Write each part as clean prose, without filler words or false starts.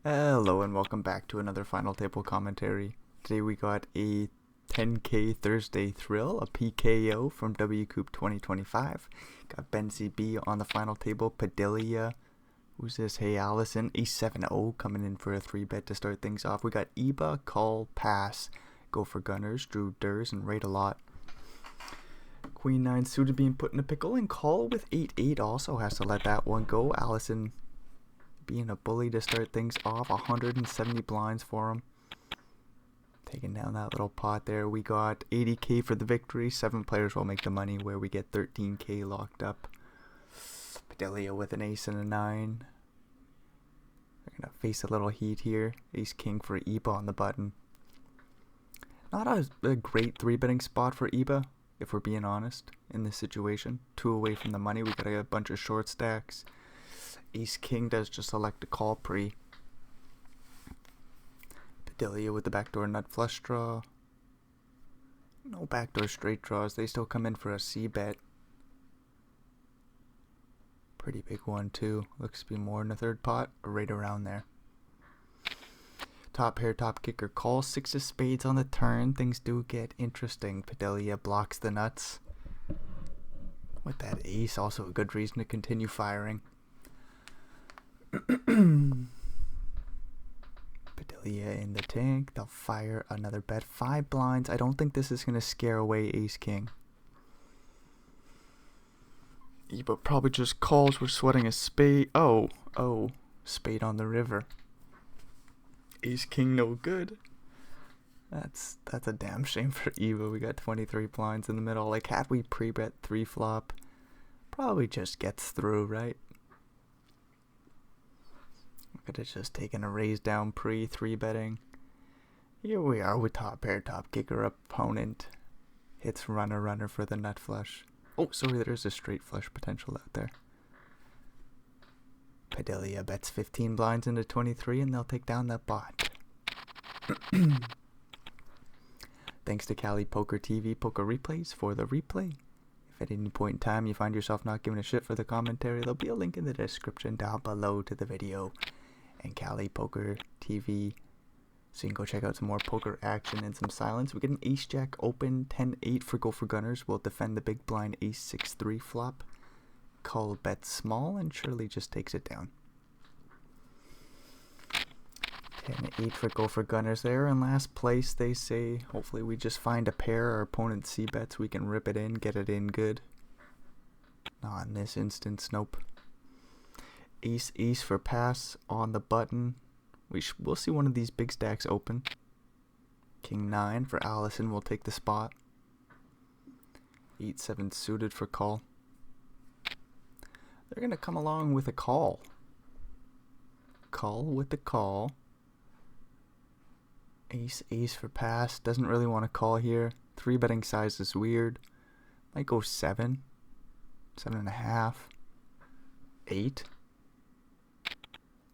Hello and welcome back to another final table commentary. Today we got a 10k Thursday thrill, a PKO from WCOOP 2025. Got Ben ZB on the final table, Padilla. Who's this? Hey Allison, Ace 7-0 coming in for a 3-bet to start things off. We got Eba, Call, Pass, Go for Gunners, Drew Durs, and Raid a Lot. Queen 9 suited being put in a pickle, and Call with 8-8 also has to let that one go. Allison being a bully to start things off, 170 blinds for him. Taking down that little pot there. We got 80k for the victory. 7 players will make the money, where we get 13k locked up. Padilla with an ace and a 9. They're going to face a little heat here. Ace king for Eba on the button. Not a great 3-betting spot for Eba, if we're being honest, in this situation. 2 away from the money. We got a bunch of short stacks. Ace king does just elect to call pre. Padilla with the backdoor nut flush draw. No backdoor straight draws. They still come in for a C bet. Pretty big one too. Looks to be more in the third pot, or right around there. Top pair, top kicker call. 6 of spades on the turn. Things do get interesting. Padilla blocks the nuts. With that ace, also a good reason to continue firing. Padilla in the tank. They'll fire another bet. 5 blinds. I don't think this is going to scare away ace king. Eba probably just calls. We're sweating a spade. Oh, spade on the river. Ace king no good. That's a damn shame for Eba. We got 23 blinds in the middle. Like, had we pre-bet 3 flop, probably just gets through, right? Could have just taken a raise down pre 3-betting. Here we are with top pair, top kicker. Opponent hits runner for the nut flush. Oh, sorry, there's a straight flush potential out there. Padilla bets 15 blinds into 23, and they'll take down that bot. Thanks to KalipokerTV Poker Replays for the replay. If at any point in time you find yourself not giving a shit for the commentary, there'll be a link in the description down below to the video and KalipokerTV, so you can go check out some more poker action and some silence. We get an ace jack open, 10-8 for Go for Gunners. We'll defend the big blind ace 6-3 flop. Call bet small, and Shirley just takes it down. 10-8 for Go for Gunners there. In last place, they say, hopefully we just find a pair. Our opponent c-bets, we can rip it in, get it in good. Not in this instance, nope. Ace for pass on the button. We'll see one of these big stacks open. King 9 for Allison will take the spot. 8-7 suited for call. They're going to come along with a call. Call with the call. Ace for pass. Doesn't really want to call here. 3-betting size is weird. Might go 7. 7.5. 8.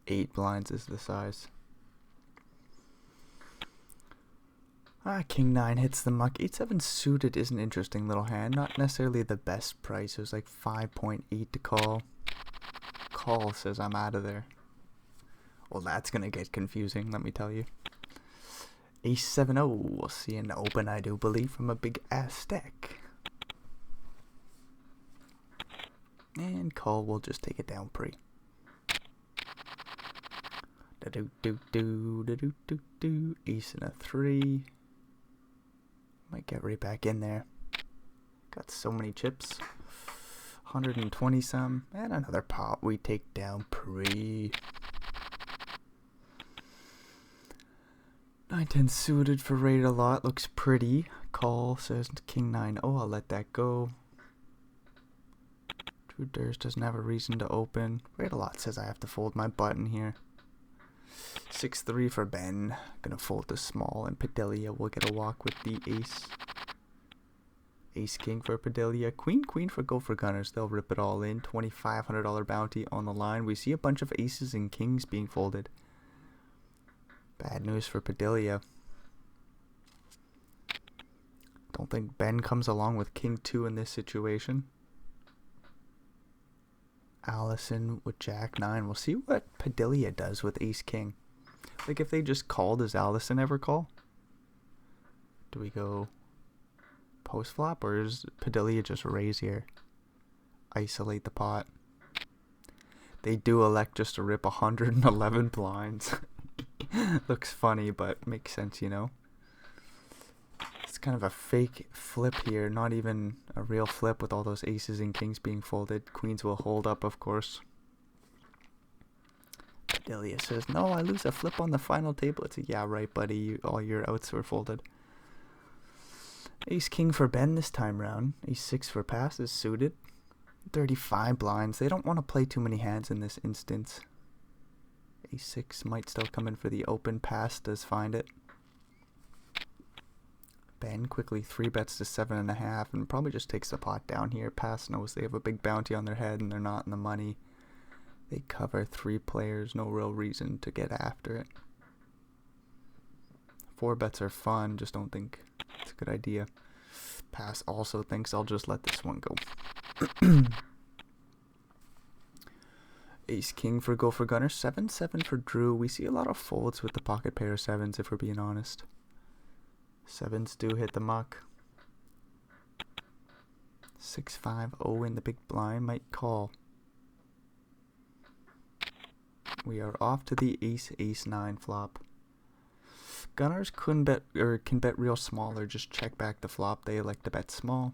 8 blinds is the size. King 9 hits the muck. 8-7 suited is an interesting little hand. Not necessarily the best price. It was like 5.8 to call. Call says I'm out of there. Well, that's going to get confusing, let me tell you. Ace 7-0. We'll see an open, I do believe, from a big ass stack. And call will just take it down pre. Ace and a 3. Might get right back in there. Got so many chips. 120 some. And another pot we take down pre. 9-10 suited for raid a lot. Looks pretty. Call says King 9. Oh, I'll let that go. Drew Durs doesn't have a reason to open. Raid a lot says I have to fold my button here. 6-3 for Ben. Gonna fold the small, and Padilla will get a walk with the ace. Ace king for Padilla. Queen for Go for Gunners. They'll rip it all in. $2,500 bounty on the line. We see a bunch of aces and kings being folded. Bad news for Padilla. Don't think Ben comes along with king 2 in this situation. Allison with jack 9. We'll see what Padilla does with ace king. Like, if they just call, does Allison ever call? Do we go post flop, or is Padilla just raise here? Isolate the pot. They do elect just to rip 111 blinds. Looks funny, but makes sense, you know. It's kind of a fake flip here, not even a real flip with all those aces and kings being folded. Queens will hold up, of course. Delia says, no, I lose a flip on the final table. It's a, yeah, right, buddy. All your outs were folded. Ace king for Ben this time round. Ace 6 for pass is suited. 35 blinds. They don't want to play too many hands in this instance. Ace 6 might still come in for the open. Pass does find it. Ben quickly 3-bets to 7.5 and probably just takes the pot down here. Pass knows they have a big bounty on their head and they're not in the money. They cover 3 players, no real reason to get after it. 4-bets are fun, just don't think it's a good idea. Pass also thinks I'll just let this one go. Ace king for go for gunner, 7-7 for Drew. We see a lot of folds with the pocket pair of 7s if we're being honest. 7s do hit the muck. 6-5-0 in the big blind, might call. We are off to the ace-9 flop. Gunners can bet real small or just check back the flop. They elect to bet small.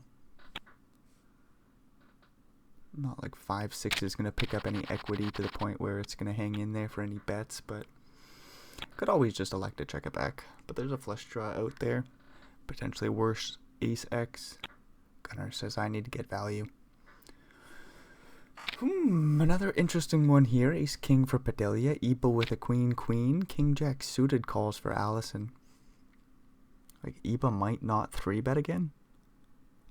Not like 5-6 is going to pick up any equity to the point where it's going to hang in there for any bets, but could always just elect to check it back. But there's a flush draw out there. Potentially worse, ace-x. Gunner says I need to get value. Another interesting one here. Ace king for Padilla. Iba with a queen. King jack suited calls for Allison. Like, Iba might not 3-bet again.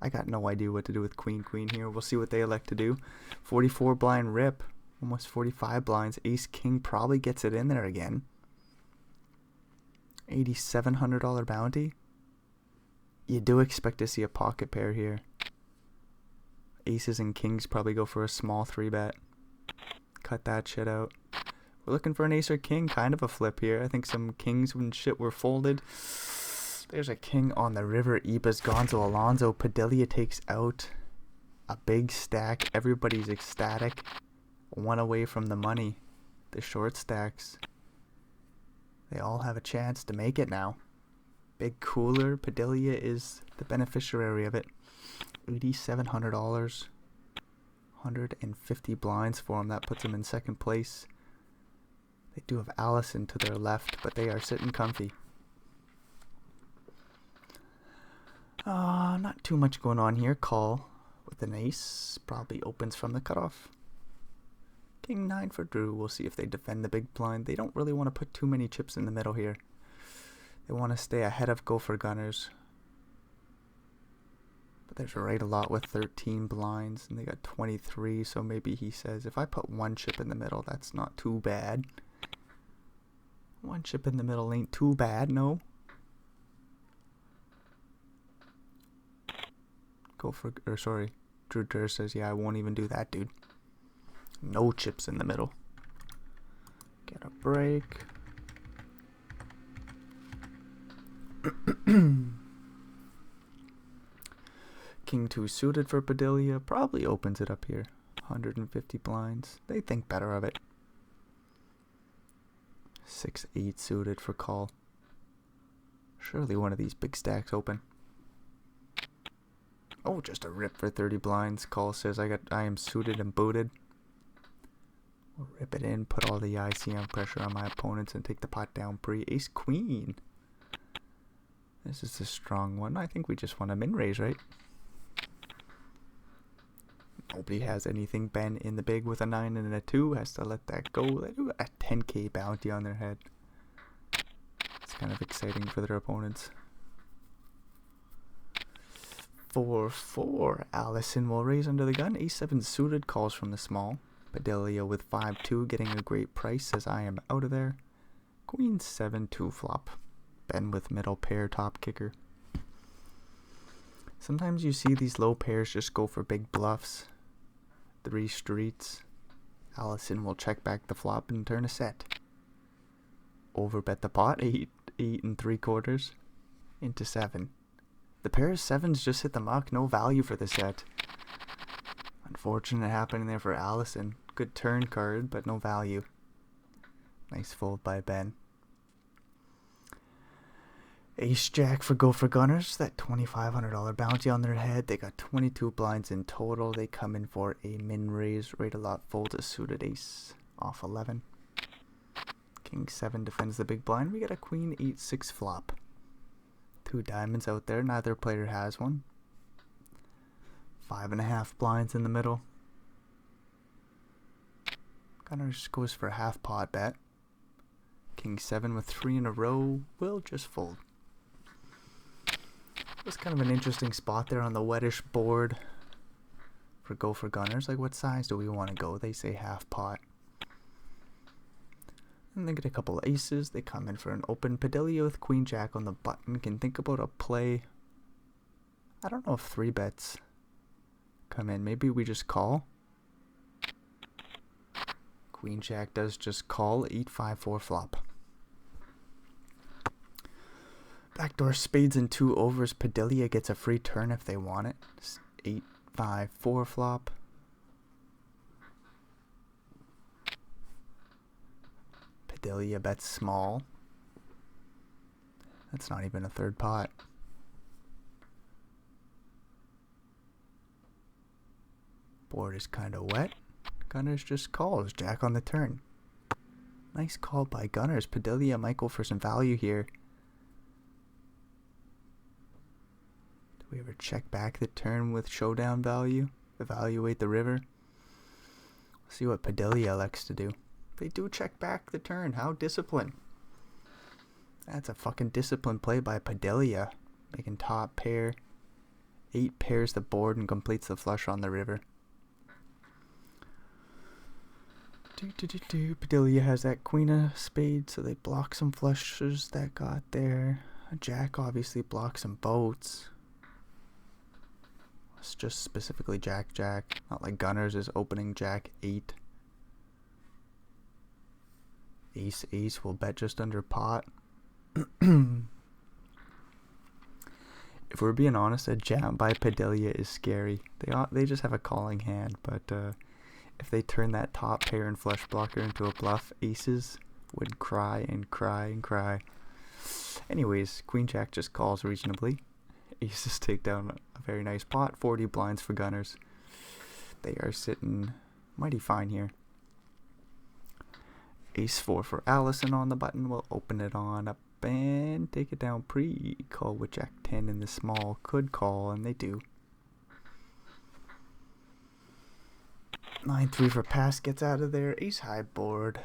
I got no idea what to do with queen here. We'll see what they elect to do. 44 blind rip. Almost 45 blinds. Ace king probably gets it in there again. $8,700 bounty. You do expect to see a pocket pair here. Aces and kings probably go for a small 3-bet. Cut that shit out. We're looking for an ace or king. Kind of a flip here. I think some kings and shit were folded. There's a king on the river. Iba's Gonzo Alonso. Padilla takes out a big stack. Everybody's ecstatic. One away from the money. The short stacks. They all have a chance to make it now. Big cooler. Padilla is the beneficiary of it. $8,700. 150 blinds for him. That puts him in second place. They do have Allison to their left, but they are sitting comfy. Not too much going on here. Call with an ace. Probably opens from the cutoff. King 9 for Drew. We'll see if they defend the big blind. They don't really want to put too many chips in the middle here. They want to stay ahead of go for gunners. But there's right a lot with 13 blinds, and they got 23, so maybe he says, if I put one chip in the middle, that's not too bad. One chip in the middle ain't too bad, no. Drew Durr says, yeah, I won't even do that, dude. No chips in the middle. Get a break. King 2 suited for Padilla. Probably opens it up here. 150 blinds. They think better of it. 6-8 suited for call. Surely one of these big stacks open. Oh, just a rip for 30 blinds. Call says I am suited and booted. We'll rip it in, put all the ICM pressure on my opponents, and take the pot down pre. Ace queen. This is a strong one. I think we just want a min raise, right? Nobody has anything. Ben in the big with a 9 and a 2 has to let that go. They do a 10k bounty on their head. It's kind of exciting for their opponents. 4-4. Allison will raise under the gun. A7 suited calls from the small. Padilla with 5-2 getting a great price says I am out of there. Queen 7-2 flop. Ben with middle pair top kicker. Sometimes you see these low pairs just go for big bluffs. 3 streets. Allison will check back the flop and turn a set. overbet the pot. 8 3/4 into 7. The pair of 7s just hit the muck. No value for the set. Unfortunate happening there for Allison. Good turn card, but no value. Nice fold by Ben. Ace Jack for Go for Gunners. That $2,500 bounty on their head. They got 22 blinds in total. They come in for a min raise. Rate a lot. Fold a suited ace. Off 11. King 7 defends the big blind. We got a Queen 8-6 flop. 2 diamonds out there. Neither player has one. 5.5 blinds in the middle. Gunners goes for a half pot bet. King 7 with 3 in a row will just fold. It was kind of an interesting spot there on the wettish board for Go for Gunners. Like, what size do we want to go? They say half pot. And they get a couple of aces. They come in for an open. Padilla with Queen Jack on the button can think about a play. I don't know if 3 bets come in. Maybe we just call. Queen Jack does just call. 8-5-4 flop. Backdoor spades and 2 overs. Padilla gets a free turn if they want it. 8-5-4 flop. Padilla bets small. That's not even a third pot. Board is kind of wet. Gunners just calls. Jack on the turn. Nice call by Gunners. Padilla might go for some value here. Do we ever check back the turn with showdown value? Evaluate the river? See what Padilla likes to do. They do check back the turn. How disciplined. That's a fucking disciplined play by Padilla. Making top pair. 8 pairs the board and completes the flush on the river. Padilla has that Queen of Spades, so they block some flushes that got there. Jack obviously blocks some boats. It's just specifically Jack Jack. Not like Gunners is opening Jack 8. Ace Ace will bet just under pot. If we're being honest, a jam by Padilla is scary. They just have a calling hand, but if they turn that top pair and flush blocker into a bluff, aces would cry and cry and cry. Anyways, Queen Jack just calls reasonably. Aces take down a very nice pot. 40 blinds for Gunners. They are sitting mighty fine here. Ace 4 for Allison on the button. We'll open it on up and take it down pre-call with Jack 10 in the small. Could call, and they do. 9-3 for pass gets out of there. Ace high board.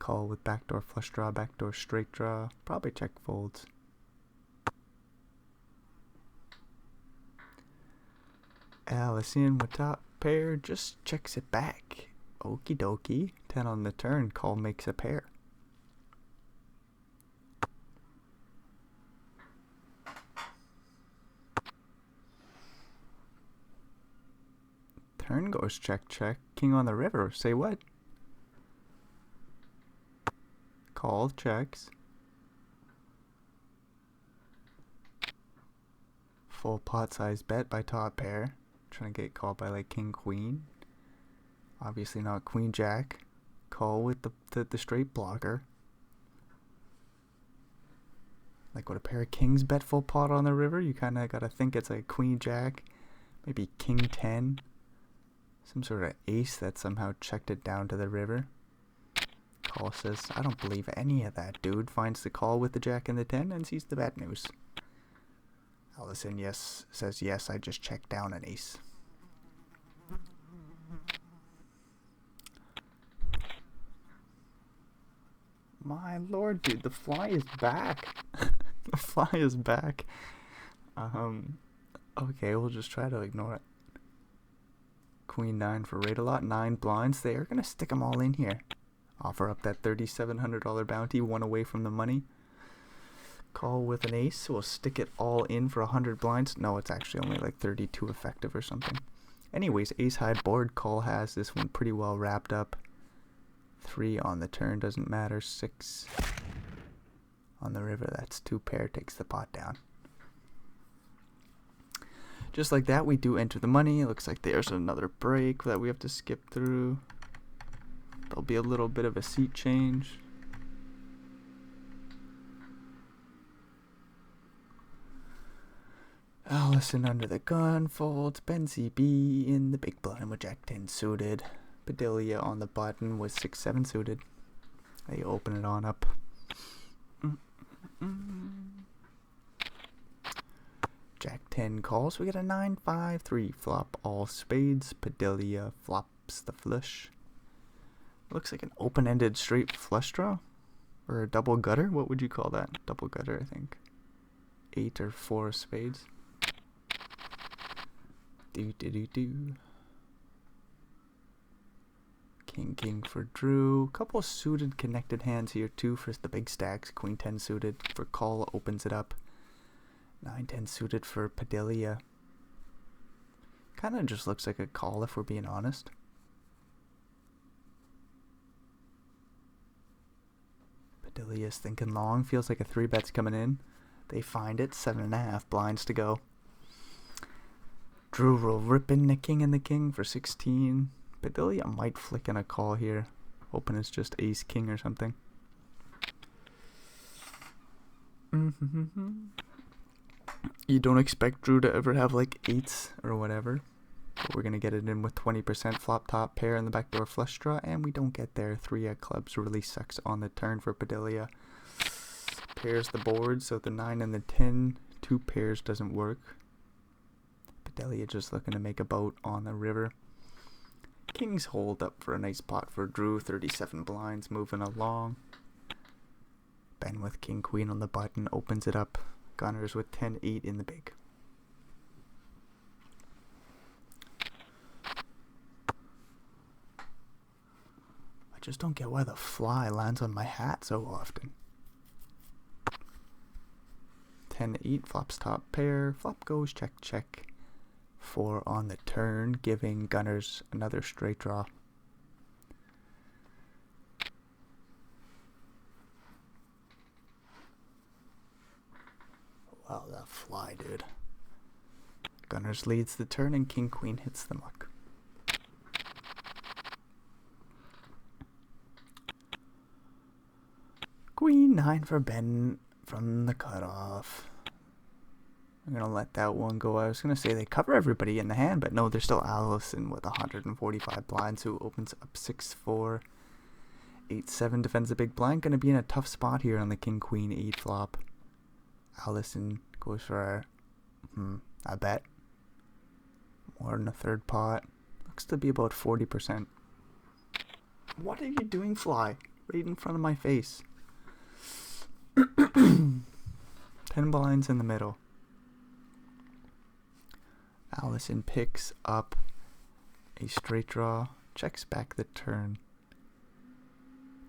Call with backdoor flush draw, backdoor straight draw. Probably check folds. Allison with top pair just checks it back. Okie dokie. 10 on the turn. Call makes a pair. Turn goes check check. King on the river. Say what? Call checks. Full pot size bet by top pair. Trying to get called by like King Queen. Obviously not Queen Jack. Call with the straight blocker. Like what a pair of kings bet full pot on the river. You kind of gotta think it's like Queen Jack. Maybe King 10. Some sort of ace that somehow checked it down to the river. Call says, I don't believe any of that, dude. Finds the call with the Jack and the 10 and sees the bad news. Allison says, yes, I just checked down an ace. My lord, dude, the fly is back. The fly is back. Okay, we'll just try to ignore it. Queen 9 for rate a lot. 9 blinds. They are going to stick them all in here. Offer up that $3,700 bounty. 1 away from the money. Call with an ace. We'll stick it all in for 100 blinds. No, it's actually only like 32 effective or something. Anyways, ace high board. Call has this one pretty well wrapped up. 3 on the turn, doesn't matter. 6 on the river, that's 2 pair, takes the pot down. Just like that, we do enter the money. It looks like there's another break that we have to skip through. There'll be a little bit of a seat change. Allison under the gun, folds. Benzie B in the big blind with Jack 10 suited. Padilla on the button with 6-7 suited. They open it on up. Jack 10 calls. We get a 9-5-3 flop. All spades. Padilla flops the flush. Looks like an open-ended straight flush draw. Or a double gutter. What would you call that? Double gutter, I think. 8 or 4 spades. Do. King for Drew. Couple suited connected hands here too for the big stacks. Queen 10 suited for call, opens it up. 9-10 suited for Padilla. Kind of just looks like a call if we're being honest. Padilla's thinking long. Feels like a 3-bet's coming in. They find it. 7.5 blinds to go. Drew will rip in the king and the king for 16. Padilla might flick in a call here. Hoping it's just ace king or something. You don't expect Drew to ever have like 8s or whatever. But we're going to get it in with 20% flop top pair in the backdoor flush draw. And we don't get there. 3 of clubs really sucks on the turn for Padilla. Pairs the board, so the 9 and the 10. 2 pairs doesn't work. Padilla just looking to make a boat on the river. Kings hold up for a nice pot for Drew. 37 blinds moving along. Ben with king queen on the button opens it up. Gunners with 10-8 in the big. I just don't get why the fly lands on my hat so often. 10-8 flops top pair. Flop goes check check. 4 on the turn, giving Gunners another straight draw. Wow, that fly, dude. Gunners leads the turn and king queen hits the muck. Queen 9 for Ben from the cutoff. I'm going to let that one go. I was going to say they cover everybody in the hand, but no, there's still Allison with 145 blinds who opens up 6-4. 8-7 defends the big blind. Going to be in a tough spot here on the king queen 8 flop. Allison goes for a bet. More than a third pot. Looks to be about 40%. What are you doing, fly? Right in front of my face. 10 blinds in the middle. Allison picks up a straight draw, checks back the turn.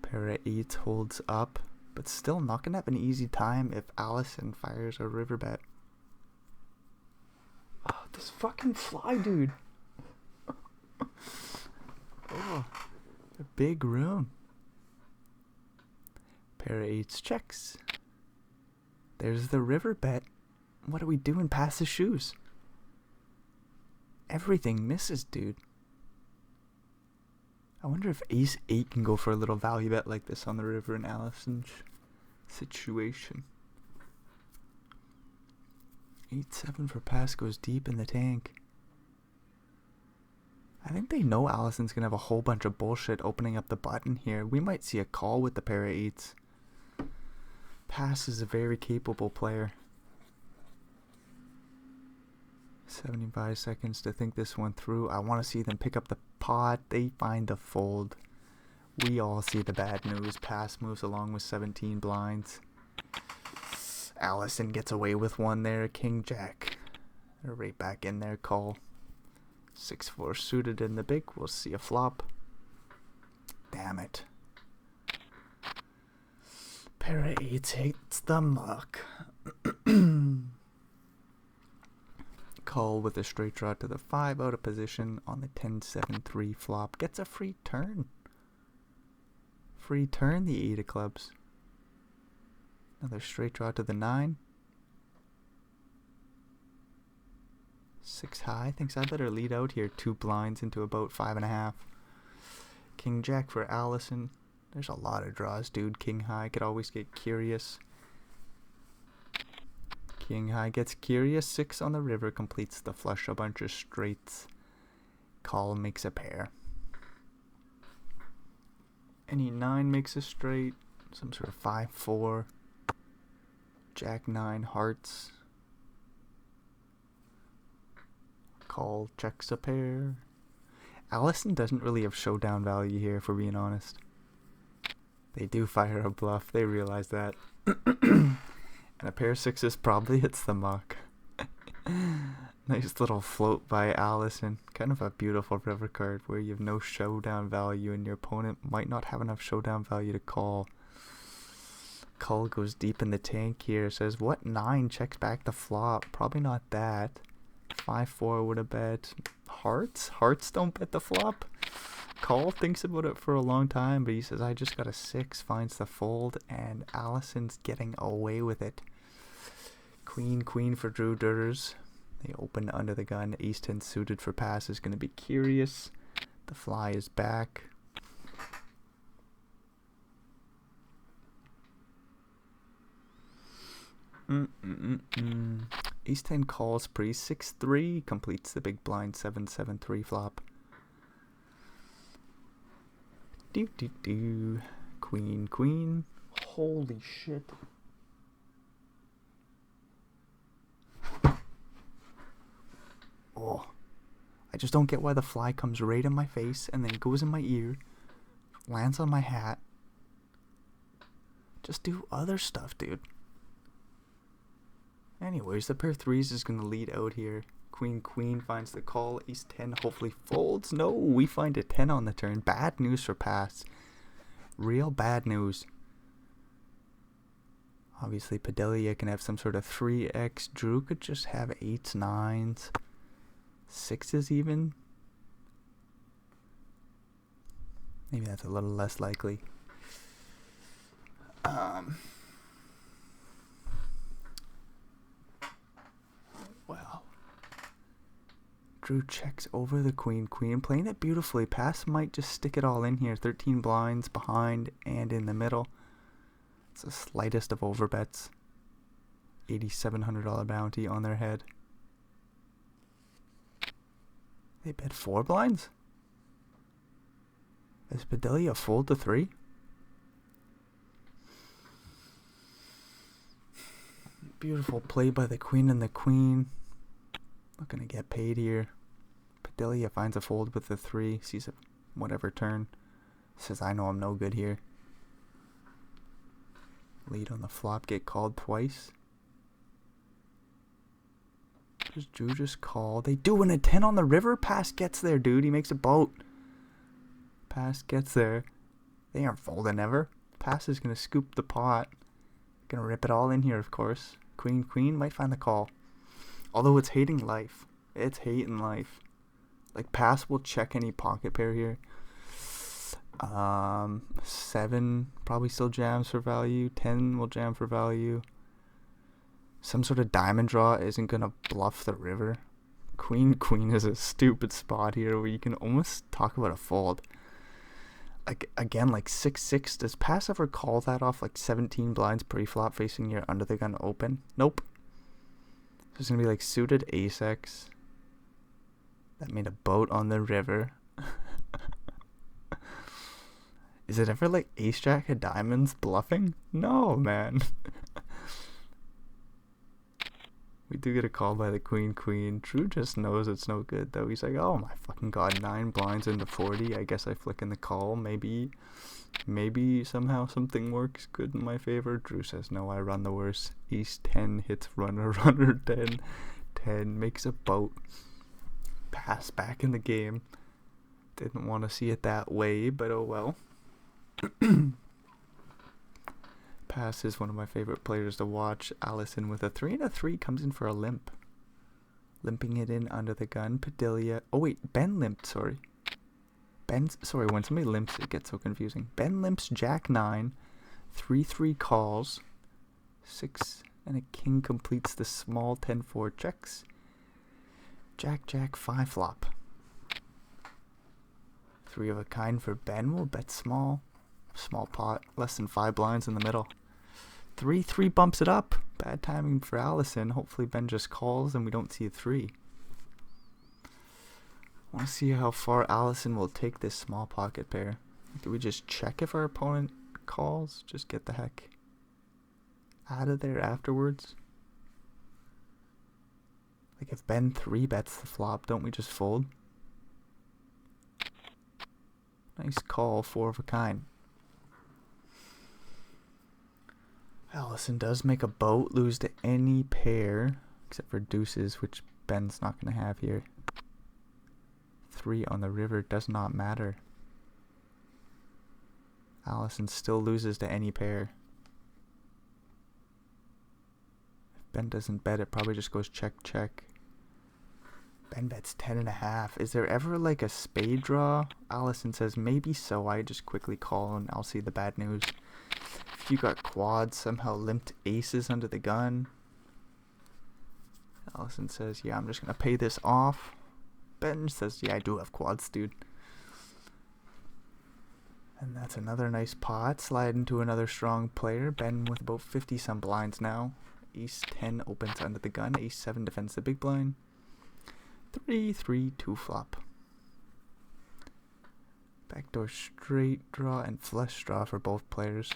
Pair of 8s holds up, but still not going to have an easy time if Allison fires a river bet. Oh, this fucking fly, dude. Oh, a big room. Pair of 8s checks. There's the river bet. What are we doing past the shoes? Everything misses, dude. I wonder if ace 8 can go for a little value bet like this on the river in Allison's situation. 8-7 for pass goes deep in the tank. I think they know Allison's gonna have a whole bunch of bullshit opening up the button here. We might see a call with the pair of 8s. Pass is a very capable player. 75 seconds to think this one through. I want to see them pick up the pot. They find the fold. We all see the bad news. Pass moves along with 17 blinds. Allison gets away with one there. King Jack. They're right back in there. Call. 6-4 suited in the big. We'll see a flop. Damn it. Pair of 8s hits the muck. Call with a straight draw to the 5 out of position on the 10-7-3 flop. Gets a free turn. free turn, the 8 of clubs. Another straight draw to the 9. 6 high. Thinks I better lead out here. 2 blinds into about 5.5. King Jack for Allison. There's a lot of draws, dude. King high could always get curious. King high gets curious. 6 on the river completes the flush. A bunch of straights. Call makes a pair. Any 9 makes a straight. Some sort of 5-4. Jack 9 hearts. Call checks a pair. Allison doesn't really have showdown value here, if we're being honest. They do fire a bluff. They realize that. And a pair of 6s probably hits the muck. Nice little float by Allison. Kind of a beautiful river card where you have no showdown value and your opponent might not have enough showdown value to call. Call goes deep in the tank here. Says, what 9 checks back the flop? Probably not that. 5-4 would have bet. Hearts? Hearts don't bet the flop. Call thinks about it for a long time, but he says, I just got a 6. Finds the fold, and Allison's getting away with it. Queen for Drew Durers. They open under the gun. Ace 10 suited for pass is going to be curious. The fly is back. Ace 10 calls pre 6-3, completes the big blind 7-7-3 flop. Queen. Holy shit. Oh, I just don't get why the fly comes right in my face and then goes in my ear, lands on my hat. Just do other stuff, dude. Anyways, the pair 3s is going to lead out here. Queen finds the call. Ace 10 hopefully folds. No, we find a 10 on the turn. Bad news for pass. Real bad news. Obviously, Padilla can have some sort of 3x. Drew could just have 8s, 9s, 6s even. Maybe that's a little less likely. Well, Drew checks over the queen, playing it beautifully. Pass might just stick it all in here. 13 blinds behind and in the middle. It's the slightest of overbets. $8,700 bounty on their head. They bet 4 blinds? Is Padilla fold to 3? Beautiful play by the queen and the queen. Not gonna get paid here. Padilla finds a fold with the 3. Sees a whatever turn. Says, I know I'm no good here. Lead on the flop, get called twice. Does Drew just call? They do, and a 10 on the river. Pass gets there, dude. He makes a boat. Pass gets there. They aren't folding ever. Pass is gonna scoop the pot. Gonna rip it all in here, of course. Queen might find the call. Although it's hating life. It's hating life. Like, pass will check any pocket pair here. 7 probably still jams for value. 10 will jam for value. Some sort of diamond draw isn't gonna bluff the river. Queen is a stupid spot here where you can almost talk about a fold. Like, again, like 6-6. Does pass ever call that off like 17 blinds pre-flop facing your under the gun open? Nope. So it's gonna be like suited ace-x. That made a boat on the river. Is it ever like ace-jack of diamonds bluffing? No, man. We do get a call by the queen. Drew just knows it's no good, though. He's like, oh my fucking god, 9 blinds into 40. I guess I flick in the call. Maybe somehow something works good in my favor. Drew says, no, I run the worst. Ace 10 hits runner 10. 10 makes a boat. Pass back in the game. Didn't want to see it that way, but oh well. Pass is one of my favorite players to watch. Allison with a 3 and a 3 comes in for a limp. Limping it in under the gun. Padilla. Oh wait, Ben limped, sorry. Sorry, when somebody limps, it gets so confusing. Ben limps Jack 9, 3-3 calls, 6 and a king completes the small 10-4 checks. Jack 5 flop. 3 of a kind for Ben. Will bet small. Small pot, less than 5 blinds in the middle. 3-3 bumps it up. Bad timing for Allison. Hopefully Ben just calls and we don't see a 3. I want to see how far Allison will take this small pocket pair. Do we just check if our opponent calls? Just get the heck out of there afterwards? Like if Ben 3 bets the flop, don't we just fold? Nice call, 4 of a kind. Allison does make a boat, lose to any pair except for deuces, which Ben's not going to have here. 3 on the river does not matter. Allison still loses to any pair. If Ben doesn't bet, it probably just goes check. Ben bets 10.5. Is there ever like a spade draw? Allison says maybe so. I just quickly call and I'll see the bad news. If you got quads, somehow limped aces under the gun. Allison says, yeah, I'm just going to pay this off. Ben says, yeah, I do have quads, dude. And that's another nice pot. Slide into another strong player. Ben with about 50 some blinds now. Ace 10 opens under the gun. Ace 7 defends the big blind. 3-3-2 flop. Backdoor straight draw and flush draw for both players.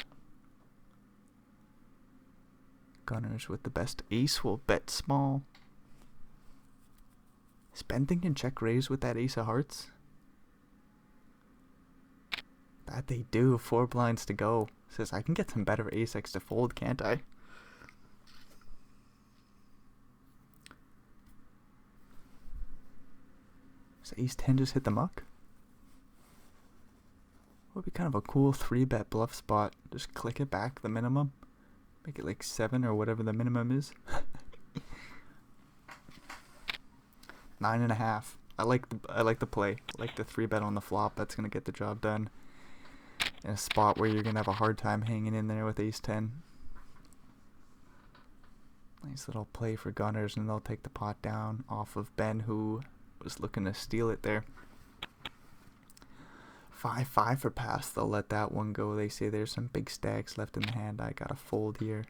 Gunners with the best ace will bet small. Is Ben thinking check raise with that ace of hearts? That they do. 4 blinds to go. Says I can get some better ace X to fold, can't I? Does ace 10 just hit the muck? Would be kind of a cool 3-bet bluff spot. Just click it back the minimum. Make it like 7 or whatever the minimum is. 9.5. I like the play. I like the 3-bet on the flop. That's gonna get the job done. In a spot where you're gonna have a hard time hanging in there with ace 10. Nice little play for gunners, and they'll take the pot down off of Ben, who was looking to steal it there. 5-5 for pass. They'll let that one go. They say there's some big stacks left in the hand. I gotta fold here.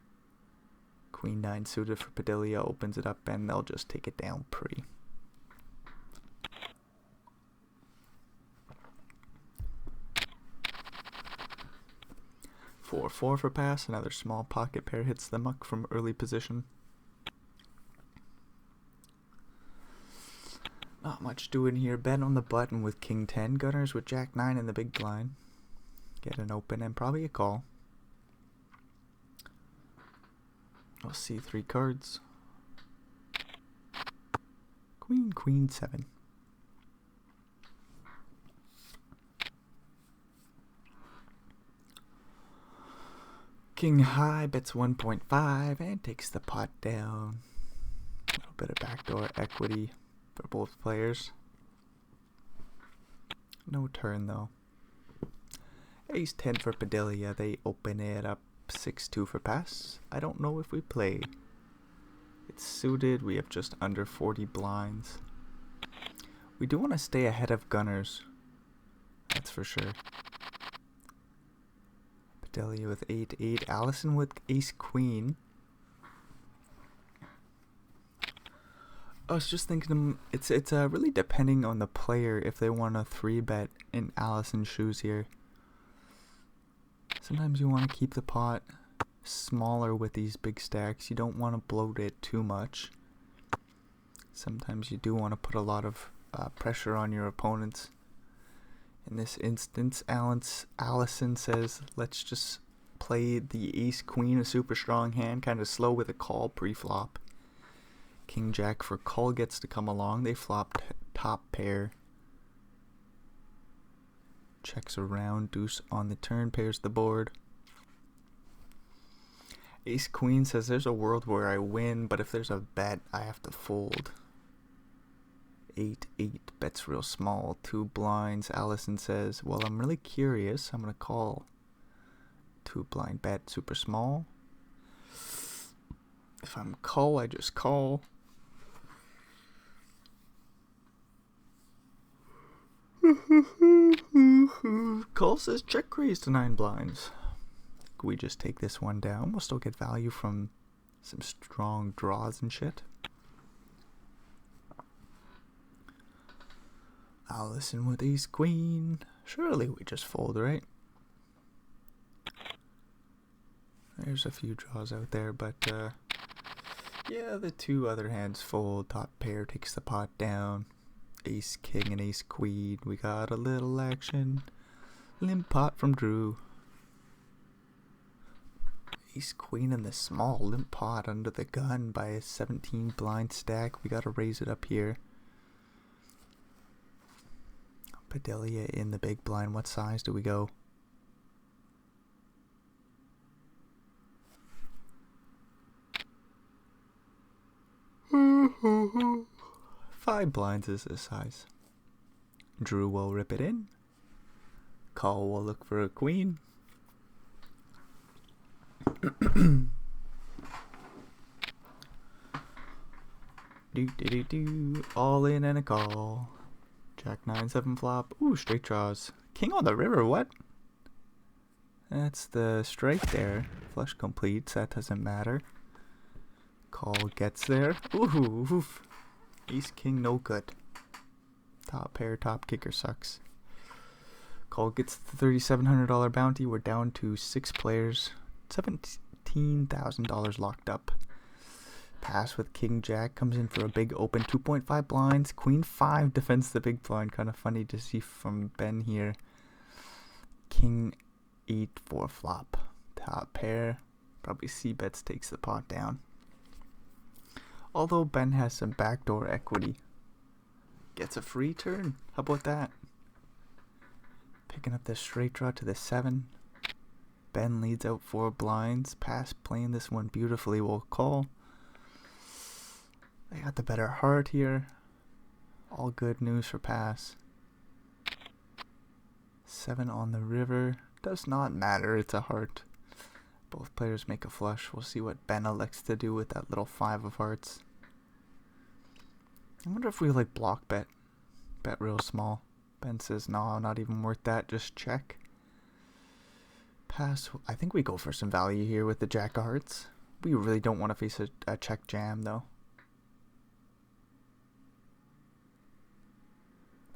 Queen 9 suited for Padilla opens it up, and they'll just take it down pre. Four for pass. Another small pocket pair hits the muck from early position. Not much doing here. Ben on the button with King 10. Gunners with Jack 9 in the big blind. Get an open and probably a call. We'll see 3 cards. Queen 7. King high bets 1.5 and takes the pot down. A little bit of backdoor equity for both players. No turn though. Ace 10 for Padilla. They open it up. 6-2 for pass. I don't know if we play. It's suited. We have just under 40 blinds. We do want to stay ahead of gunners. That's for sure. Padilla with 8-8. Allison with ace queen. I was just thinking, it's really depending on the player if they want a 3-bet in Allison's shoes here. Sometimes you want to keep the pot smaller with these big stacks. You don't want to bloat it too much. Sometimes you do want to put a lot of pressure on your opponents. In this instance, Allison says, let's just play the ace queen, a super strong hand, kind of slow with a call pre-flop. King Jack for call gets to come along. They flopped top pair. Checks around. Deuce on the turn. Pairs the board. Ace Queen says there's a world where I win, but if there's a bet, I have to fold. 4-8-8. Bets real small. 2 blinds. Allison says, well, I'm really curious. I'm going to call. 2 blind bet. Super small. If I'm call, I just call. Call says check raise to 9 blinds. We just take this one down. We'll still get value from some strong draws and shit. Allison with ace queen. Surely we just fold, right? There's a few draws out there, but yeah, the 2 other hands fold. Top pair takes the pot down. Ace king and ace queen. We got a little action. Limp pot from Drew. Ace queen in the small limp pot under the gun by a 17 blind stack. We gotta raise it up here. Padilla in the big blind. What size do we go? Five blinds is the size. Drew will rip it in. Call will look for a queen. All in and a call. Jack 9-7 flop. Ooh, straight draws. King on the river, what? That's the strike there. Flush completes, that doesn't matter. Call gets there. Ooh, oof. Ace king, no good. Top pair, top kicker sucks. Call gets the $3,700 bounty. We're down to 6 players. $17,000 locked up. Pass with king jack. Comes in for a big open. 2.5 blinds. Queen 5 defends the big blind. Kind of funny to see from Ben here. King 8-4 flop. Top pair. Probably C bets takes the pot down. Although Ben has some backdoor equity. Gets a free turn. How about that? Picking up the straight draw to the 7. Ben leads out 4 blinds. Pass playing this one beautifully. We'll call. They got the better heart here. All good news for pass. 7 on the river. Does not matter. It's a heart. Both players make a flush. We'll see what Ben elects to do with that little 5 of hearts. I wonder if we like block bet. Bet real small. Ben says, no, not even worth that. Just check. Pass. I think we go for some value here with the jack of hearts. We really don't want to face a check jam, though.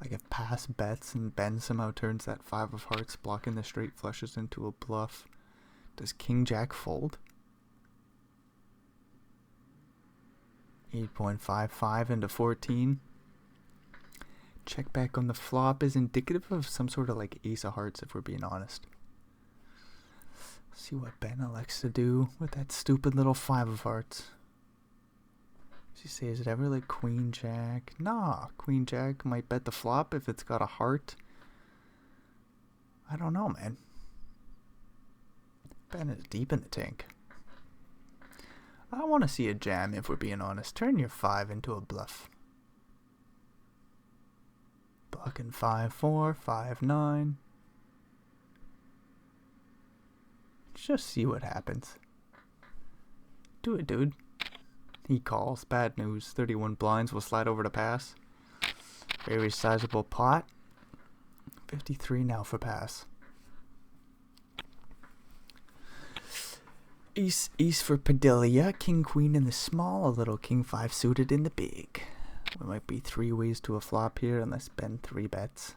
Like if pass bets and Ben somehow turns that 5 of hearts, blocking the straight flushes into a bluff. Does king jack fold? 8.55 into 14. Check back on the flop is indicative of some sort of like ace of hearts, if we're being honest. See what Ben elects to do with that stupid little 5 of hearts. Does he say, is it ever like queen jack? Nah, queen jack might bet the flop if it's got a heart. I don't know, man. Ben is deep in the tank. I don't want to see a jam, if we're being honest. Turn your 5 into a bluff. Blocking 5-4, 5-9. Just see what happens. Do it, dude. He calls. Bad news. 31 blinds will slide over to pass. Very sizable pot. 53 now for pass. Ace for Padilla. King queen in the small. A little king 5 suited in the big. We might be 3 ways to a flop here unless Ben 3 bets.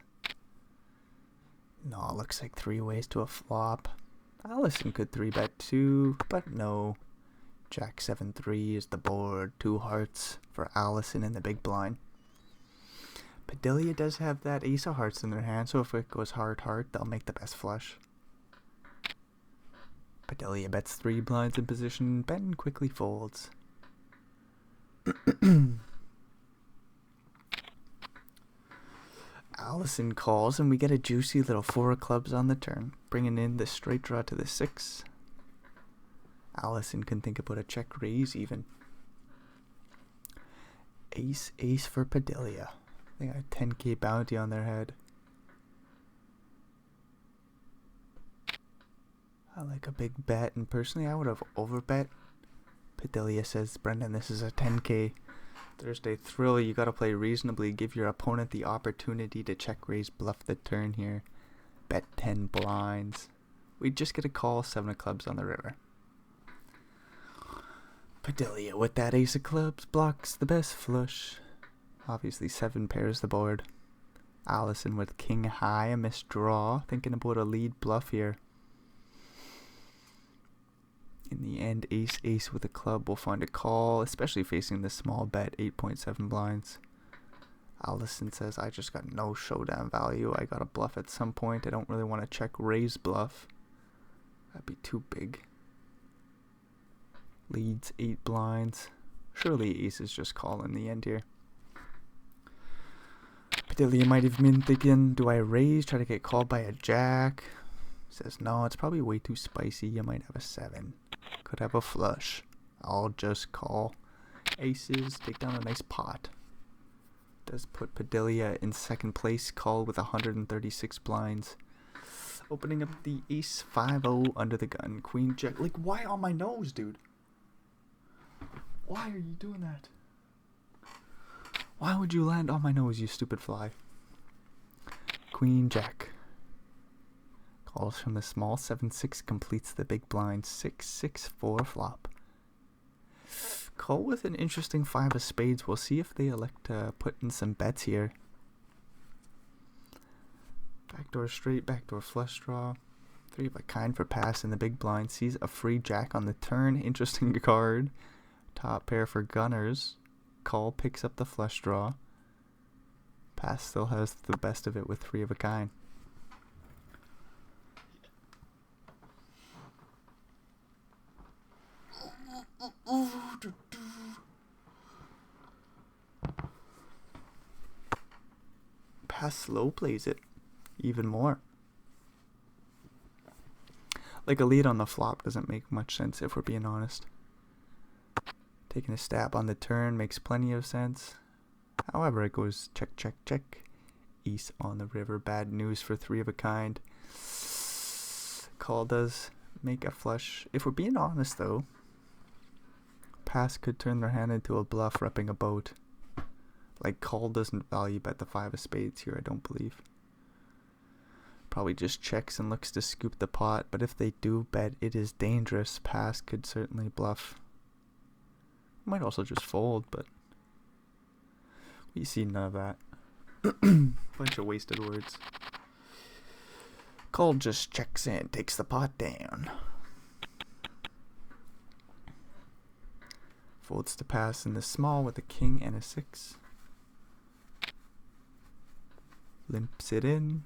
No, it looks like 3 ways to a flop. Allison could 3 bet too, but no. Jack 7-3 is the board. 2 hearts for Allison in the big blind. Padilla does have that ace of hearts in their hand, so if it goes heart, they'll make the best flush. Padilla bets 3 blinds in position. Ben quickly folds. Allison calls, and we get a juicy little 4 of clubs on the turn, bringing in the straight draw to the 6. Allison can think about a check raise even. Ace for Padilla. They got a 10k bounty on their head. I like a big bet, and personally I would have overbet. Padilla says, Brendan, this is a 10k Thursday thrill. You gotta play reasonably. Give your opponent the opportunity to check raise bluff the turn here. Bet 10 blinds. We just get a call, 7 of clubs on the river. Padilla with that ace of clubs blocks the best flush. Obviously 7 pairs the board. Allison with king high, a missed draw. Thinking about a lead bluff here. In the end, ace with a club will find a call, especially facing the small bet, 8.7 blinds. Allison says, I just got no showdown value. I got a bluff at some point. I don't really want to check raise bluff. That'd be too big. Leads 8 blinds. Surely ace is just call in the end here. Padilla might have been thinking, do I raise, try to get called by a jack? Says, no, it's probably way too spicy. You might have a 7. Could have a flush. I'll just call. Aces, take down a nice pot. Does put Padilla in second place. Call with 136 blinds. Opening up the ace 5-0 under the gun. Queen jack. Like, why on my nose, dude? Why are you doing that? Why would you land on my nose, you stupid fly? Queen jack. Calls from the small. 7-6 completes the big blind. 6-6-4 flop. Call with an interesting 5 of spades. We'll see if they elect to put in some bets here. Backdoor straight, backdoor flush draw. 3 of a kind for pass in the big blind. Sees a free jack on the turn. Interesting card. Top pair for gunners. Call picks up the flush draw. Pass still has the best of it with 3 of a kind. Pass slow plays it even more. Like a lead on the flop doesn't make much sense if we're being honest. Taking a stab on the turn makes plenty of sense. However, it goes check, check, check. Ace on the river. Bad news for 3 of a kind. Call does make a flush. If we're being honest though, pass could turn their hand into a bluff repping a boat. Like call doesn't value bet the 5 of spades here, I don't believe. Probably just checks and looks to scoop the pot, but if they do bet, it is dangerous. Pass could certainly bluff. Might also just fold, but we see none of that. Bunch of wasted words. Call just checks in, takes the pot down. Folds to pass in the small with a king and a 6. Limps it in.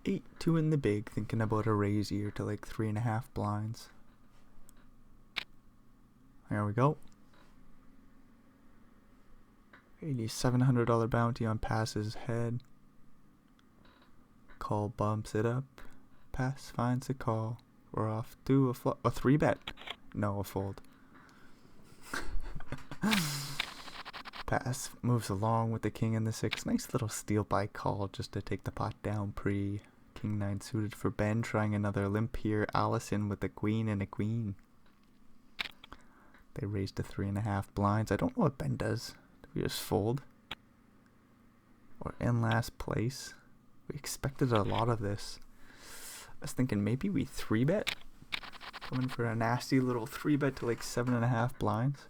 8-2 in the big, thinking about a raise here to like 3.5 blinds. There we go. $8,700 bounty on pass's head. Call bumps it up. Pass finds a call. We're off to a 3 bet. No, a fold. Pass moves along with the king and the 6. Nice little steal by call just to take the pot down pre. King 9 suited for Ben, trying another limp here. Allison with the queen and a queen. They raised to 3.5 blinds. I don't know what Ben does. Do we just fold? Or in last place? We expected a lot of this. I was thinking maybe we 3 bet. Coming for a nasty little 3 bet to like 7.5 blinds.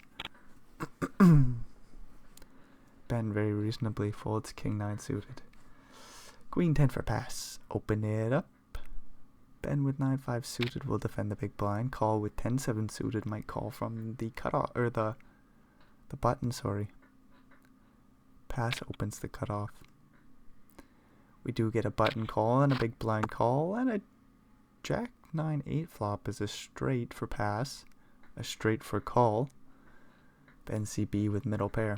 Ben very reasonably folds king 9 suited. Queen 10 for pass. Open it up. Ben with 9-5 suited will defend the big blind. Call with 10-7 suited might call from the cutoff, or the button, sorry. Pass opens the cutoff. We do get a button call and a big blind call, and a jack 9-8 flop is a straight for pass, a straight for call. Ben CB with middle pair.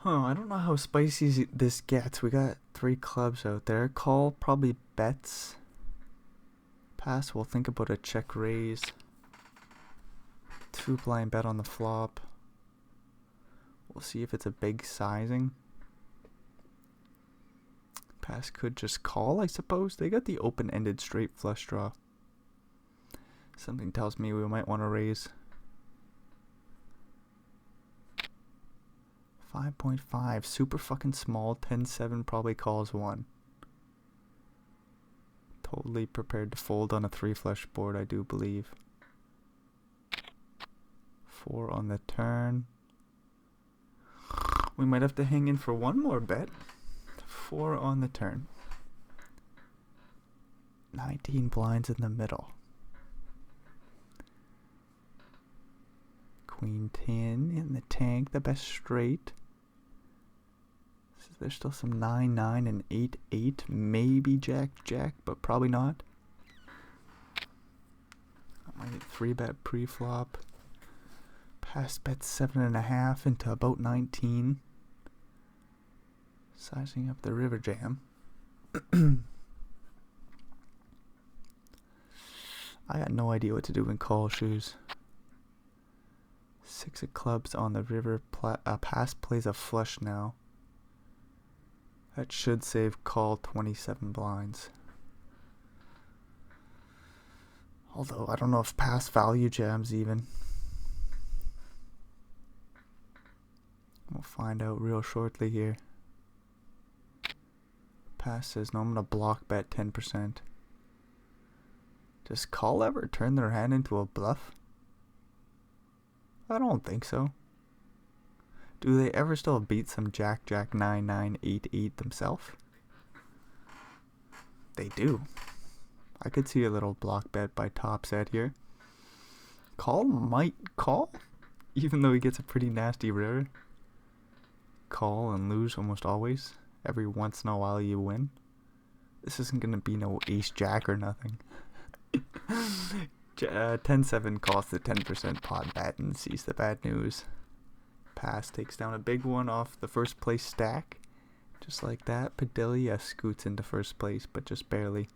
I don't know how spicy this gets. We got 3 clubs out there. Call probably bets. Pass, we'll think about a check raise. 2 blind bet on the flop. We'll see if it's a big sizing. Pass could just call, I suppose. They got the open-ended straight flush draw. Something tells me we might want to raise. 5.5, super fucking small. 10-7 probably calls 1. Totally prepared to fold on a 3 flush board, I do believe. 4 on the turn. We might have to hang in for one more bet. 4 on the turn. 19 blinds in the middle. Queen 10 in the tank, the best straight. So there's still some 9-9 and 8-8. Maybe Jack-Jack, but probably not. I might 3-bet pre-flop. Pass bet 7.5 into about 19. Sizing up the river jam. I got no idea what to do in call shoes. 6 of clubs on the river. Pass plays a flush now. That should save call 27 blinds. Although I don't know if pass value jams even. We'll find out real shortly here. Pass says no, I'm gonna block bet 10%. Does call ever turn their hand into a bluff? I don't think so. Do they ever still beat some Jack-Jack 9-9 8-8 themselves? They do. I could see a little block bet by top set here. Call might call, even though he gets a pretty nasty river. Call and lose almost always. Every once in a while you win. This isn't gonna be no ace-jack or nothing. 10-7 calls the 10% pot bet and sees the bad news. Pass takes down a big one off the first place stack. Just like that, Padilla scoots into first place, but just barely.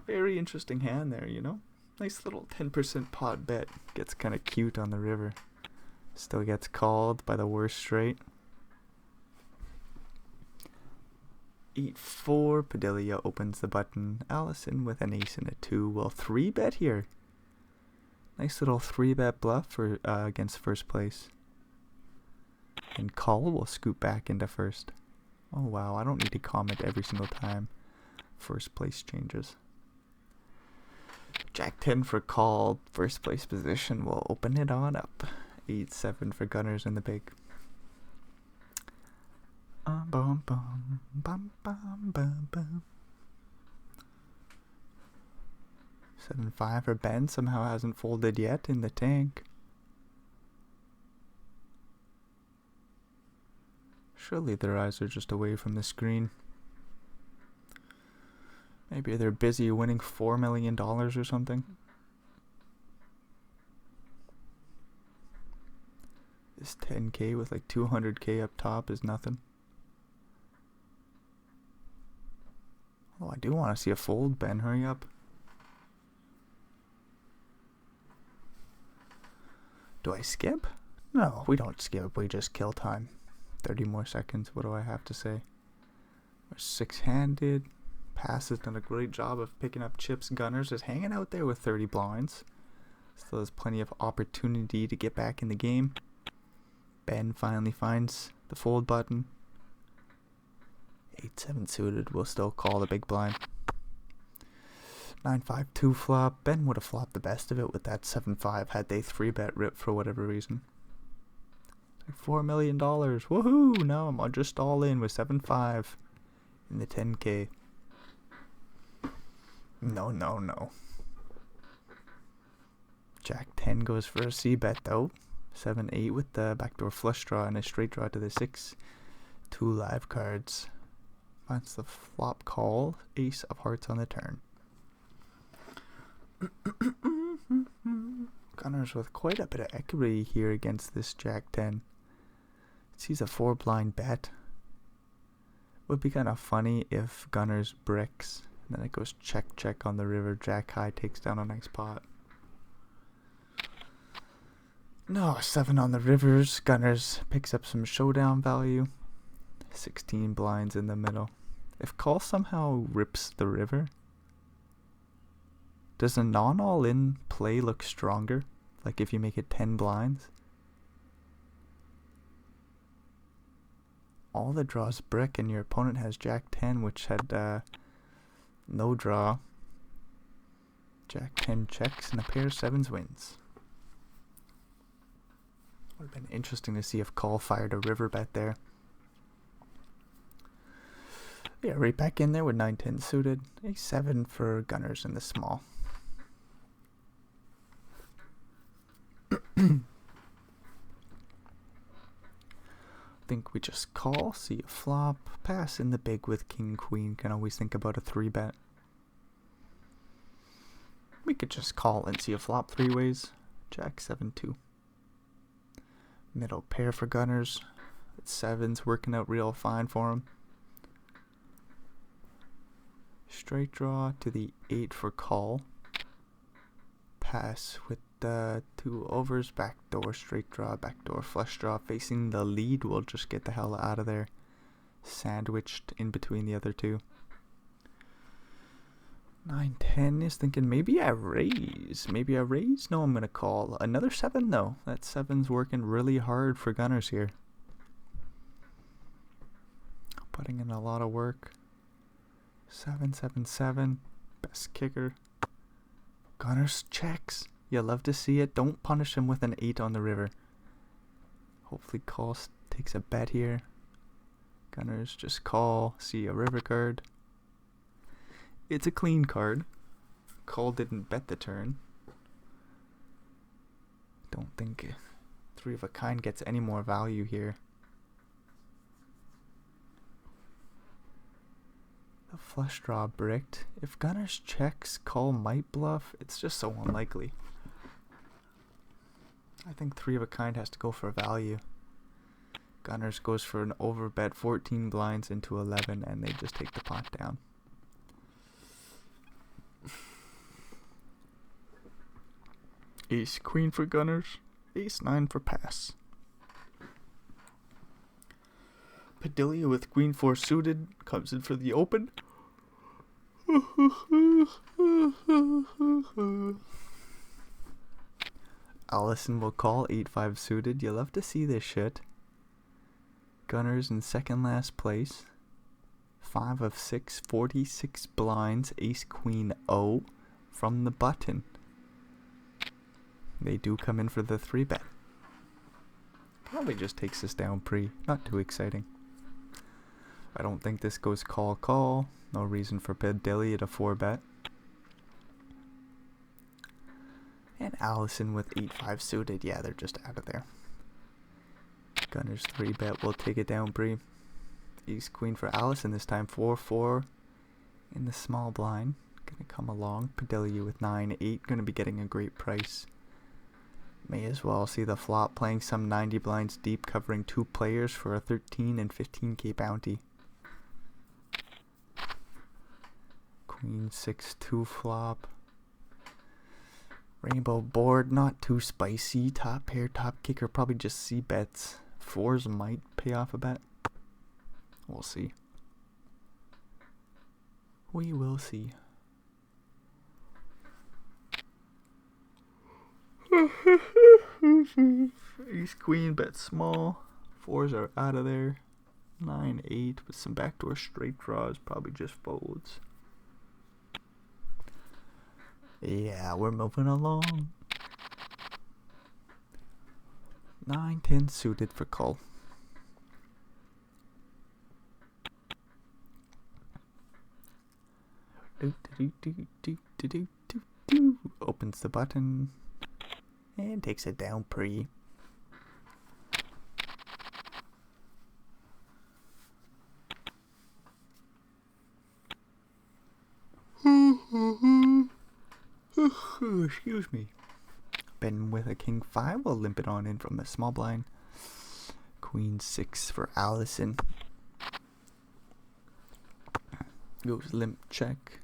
Very interesting hand there, you know? Nice little 10% pot bet. Gets kind of cute on the river. Still gets called by the worst straight. 8-4, Padilla opens the button. Allison with an ace and a 2 will 3-bet here. Nice little 3-bet bluff for against first place. And call will scoot back into first. Oh wow, I don't need to comment every single time first place changes. Jack 10 for call, first place position will open it on up. 8-7 for gunners in the big. Bum, bum, bum, bum, bum, bum. 7-5 for Ben, somehow hasn't folded yet in the tank. Surely their eyes are just away from the screen. Maybe they're busy winning $4 million or something. This 10k with like 200k up top is nothing. Oh, I do want to see a fold, Ben. Hurry up. Do I skip? No, we don't skip. We just kill time. 30 more seconds. What do I have to say? We're 6-handed. Pass has done a great job of picking up chips. Gunners is hanging out there with 30 blinds. Still has plenty of opportunity to get back in the game. Ben finally finds the fold button. 8-7 suited will still call the big blind. 9-5 2 flop. Ben would have flopped the best of it with that 7-5 had they 3-bet rip for whatever reason. Like $4 million. Woohoo! Now I'm just all in with 7-5 in the 10k. No, no, no. Jack 10 goes for a C-bet though. 7-8 with the backdoor flush draw and a straight draw to the 6. 2 live cards. Finds the flop call. Ace of hearts on the turn. Gunners with quite a bit of equity here against this Jack 10. Sees a 4 blind bet. Would be kind of funny if Gunners bricks Then it goes check, check on the river. Jack high takes down a nice pot. No, 7 on the rivers. Gunners picks up some showdown value. 16 blinds in the middle. If call somehow rips the river, does a non-all-in play look stronger? Like if you make it 10 blinds? All the draws brick and your opponent has Jack 10, which had no draw. Jack 10 checks and a pair of 7s wins. Would have been interesting to see if call fired a river bet there. Yeah, right back in there with 9-10 suited. A 7 for gunners in the small. Think we just call, see a flop, pass in the big with king queen. Can always think about a 3-bet. We could just call and see a flop 3 ways. Jack 7-2. Middle pair for gunners. 7's working out real fine for him. Straight draw to the 8 for call. Pass with the 2 overs. Backdoor straight draw. Backdoor flush draw. Facing the lead. We'll just get the hell out of there. Sandwiched in between the other 2. 9-10 is thinking maybe I raise. Maybe I raise? No, I'm going to call. Another 7 though. That 7's working really hard for gunners here. Putting in a lot of work. 7-7-7. Best kicker. Gunners checks. You love to see it. Don't punish him with an 8 on the river. Hopefully call takes a bet here. Gunners just call. See a river card. It's a clean card. Call didn't bet the turn. Don't think 3 of a kind gets any more value here. The flush draw bricked. If gunners checks, call might bluff. It's just so unlikely. I think 3 of a kind has to go for value. Gunners goes for an overbet 14 blinds into 11 and they just take the pot down. Ace queen for gunners. Ace 9 for pass. Padilla with queen 4 suited comes in for the open. Allison will call 8-5 suited. You love to see this shit. Gunners in second last place. 5 of 6, 46 blinds. Ace queen O from the button. They do come in for the 3-bet. Probably just takes us down pre. Not too exciting. I don't think this goes call. No reason for Padilla to 4-bet. And Allison with 8-5 suited. Yeah, they're just out of there. Gunners 3-bet. We'll take it down pre. Ace queen for Allison this time. 4-4 in the small blind. Gonna come along. Padilla with 9-8. Gonna be getting a great price. May as well see the flop playing some 90 blinds deep, covering 2 players for a 13 and 15k bounty. Queen 6-2 flop. Rainbow board, not too spicy. Top pair, top kicker, probably just C bets. 4s might pay off a bet. We'll see. We will see. Ace queen bet small. 4s are out of there. 9-8 with some backdoor straight draws, probably just folds. Yeah, we're moving along. 9-10 suited for call. Opens the button and takes it down pre. Excuse me. Ben with a king 5 will limp it on in from the small blind. Queen 6 for Allison. Goes limp check.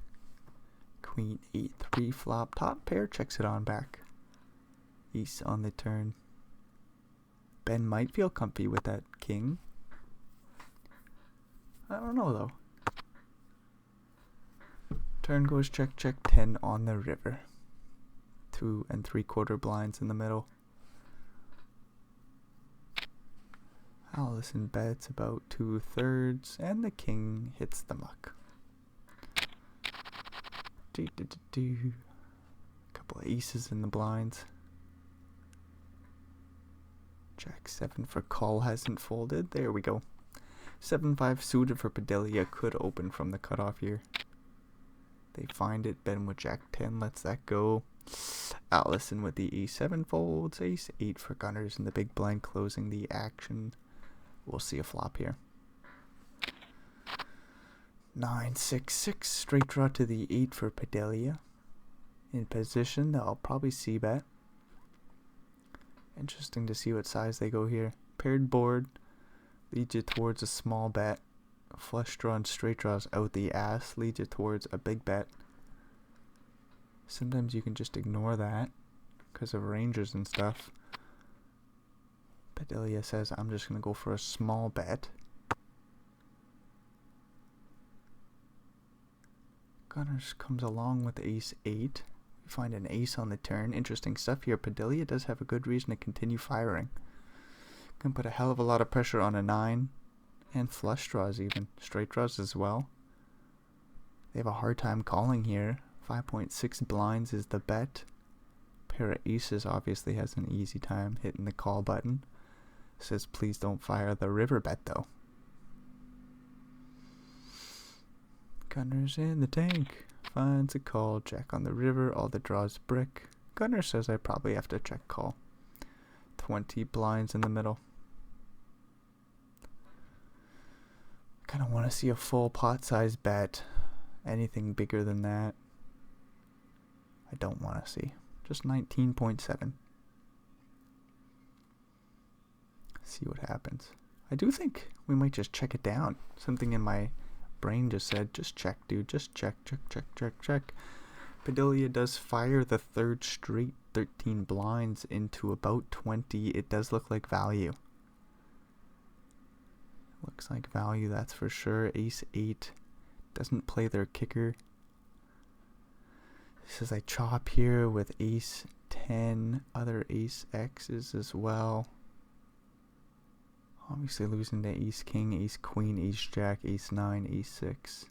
Queen e3 flop. Top pair checks it on back. Ace on the turn. Ben might feel comfy with that king. I don't know though. Turn goes check, check, 10 on the river. 2 3/4 blinds in the middle. Allison bets about 2/3, and the king hits the muck. Couple of aces in the blinds. Jack 7 for call hasn't folded. There we go. 7-5 suited for Padilla could open from the cutoff here. They find it. Ben with Jack 10 lets that go. Allison with the E7 folds. Ace 8 for gunners in the big blind closing the action. We'll see a flop here. 9-6-6 straight draw to the 8 for Padilla. In position, they'll probably c-bet. Interesting to see what size they go here. Paired board leads you towards a small bet. Flush draw and straight draws out the ass leads you towards a big bet. Sometimes you can just ignore that because of rangers and stuff. Padilla says, I'm just going to go for a small bet. Gunners comes along with ace 8. We find an ace on the turn. Interesting stuff here. Padilla does have a good reason to continue firing. Can put a hell of a lot of pressure on a 9. And flush draws even. Straight draws as well. They have a hard time calling here. 5.6 blinds is the bet. Pair of aces obviously has an easy time hitting the call button. Says please don't fire the river bet though. Gunners in the tank. Finds a call. Jack on the river. All the draws brick. Gunner says I probably have to check call. 20 blinds in the middle. Kind of want to see a full pot size bet. Anything bigger than that, I don't want to see. Just 19.7. See what happens. I do think we might just check it down. Something in my brain just said, just check, dude. Just check, check, check, check, check. Padilla does fire the third straight 13 blinds into about 20. It does look like value. Looks like value, that's for sure. Ace 8 doesn't play their kicker. Says I chop here with ace 10, other ace X's as well. Obviously losing to ace king, ace queen, ace jack, ace 9, ace 6.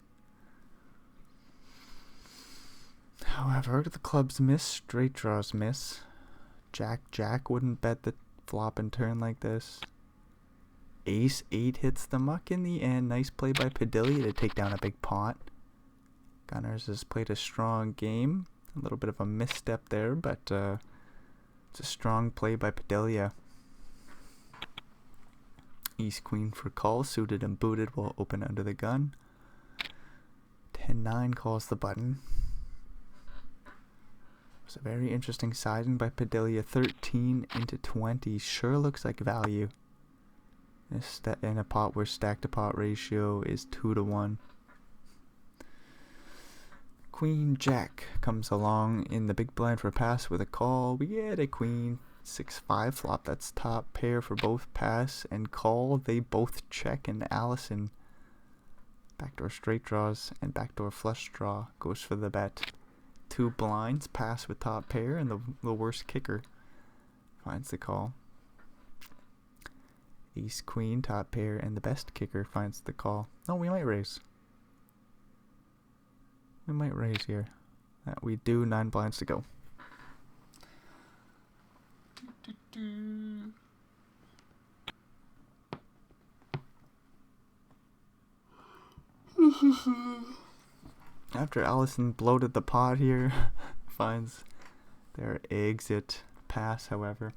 However, the clubs miss, straight draws miss. Jack jack wouldn't bet the flop and turn like this. Ace 8 hits the muck in the end. Nice play by Padilla to take down a big pot. Gunners has played a strong game. A little bit of a misstep there, but it's a strong play by Padilla. Ace queen for call. Suited and booted will open under the gun. 10-9 calls the button. It's a very interesting sizing by Padilla. 13 into 20 sure looks like value. In a pot where stack to pot ratio is 2-1. Queen jack comes along in the big blind for a pass with a call. We get a queen 6-5 flop. That's top pair for both pass and call. They both check, and Allison backdoor straight draws and backdoor flush draw goes for the bet. 2 blinds pass with top pair, and the worst kicker finds the call. Ace queen top pair, and the best kicker finds the call. No, we might raise. We might raise here. That we do. 9 blinds to go. After Allison bloated the pot here, finds their exit pass, however.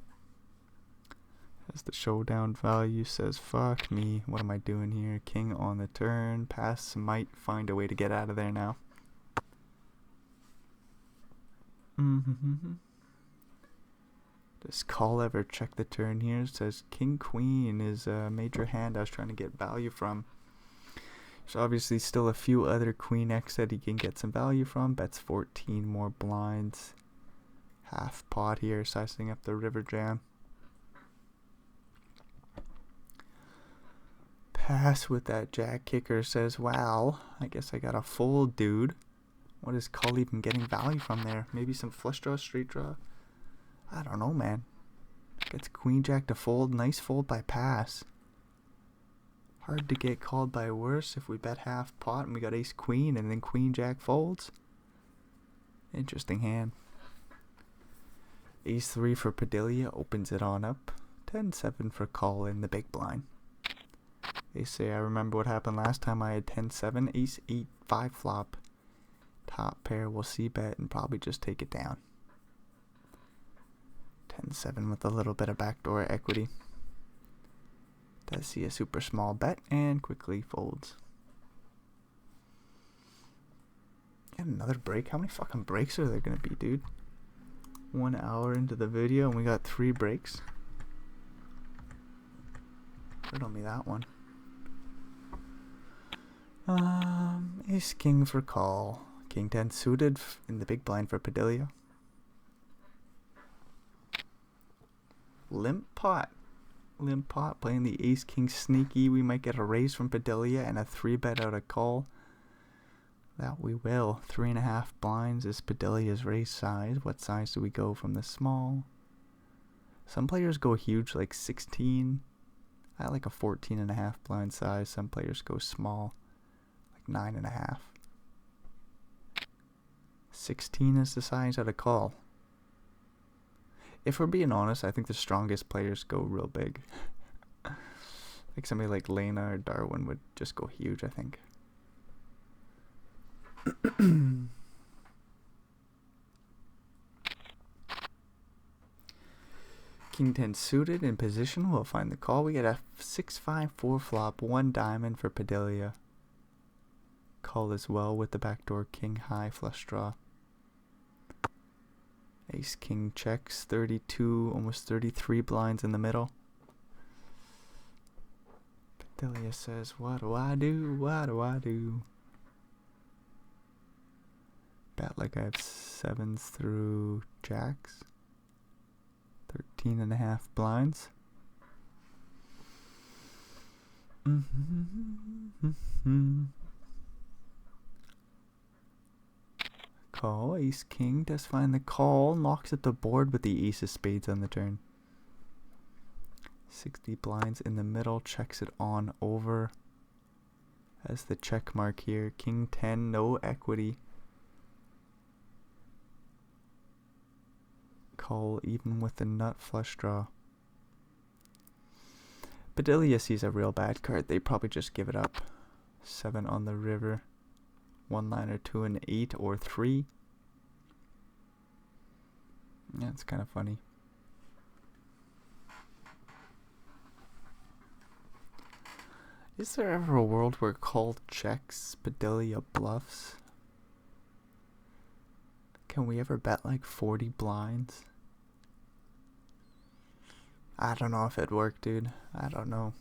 As the showdown value says, fuck me, what am I doing here? King on the turn. Pass might find a way to get out of there now. Does call ever check the turn here? It says king queen is a major hand I was trying to get value from. There's obviously still a few other Queen X that he can get some value from. Bets 14 more blinds. Half pot here, sizing up the river jam. Pass with that jack kicker, says, wow, I guess I got a fold, dude. What is Cull even getting value from there? Maybe some flush draw, straight draw? I don't know, man. Gets Queen Jack to fold. Nice fold by pass. Hard to get called by worse if we bet half pot and we got Ace Queen and then Queen Jack folds. Interesting hand. Ace 3 for Padilla opens it on up. 10-7 for call in the big blind. They say I remember what happened last time I had 10-7, Ace 8, 5 flop. Top pair will see bet and probably just take it down. 10-7 with a little bit of backdoor equity. Does see a super small bet and quickly folds. And another break. How many fucking breaks are there gonna be, dude? 1 hour into the video and we got 3 breaks. Riddle me that one. Ace King for call. King 10 suited in the big blind for Padilla. Limp pot. Limp pot playing the Ace King sneaky. We might get a raise from Padilla and a 3-bet out of call. That we will. 3.5 blinds is Padilla's raise size. What size do we go from the small? Some players go huge, like 16. I like a 14.5 blind size. Some players go small, like 9.5. 16 is the size out of call. If we're being honest, I think the strongest players go real big. Like somebody like Lena or Darwin would just go huge, I think. King 10 suited in position. We'll find the call. We get a 6-5 4 flop, 1 diamond for Padilla. Call as well with the backdoor king high flush draw. Ace King checks, 32, almost 33 blinds in the middle. Padilla says, what do I do? What do I do? Bet like I have 7s through jacks. 13.5 blinds. Call. Ace King does find the call. Locks at the board with the ace of spades on the turn. 60 blinds in the middle. Checks it on over. Has the check mark here. King 10, no equity. Call even with the nut flush draw. Padilla sees a real bad card. They probably just give it up. 7 on the river. 1 liner, 2 and 8 or 3. Yeah, it's kind of funny. Is there ever a world where call checks, Padilla bluffs? Can we ever bet like 40 blinds? I don't know if it'd work, dude. I don't know.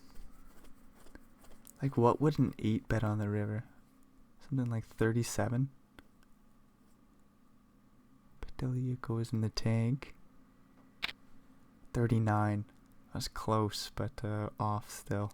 Like, what would an 8 bet on the river? Something like 37. Padilla goes in the tank. 39. That's close, but off still.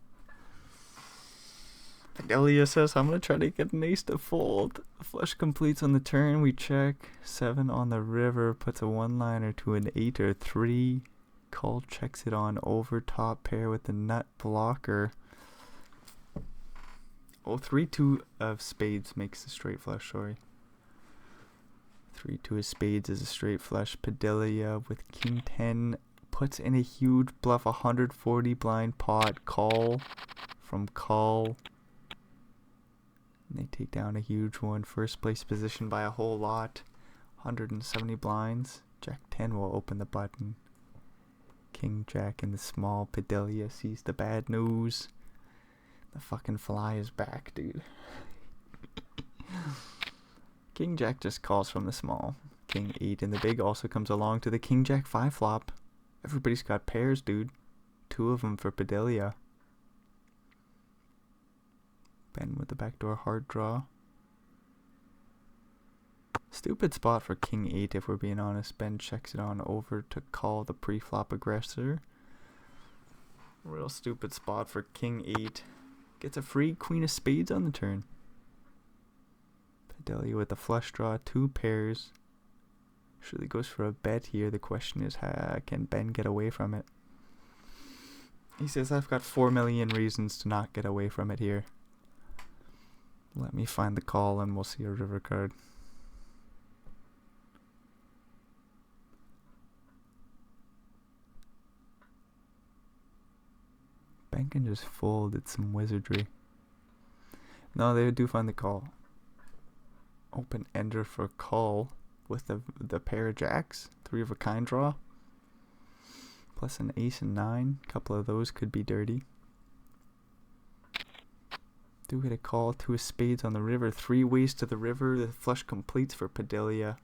Padilla says, I'm going to try to get an ace to fold. The flush completes on the turn. We check. 7 on the river. Puts a 1-liner to an 8 or 3. Call checks it on over top pair with the nut blocker. Oh, 3-2 of spades makes a straight flush, sorry. 3-2 of spades is a straight flush. Padilla with king 10 puts in a huge bluff, 140 blind pot. Call from call. And they take down a huge one. First place position by a whole lot. 170 blinds. Jack 10 will open the button. King Jack in the small. Padilla sees the bad news. The fucking fly is back, dude. King Jack just calls from the small. King 8 in the big also comes along to the King Jack 5 flop. Everybody's got pairs, dude. 2 of them for Padilla. Ben with the backdoor hard draw. Stupid spot for king 8 if we're being honest. Ben checks it on over to call the pre-flop aggressor. Real stupid spot for king 8. Gets a free queen of spades on the turn. Padilla with the flush draw, 2 pairs. Surely goes for a bet here. The question is, can Ben get away from it? He says, I've got 4 million reasons to not get away from it here. Let me find the call and we'll see a river card. Ben can just fold. It's some wizardry. No, they do find the call. Open ender for call with the pair of jacks. 3 of a kind draw. Plus an ace and 9. A couple of those could be dirty. Do get a call. 2 of spades on the river. 3 ways to the river. The flush completes for Padilla.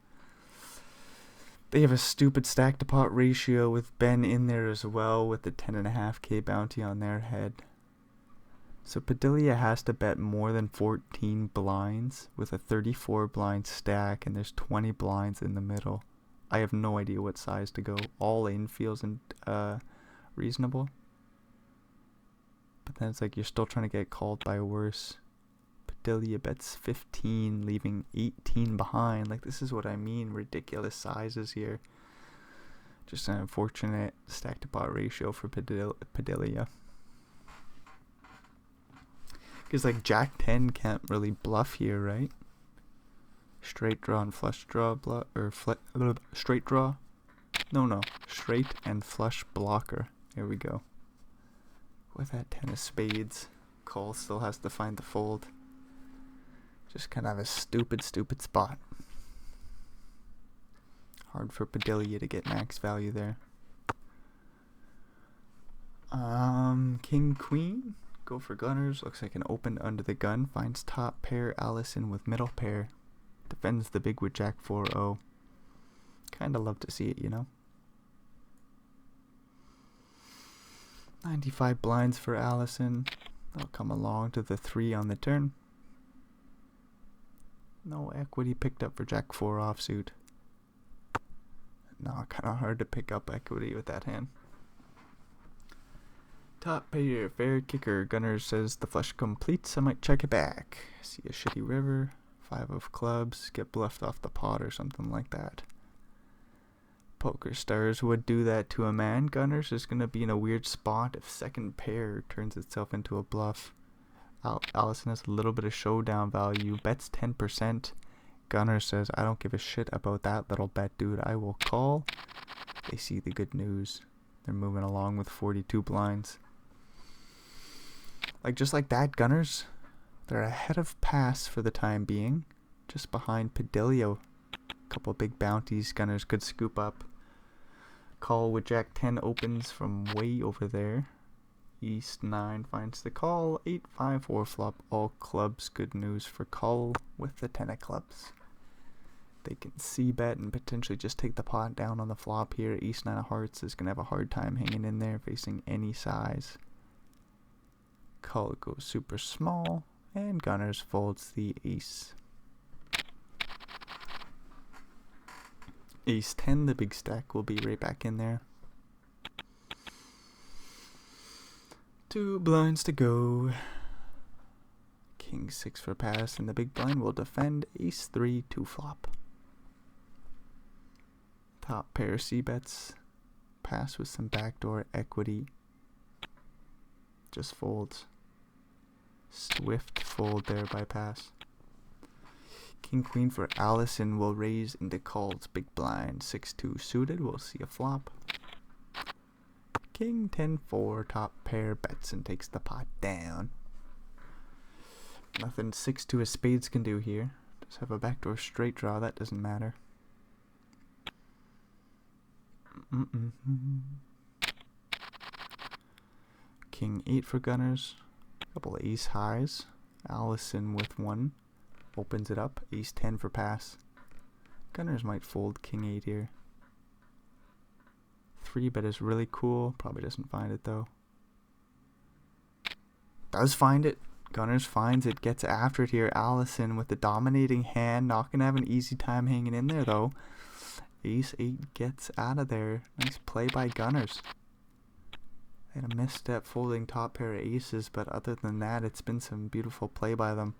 They have a stupid stack to pot ratio with Ben in there as well with the 10.5k bounty on their head. So Padilla has to bet more than 14 blinds with a 34 blind stack, and there's 20 blinds in the middle. I have no idea what size to go. All in feels reasonable. But then it's like you're still trying to get called by worse. Padilla bets 15, leaving 18 behind. Like, this is what I mean. Ridiculous sizes here. Just an unfortunate stack to pot ratio for Padilla. Because, like, Jack 10 can't really bluff here, right? Straight draw and flush draw straight draw. No. Straight and flush blocker. There we go. With that 10 of spades, call still has to find the fold. Just kind of a stupid spot. Hard for Padilla to get max value there. King Queen. Go for gunners. Looks like an open under the gun. Finds top pair. Allison with middle pair. Defends the big with Jack 4-0. Kinda love to see it, you know. 95 blinds for Allison. They'll come along to the 3 on the turn. No equity picked up for Jack 4 offsuit. No, kind of hard to pick up equity with that hand. Top pair, fair kicker. Gunner says the flush completes. I might check it back. See a shitty river. 5 of clubs. Get bluffed off the pot or something like that. Poker stars would do that to a man. Gunners is going to be in a weird spot if second pair turns itself into a bluff. Allison has a little bit of showdown value. Bets 10%. Gunner says, I don't give a shit about that little bet, dude. I will call. They see the good news. They're moving along with 42 blinds. Like, just like that, Gunners, they're ahead of pass for the time being. Just behind Padilla. A couple of big bounties Gunners could scoop up. Call with Jack 10 opens from way over there. East 9 finds the call. 8-5-4 flop. All clubs. Good news for call with the 10 of clubs. They can c-bet and potentially just take the pot down on the flop here. East 9 of hearts is going to have a hard time hanging in there facing any size. Call goes super small. And Gunners folds the ace. Ace 10, the big stack, will be right back in there. 2 blinds to go. King 6 for pass, and the big blind will defend. Ace 3, 2 flop. Top pair c-bets. Pass with some backdoor equity. Just folds. Swift fold there by pass. King Queen for Allison will raise into calls. Big blind 6-2 suited. We'll see a flop. King 10-4 top pair bets and takes the pot down. Nothing 6-2 of spades can do here. Just have a backdoor straight draw. That doesn't matter. King 8 for Gunners. Couple of ace highs. Allison with 1. Opens it up. Ace 10 for pass. Gunners might fold King 8 here. 3 bet is really cool. Probably doesn't find it though. Does find it. Gunners finds it, gets after it here. Allison with the dominating hand. Not going to have an easy time hanging in there, though. Ace 8 gets out of there. Nice play by Gunners. They had a misstep folding top pair of aces, but other than that, it's been some beautiful play by them.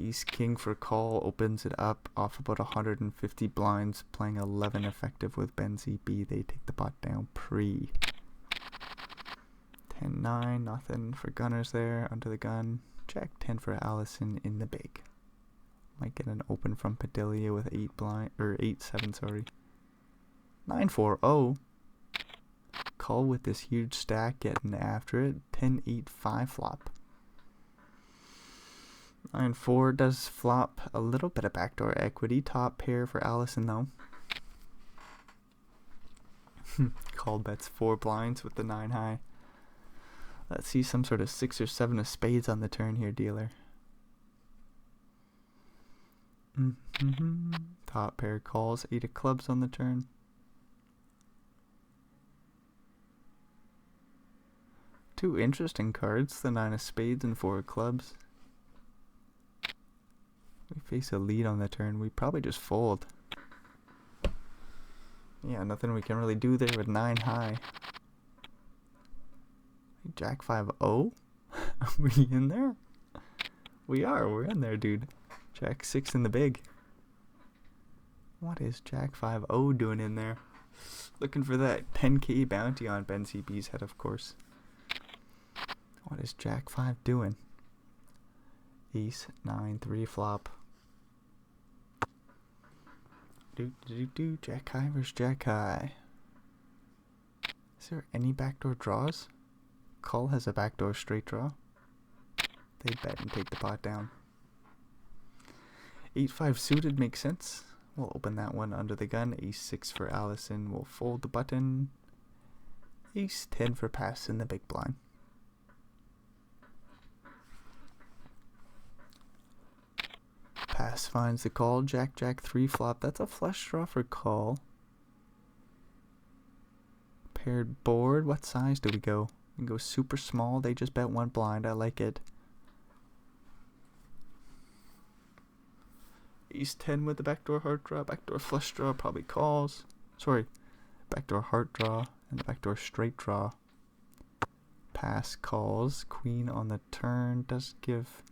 Ace King for call opens it up off about 150 blinds, playing 11 effective with Benzie B. They take the pot down pre. 10-9, nothing for Gunners there, under the gun. Jack 10 for Allison in the big. Might get an open from Padilla with 8-7, sorry. 9-4, oh. Call with this huge stack, getting after it. 10-8, 5 flop. 9-4 does flop a little bit of backdoor equity. Top pair for Allison though. Call bets 4 blinds with the 9 high. Let's see some sort of 6 or 7 of spades on the turn here, dealer. Top pair calls, 8 of clubs on the turn. Two interesting cards, the 9 of spades and 4 of clubs. We face a lead on the turn, we probably just fold. Yeah, nothing we can really do there with 9 high. Jack 5-0? Are we in there? We are, we're in there, dude. Jack 6 in the big. What is Jack 5-0 doing in there? Looking for that 10k bounty on Benzie B's head, of course. What is Jack 5 doing? Ace 9 3 flop. Jack high versus Jack high. Is there any backdoor draws? Call has a backdoor straight draw. They bet and take the pot down. 8-5 suited makes sense. We'll open that one under the gun. Ace 6 for Allison. We'll fold the button. Ace 10 for pass in the big blind. Pass finds the call. Jack 3 flop. That's a flush draw for call. Paired board. What size do we go? We can go super small. They just bet 1 blind. I like it. Ace 10 with the backdoor heart draw. Backdoor flush draw. Probably calls. Sorry. Backdoor heart draw. And the backdoor straight draw. Pass calls. Queen on the turn. Does give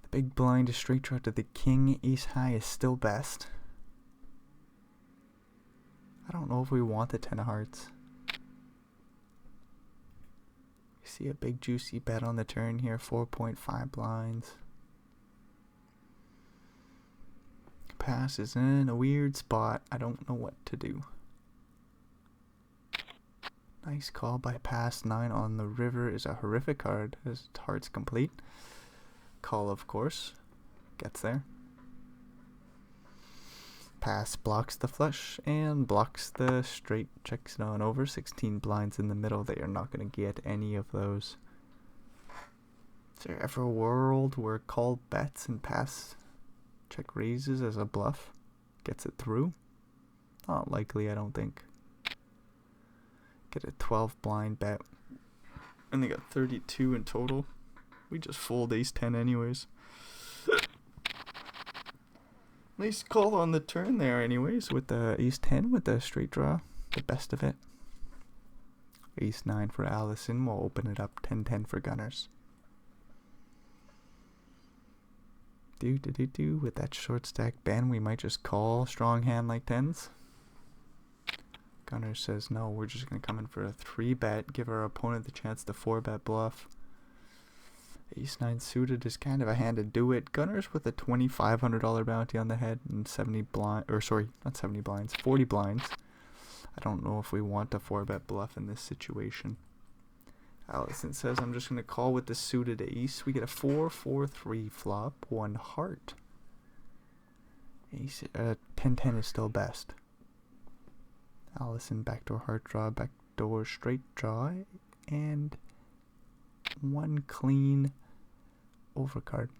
the big blind a straight draw to the king. Ace high is still best. I don't know if we want the 10 of hearts. We see a big juicy bet on the turn here. 4.5 blinds. Pass is in a weird spot. I don't know what to do. Nice call by pass. 9 on the river is a horrific card. His heart's complete. Call, of course. Gets there. Pass blocks the flush and blocks the straight. Checks it on over. 16 blinds in the middle. They are not going to get any of those. Is there ever a world where call bets and pass check raises as a bluff gets it through? Not likely, I don't think. Get a 12 blind bet. And they got 32 in total. We just fold ace 10 anyways. Nice call on the turn there anyways with the ace 10 with the straight draw. The best of it. Ace 9 for Allison. We'll open it up. 10-10 for Gunners. With that short stack Ben, we might just call strong hand like 10s. Gunner says no, we're just going to come in for a 3 bet, give our opponent the chance to 4 bet bluff. Ace 9 suited is kind of a hand to do it. Gunners with a $2,500 bounty on the head and 70 blind, or sorry, not 70 blinds, 40 blinds. I don't know if we want a 4 bet bluff in this situation. Allison says I'm just going to call with the suited ace. We get a 4-4-3 flop, 1 heart. Ace 10-10 is still best. Allison backdoor heart draw, backdoor straight draw, and 1 clean overcard.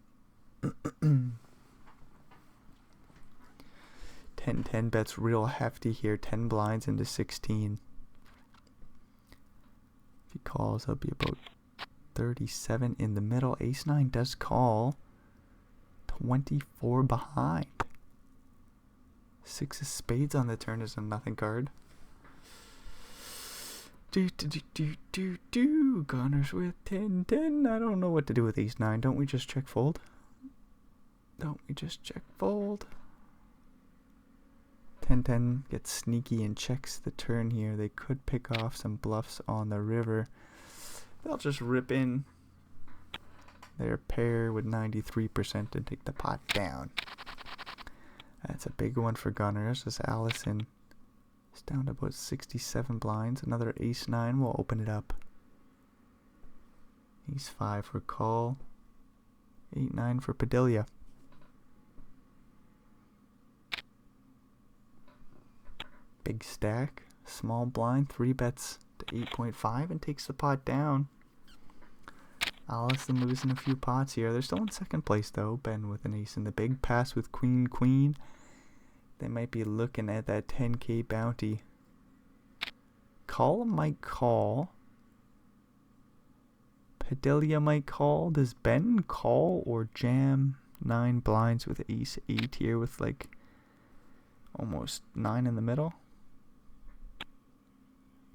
10-10 bets real hefty here. 10 blinds into 16. If he calls, that'll be about 37 in the middle. Ace 9 does call. 24 behind. 6 of spades on the turn is a nothing card. Gunners with 10-10. I don't know what to do with ace 9. Don't we just check fold? Don't we just check fold? 10-10 gets sneaky and checks the turn here. They could pick off some bluffs on the river. They'll just rip in their pair with 93% and take the pot down. That's a big one for Gunners, as Allison is down to about 67 blinds. Another ace 9 will open it up. Ace 5 for call. 8-9 for Padilla. Big stack, small blind, 3 bets to 8.5 and takes the pot down. Allison losing a few pots here. They're still in second place though. Ben with an ace in the big pass with queen, queen. They might be looking at that 10k bounty. Call might call. Padilla might call. Does Ben call or jam 9 blinds with ace 8 here with like almost 9 in the middle?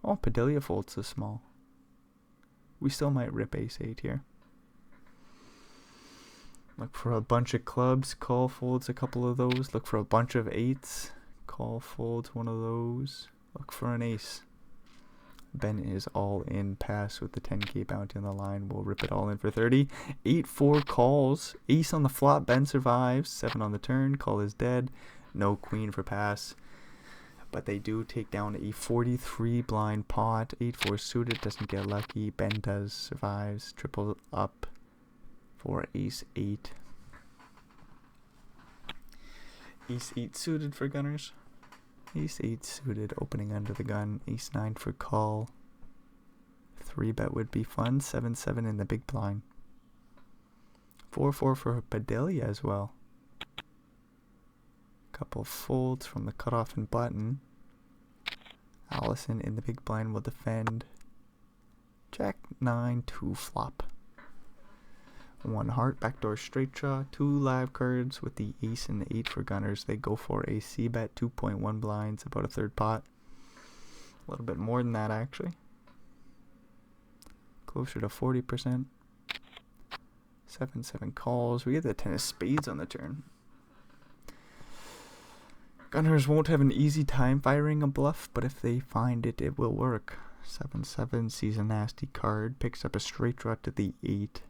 Oh, Padilla folds so small. We still might rip ace 8 here. Look for a bunch of clubs. Call folds a couple of those. Look for a bunch of 8s. Call folds one of those. Look for an ace. Ben is all in. Pass with the 10k bounty on the line. We'll rip it all in for 30. 8-4 calls. Ace on the flop. Ben survives. 7 on the turn. Call is dead. No queen for pass. But they do take down a 43 blind pot. 8-4 suited, doesn't get lucky. Ben does, survives. Triple up for ace 8. Ace 8 suited for Gunners. Ace 8 suited, opening under the gun. Ace 9 for call. 3 bet would be fun. 7-7 in the big blind. 4-4 for Padilla as well. Couple folds from the cutoff and button. Allison in the big blind will defend. Jack 9, 2 flop. 1 heart, backdoor straight draw. 2 live cards with the ace and the 8 for Gunners. They go for a C bet, 2.1 blinds, about a third pot. A little bit more than that actually. Closer to 40%. 7-7 calls. We get the 10 of spades on the turn. Gunners won't have an easy time firing a bluff, but if they find it, it will work. 7-7 sees a nasty card, picks up a straight draw to the 8.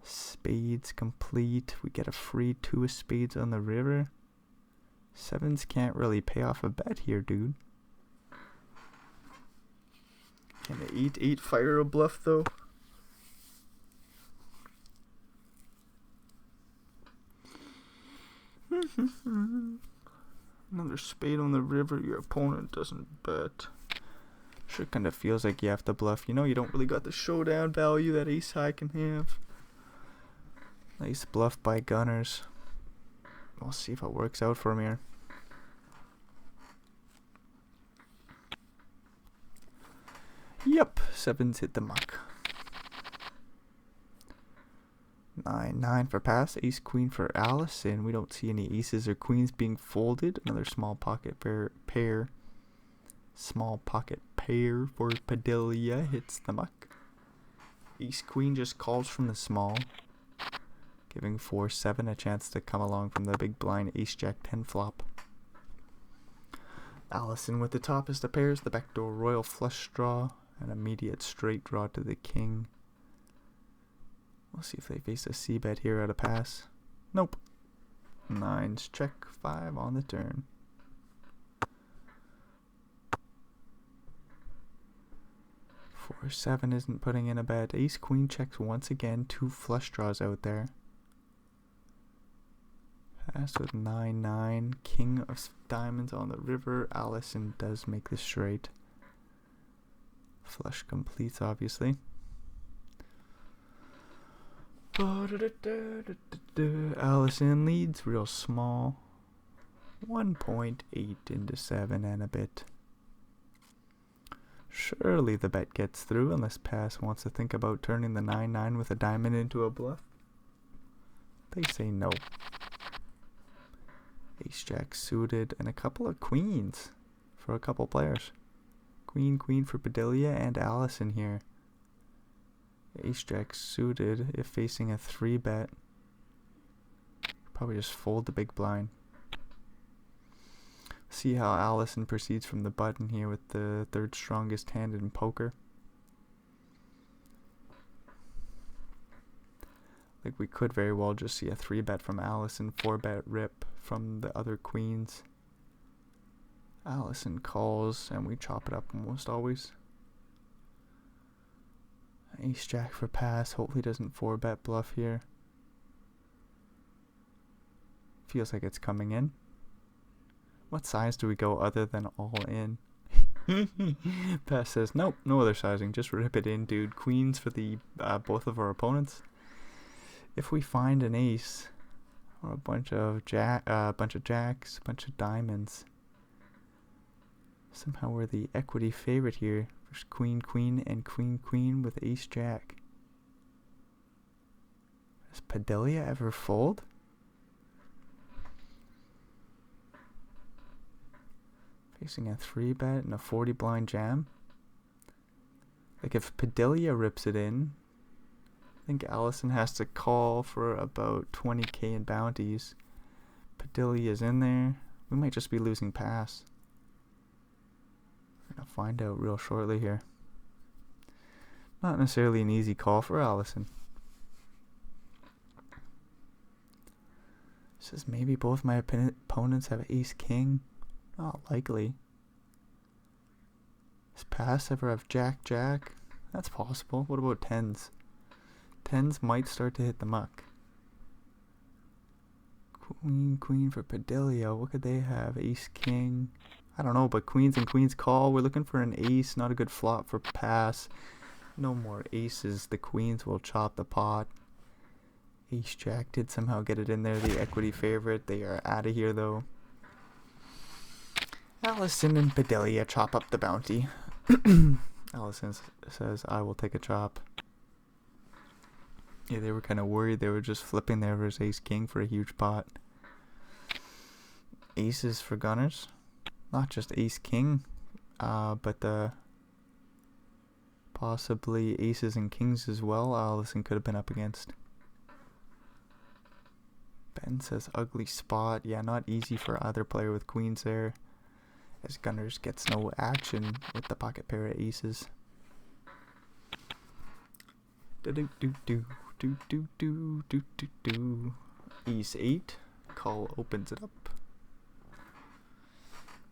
Spades complete. We get a free 2 of spades on the river. 7s can't really pay off a bet here, dude. Can the 8-8 fire a bluff, though? Another spade on the river. Your opponent doesn't bet. Sure kind of feels like you have to bluff. You know, you don't really got the showdown value that ace high can have. Nice bluff by Gunners. We'll see if it works out for him here. Yep, 7s hit the muck. 9-9 for pass. Ace queen for Allison. We don't see any aces or queens being folded. Another small pocket pair. Small pocket pair for Padilla hits the muck. Ace queen just calls from the small, giving 4-7 a chance to come along from the big blind. Ace jack 10 flop. Allison with the toppest of pairs. The backdoor royal flush draw. An immediate straight draw to the king. We'll see if they face a C bet here at a pass. Nope. 9s check, 5 on the turn. 4-7 isn't putting in a bet. Ace queen checks once again. 2 flush draws out there. Pass with 9-9. King of diamonds on the river. Allison does make the straight. Flush completes, obviously. Allison leads real small. 1.8 into 7 and a bit. Surely the bet gets through unless Pass wants to think about turning the 9-9 with a diamond into a bluff. They say no. Ace-Jack suited and a couple of queens for a couple players. Queen for Padilla and Allison here. Ace-Jack suited if facing a 3-bet. Probably just fold the big blind. See how Allison proceeds from the button here with the third strongest hand in poker. Like we could very well just see a 3-bet from Allison, 4-bet rip from the other queens. Allison calls and we chop it up almost always. Ace-Jack for pass, hopefully doesn't 4-bet bluff here. Feels like it's coming in. What size do we go other than all in? Pass says, nope, no other sizing, just rip it in, dude. Queens for the both of our opponents. If we find an ace or a bunch of jacks, a bunch of diamonds, somehow we're the equity favorite here. There's queen, and queen with ace-jack. Does Padilla ever fold? Facing a 3-bet and a 40 blind jam. Like if Padilla rips it in, I think Allison has to call for about 20k in bounties. Padilla is in there. We might just be losing pass. We're gonna find out real shortly here. Not necessarily an easy call for Allison. Says maybe both my opponents have ace-king. Not likely. Does pass ever have jack-jack? That's possible. What about tens? Tens might start to hit the muck. Queen for Padilla. What could they have? Ace-king. I don't know, but queens and queens call. We're looking for an ace. Not a good flop for pass. No more aces. The queens will chop the pot. Ace-jack did somehow get it in there. The equity favorite. They are out of here though. Allison and Padilla chop up the bounty. Allison says, I will take a chop. Yeah, they were kind of worried. They were just flipping there versus ace-king for a huge pot. Aces for gunners. Not just ace-king, but possibly aces and kings as well. Allison could have been up against. Ben says, ugly spot. Yeah, not easy for either player with queens there, as gunners gets no action with the pocket pair of aces. Ace 8. Call opens it up.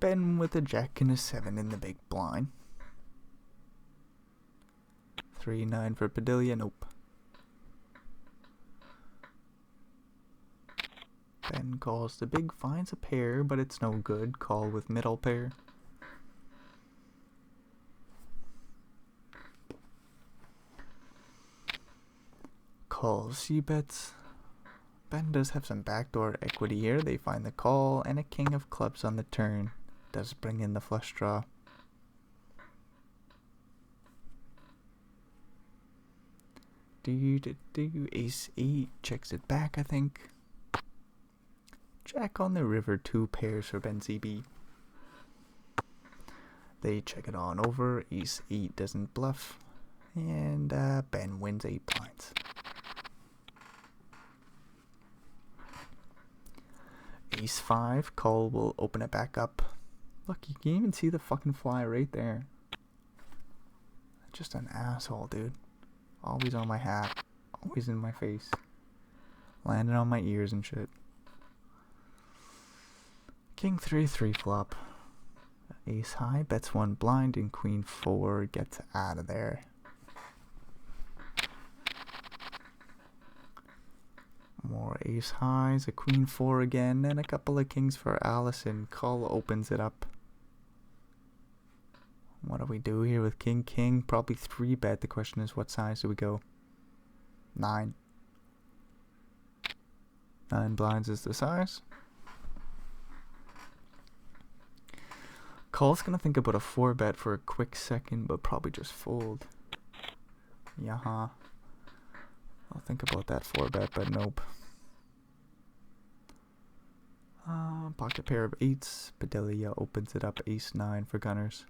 Ben with a jack and a 7 in the big blind. 3-9 for Padilla. Nope. Ben calls the big, finds a pair, but it's no good. Call with middle pair. Calls, C bets. Ben does have some backdoor equity here. They find the call and a king of clubs on the turn. Does bring in the flush draw. Ace 8 checks it back, I think. Jack on the river, 2 pairs for Ben CB. They check it on over. Ace 8 doesn't bluff. And Ben wins 8 blinds. Ace 5, call will open it back up. Look, you can even see the fucking fly right there. Just an asshole, dude. Always on my hat. Always in my face. Landing on my ears and shit. King 3 flop. Ace high, bets 1 blind, and queen 4 gets out of there. More ace highs, a queen 4 again, and a couple of kings for Allison. Call opens it up. What do we do here with king? Probably 3-bet. The question is, what size do we go? 9. 9 blinds is the size. Call's gonna think about a 4-bet for a quick second, but probably just fold. Yeah, huh? I'll think about that 4-bet, but nope. Pocket pair of 8s. Bedelia opens it up, ace-9 for gunners.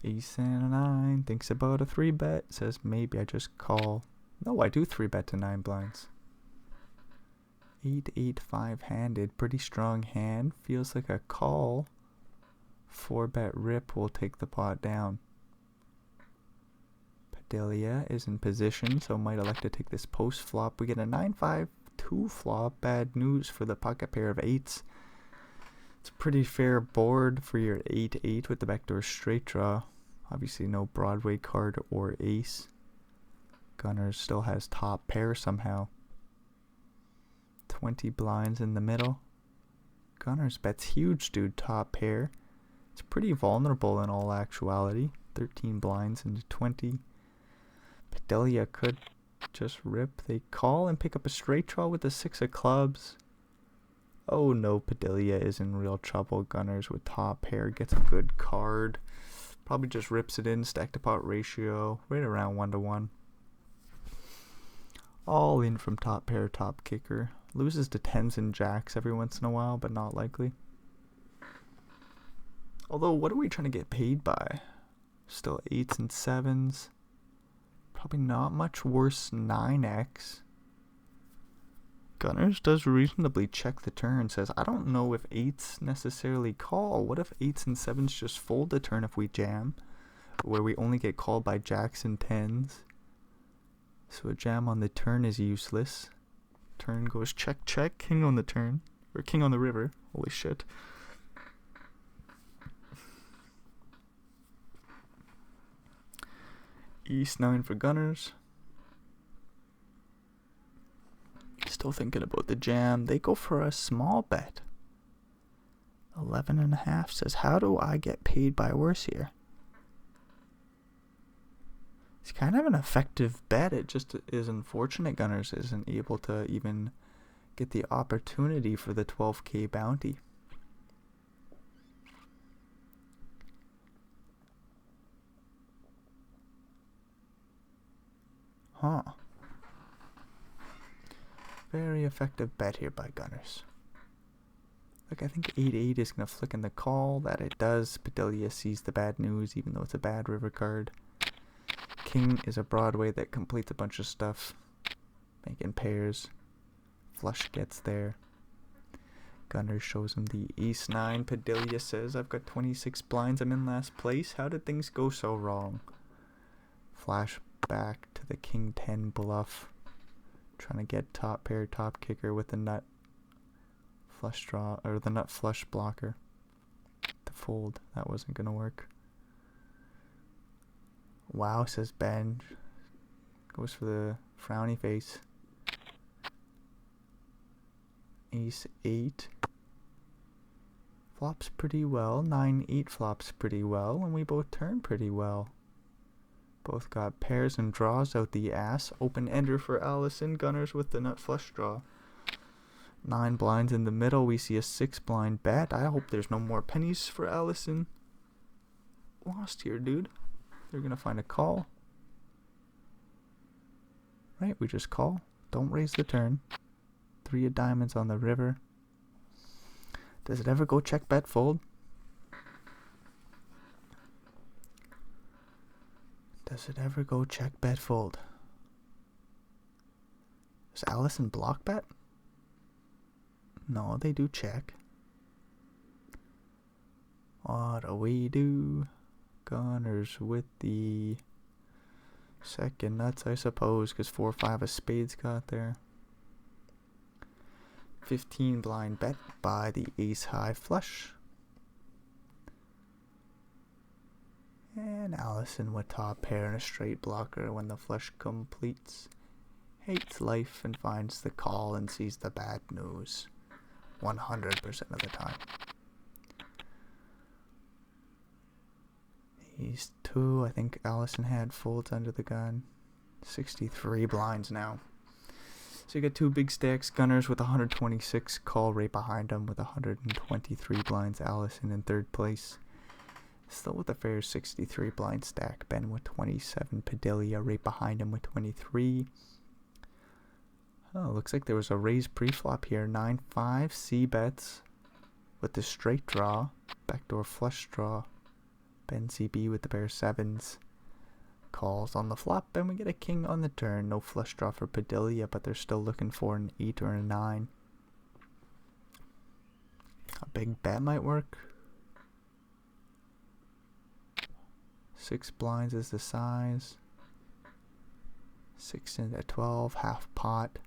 Ace and a 9. Thinks about a 3-bet. Says maybe I just call. No, I do 3-bet to 9 blinds. 8-8-5 handed. Pretty strong hand. Feels like a call. 4-bet rip will take the pot down. Delia is in position, so might elect to take this post flop. We get a 9-5-2 flop. Bad news for the pocket pair of 8s. It's a pretty fair board for your 8-8 with the backdoor straight draw. Obviously no Broadway card or ace. Gunners still has top pair somehow. 20 blinds in the middle. Gunners bets huge, dude. Top pair. It's pretty vulnerable in all actuality. 13 blinds into 20. Delia could just rip. They call and pick up a straight draw with the 6 of clubs. Oh no, Padilla is in real trouble. Gunners with top pair gets a good card. Probably just rips it in. Stack to pot ratio right around 1-1. All in from top pair, top kicker. Loses to 10s and jacks every once in a while, but not likely. Although, what are we trying to get paid by? Still 8s and 7s. Probably not much worse 9x. Gunners does reasonably check the turn. Says, I don't know if 8s necessarily call. What if 8s and 7s just fold the turn if we jam? Where we only get called by jacks and 10s. So a jam on the turn is useless. Turn goes check, check. King on the turn. Or king on the river. Holy shit. East 9 for gunners. Still thinking about the jam. They go for a small bet. 11.5 says, how do I get paid by worse here? It's kind of an effective bet. It just is unfortunate Gunners isn't able to even get the opportunity for the 12k bounty. Huh. Very effective bet here by Gunners. Like, I think 8-8 is going to flick in the call. That it does. Padilla sees the bad news, even though it's a bad river card. King is a Broadway that completes a bunch of stuff. Making pairs. Flush gets there. Gunners shows him the ace-9. Padilla says, I've got 26 blinds. I'm in last place. How did things go so wrong? Flash back to the king-10 bluff. Trying to get top pair, top kicker with the nut flush draw, or the nut flush blocker. The fold. That wasn't going to work. Wow, says Ben. Goes for the frowny face. Ace-8. Flops pretty well. 9-8 flops pretty well. And we both turn pretty well. Both got pairs and draws out the ass. Open ender for Allison. Gunners with the nut flush draw. 9 blinds in the middle. We see a 6 blind bet. I hope there's no more pennies for Allison. Lost here, dude. They're going to find a call. Right, we just call. Don't raise the turn. 3 of diamonds on the river. Does it ever go check, bet, fold? Does it ever go check, bet, fold? Does Allison block bet? No, they do check. What do we do? Gunners with the second nuts, I suppose, because 4-5 of spades got there. 15 blind bet by the ace high flush. And Allison with top pair and a straight blocker when the flush completes. Hates life and finds the call and sees the bad news 100% of the time. Ace 2, I think Allison had folds under the gun. 63 blinds now. So you got two big stacks. Gunners with 126. Call right behind them with 123 blinds. Allison in third place. Still with a fair 63 blind stack. Ben with 27. Padilla right behind him with 23. Oh, looks like there was a raise pre-flop here. 9-5 C bets with the straight draw. Backdoor flush draw. Ben CB with the pair of sevens. Calls on the flop, and we get a king on the turn. No flush draw for Padilla, but they're still looking for an 8 or a 9. A big bet might work. 6 blinds is the size. 6 into 12, half pot.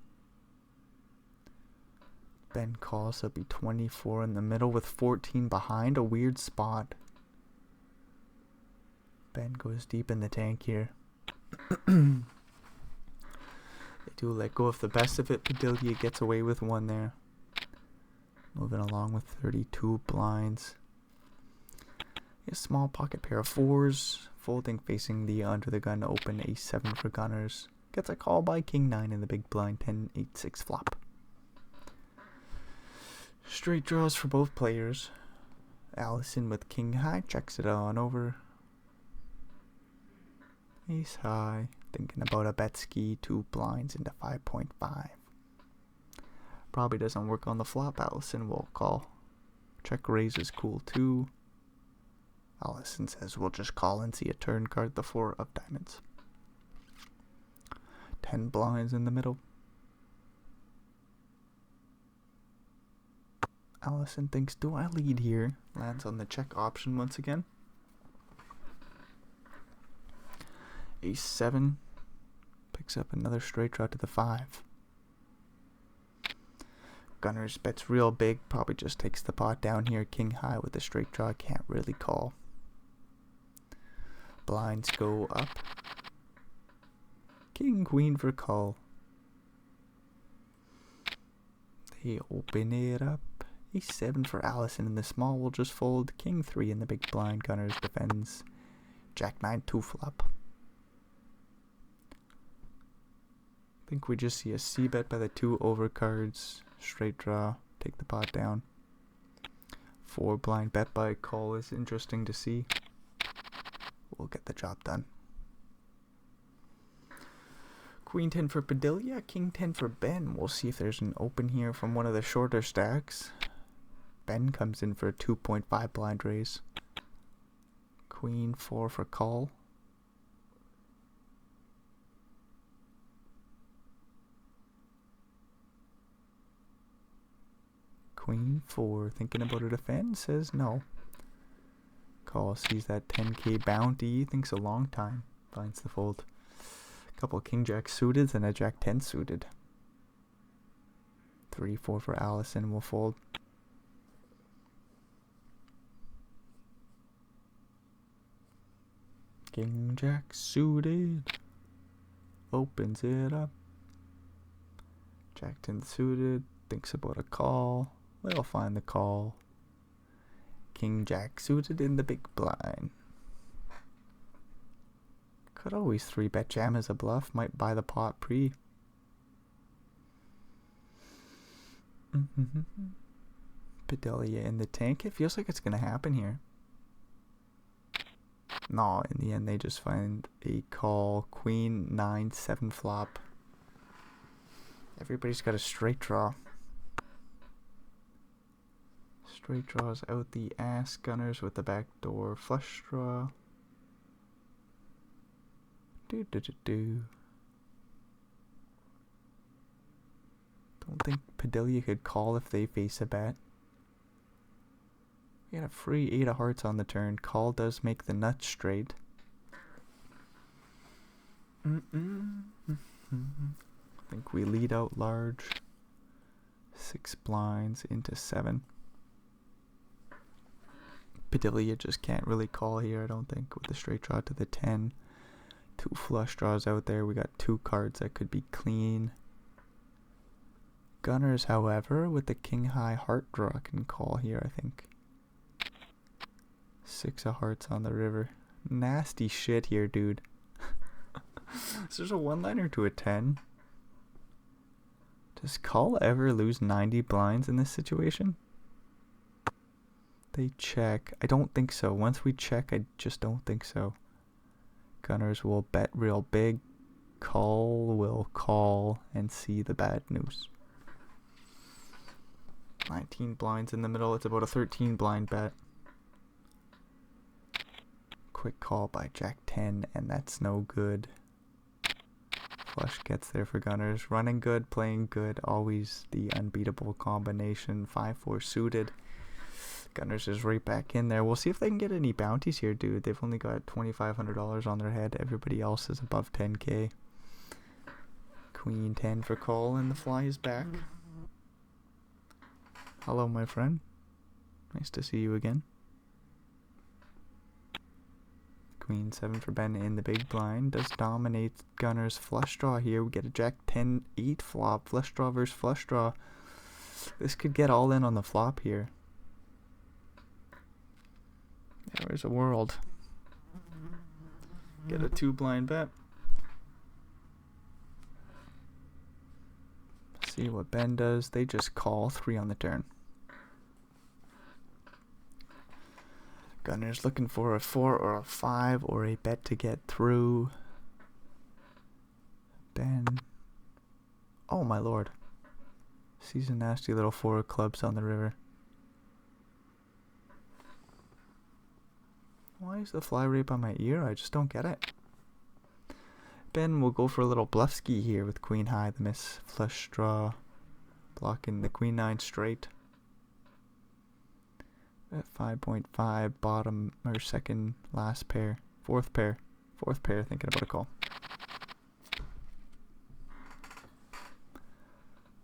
Ben calls, so it'll be 24 in the middle with 14 behind. A weird spot. Ben goes deep in the tank here. They do let go of the best of it. Padilla gets away with one there. Moving along with 32 blinds. A small pocket pair of 4s. Folding facing the under the gun open. A7 for Gunners. Gets a call by King 9 in the big blind. 10-8-6 flop. Straight draws for both players. Allison with King High checks it on over. Ace high, thinking about a bet ski, 2 blinds into 5.5. Probably doesn't work on the flop. Allison will call. Check raise is cool too. Allison says we'll just call and see a turn card, the 4 of diamonds. 10 blinds in the middle. Allison thinks, do I lead here? Lands on the check option once again. A7 picks up another straight draw to the 5. Gunners bets real big, probably just takes the pot down here. King high with the straight draw, can't really call. Blinds go up. King queen for call. They open it up. A7 for Allison in the small will just fold. King 3 in the big blind. Gunners defends. Jack 9 2 flop. I think we just see a C bet by the 2 overcards. Straight draw. Take the pot down. 4 blind bet by call is interesting to see. We'll get the job done. Queen 10 for Padilla. King 10 for Ben. We'll see if there's an open here from one of the shorter stacks. Ben comes in for a 2.5 blind raise. Queen 4 for call. Queen 4, thinking about a defend, says no. Call, sees that 10k bounty, thinks a long time, finds the fold. Couple king jack suited and a jack 10 suited. 3-4 for Allison will fold. King jack suited. Opens it up. Jack 10 suited. Thinks about a call. We'll find the call. King jack suited in the big blind. Could always 3-bet jam as a bluff. Might buy the pot pre. Padilla in the tank. It feels like it's going to happen here. No, in the end they just find a call. Queen 9-7 flop. Everybody's got a straight draw. Straight draws out the ass. Gunners with the backdoor flush draw. Don't think Padilla could call if they face a bet. We got a free 8 of hearts on the turn. Call does make the nuts straight. I think we lead out large. 6 blinds into 7. Padilla just can't really call here, I don't think, with the straight draw to the 10. 2 flush draws out there. We got 2 cards that could be clean. Gunners, however, with the king high heart draw can call here, I think. 6 of hearts on the river. Nasty shit here, dude. Is there a one-liner to a 10? Does call ever lose 90 blinds in this situation? They check. I don't think so. Once we check, I just don't think so. Gunners will bet real big. Call will call and see the bad news. 19 blinds in the middle. It's about a 13 blind bet. Quick call by Jack 10, and that's no good. Flush gets there for Gunners. Running good, playing good. Always the unbeatable combination. 5-4 suited. Gunners is right back in there. We'll see if they can get any bounties here, dude. They've only got $2,500 on their head. Everybody else is above 10K. Queen 10 for call, and the fly is back. Hello, my friend. Nice to see you again. Queen 7 for Ben in the big blind. Does dominate Gunners. Flush draw here. We get a Jack 10 8 flop. Flush draw versus flush draw. This could get all in on the flop here. There's a world. Get a 2 blind bet. See what Ben does. They just call 3 on the turn. Gunners looking for a 4 or a 5 or a bet to get through. Ben. Oh my lord. Sees a nasty little 4 of clubs on the river. Why is the fly right by my ear? I just don't get it. Ben will go for a little bluff ski here with Queen High, the miss flush draw, blocking the Queen 9 straight. At 5.5, bottom or second last pair, fourth pair, thinking about a call.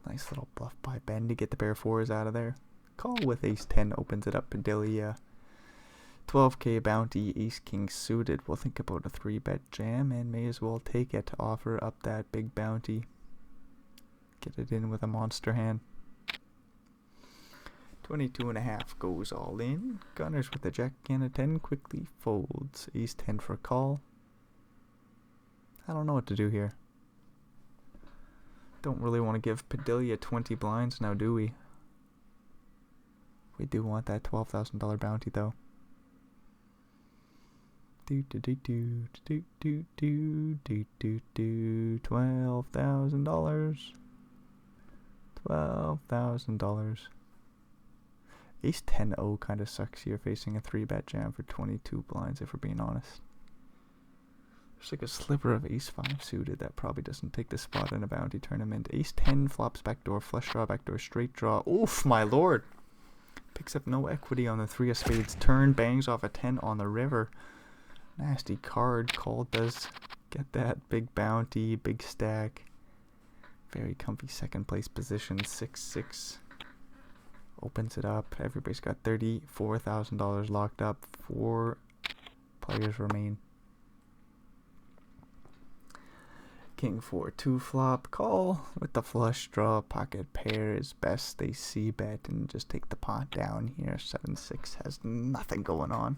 Nice little bluff by Ben to get the pair 4s out of there. Call with ace 10 opens it up. Padilla. 12K bounty, ace king suited. We'll think about a 3-bet jam and may as well take it to offer up that big bounty. Get it in with a monster hand. 22.5 goes all in. Gunners with a Jack and a 10 quickly folds. Ace 10 for call. I don't know what to do here. Don't really want to give Padilla 20 blinds now, do we? We do want that $12,000 bounty though. $12,000. $12,000. Ace 10-0 kind of sucks here, facing a 3-bet jam for 22 blinds, if we're being honest. There's like a sliver of ace 5 suited that probably doesn't take the spot in a bounty tournament. Ace 10 flops backdoor, flush draw, backdoor, straight draw. Oof, my lord! Picks up no equity on the 3 of spades. Turn, bangs off a 10 on the river. Nasty card. Call does get that big bounty, big stack. Very comfy second place position. 6-6. Opens it up. Everybody's got $34,000 locked up. 4 players remain. King 4 2 flop. Call with the flush draw. Pocket pair is best. They see bet and just take the pot down here. 7-6 has nothing going on.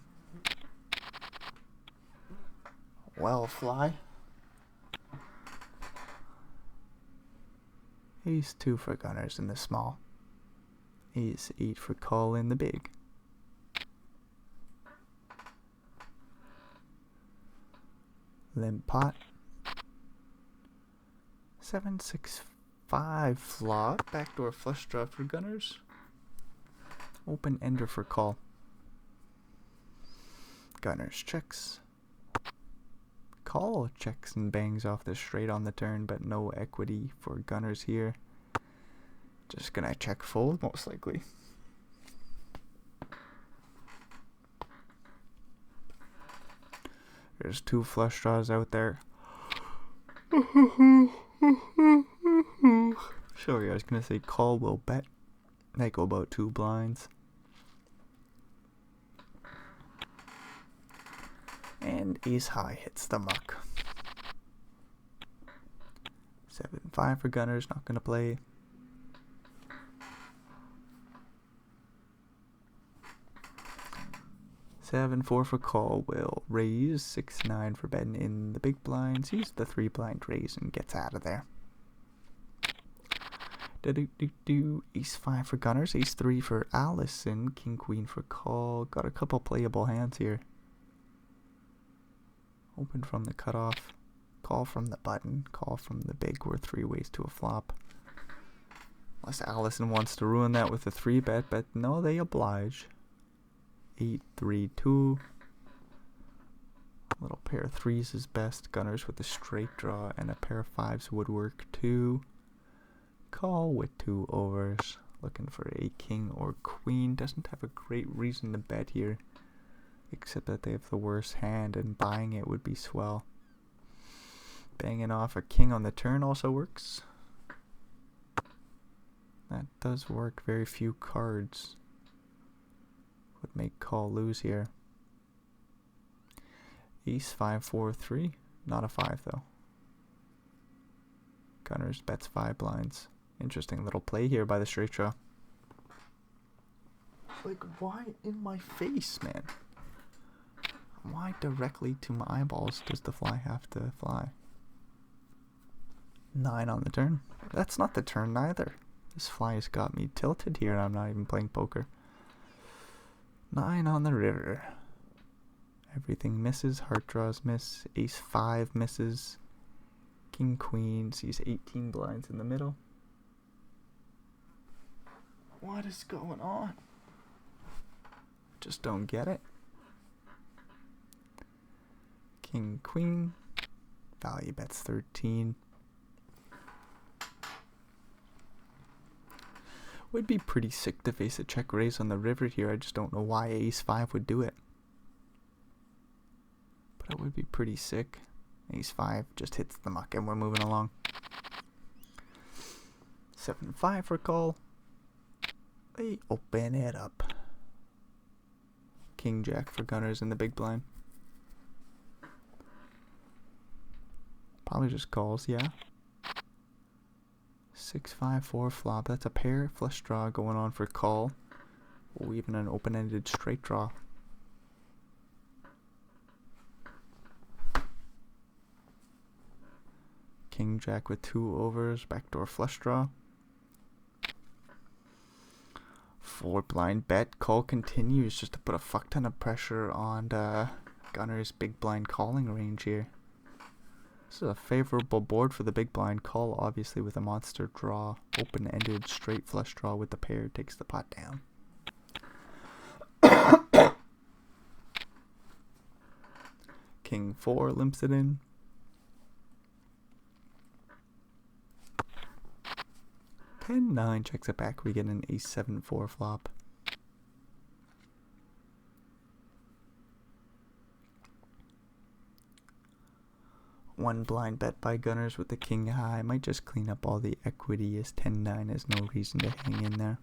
Well, fly. Ace 2 for Gunners in the small. Ace 8 for call in the big. Limp pot. 7-6-5 flop. Backdoor flush draw for Gunners. Open ender for call. Gunners checks. Call checks and bangs off the straight on the turn, but no equity for Gunners here. Just gonna check fold, most likely. There's 2 flush draws out there. Sorry, I was gonna say call will bet. They go about 2 blinds. And ace high hits the muck. 7-5 for Gunners, not gonna play. Seven 4 for call will raise. 6-9 for betting in the big blinds. Sees the 3 blind raise and gets out of there. Ace 5 for Gunners, Ace 3 for Allison, King Queen for call. Got a couple playable hands here. Open from the cutoff, call from the button, call from the big. We're 3 ways to a flop. Unless Allison wants to ruin that with a 3-bet, but no, they oblige. 8, 3, 2. Little pair of 3s is best. Gunners with a straight draw and a pair of 5s would work too. Call with 2 overs. Looking for a king or queen. Doesn't have a great reason to bet here, except that they have the worst hand and buying it would be swell. Banging off a king on the turn also works. That does work. Very few cards would make call lose here. Ace 5, 4, 3. Not a 5 though. Gunners bets 5 blinds. Interesting little play here by the straight draw. Like, why in my face, man? Why directly to my eyeballs does the fly have to fly? 9 on the turn. That's not the turn neither. This fly has got me tilted here and I'm not even playing poker. 9 on the river. Everything misses. Heart draws miss. Ace 5 misses. King Queen sees 18 blinds in the middle. What is going on? Just don't get it. King Queen. Value bets 13. Would be pretty sick to face a check raise on the river here. I just don't know why Ace 5 would do it. But it would be pretty sick. Ace 5 just hits the muck and we're moving along. 7-5 for call. They open it up. King Jack for Gunners in the big blind. Probably just calls, yeah. 6-5-4 flop. That's a pair. Flush draw going on for call. Or even an open-ended straight draw. King Jack with 2 overs. Backdoor flush draw. 4 blind bet. Call continues just to put a fuck ton of pressure on Gunner's big blind calling range here. This is a favorable board for the big blind. Call obviously with a monster draw. Open-ended straight flush draw with the pair takes the pot down. King 4 limps it in. 10-9 checks it back. We get an Ace 7-4 flop. One blind bet by Gunners with the king high. Might just clean up all the equity as 10-9 has no reason to hang in there.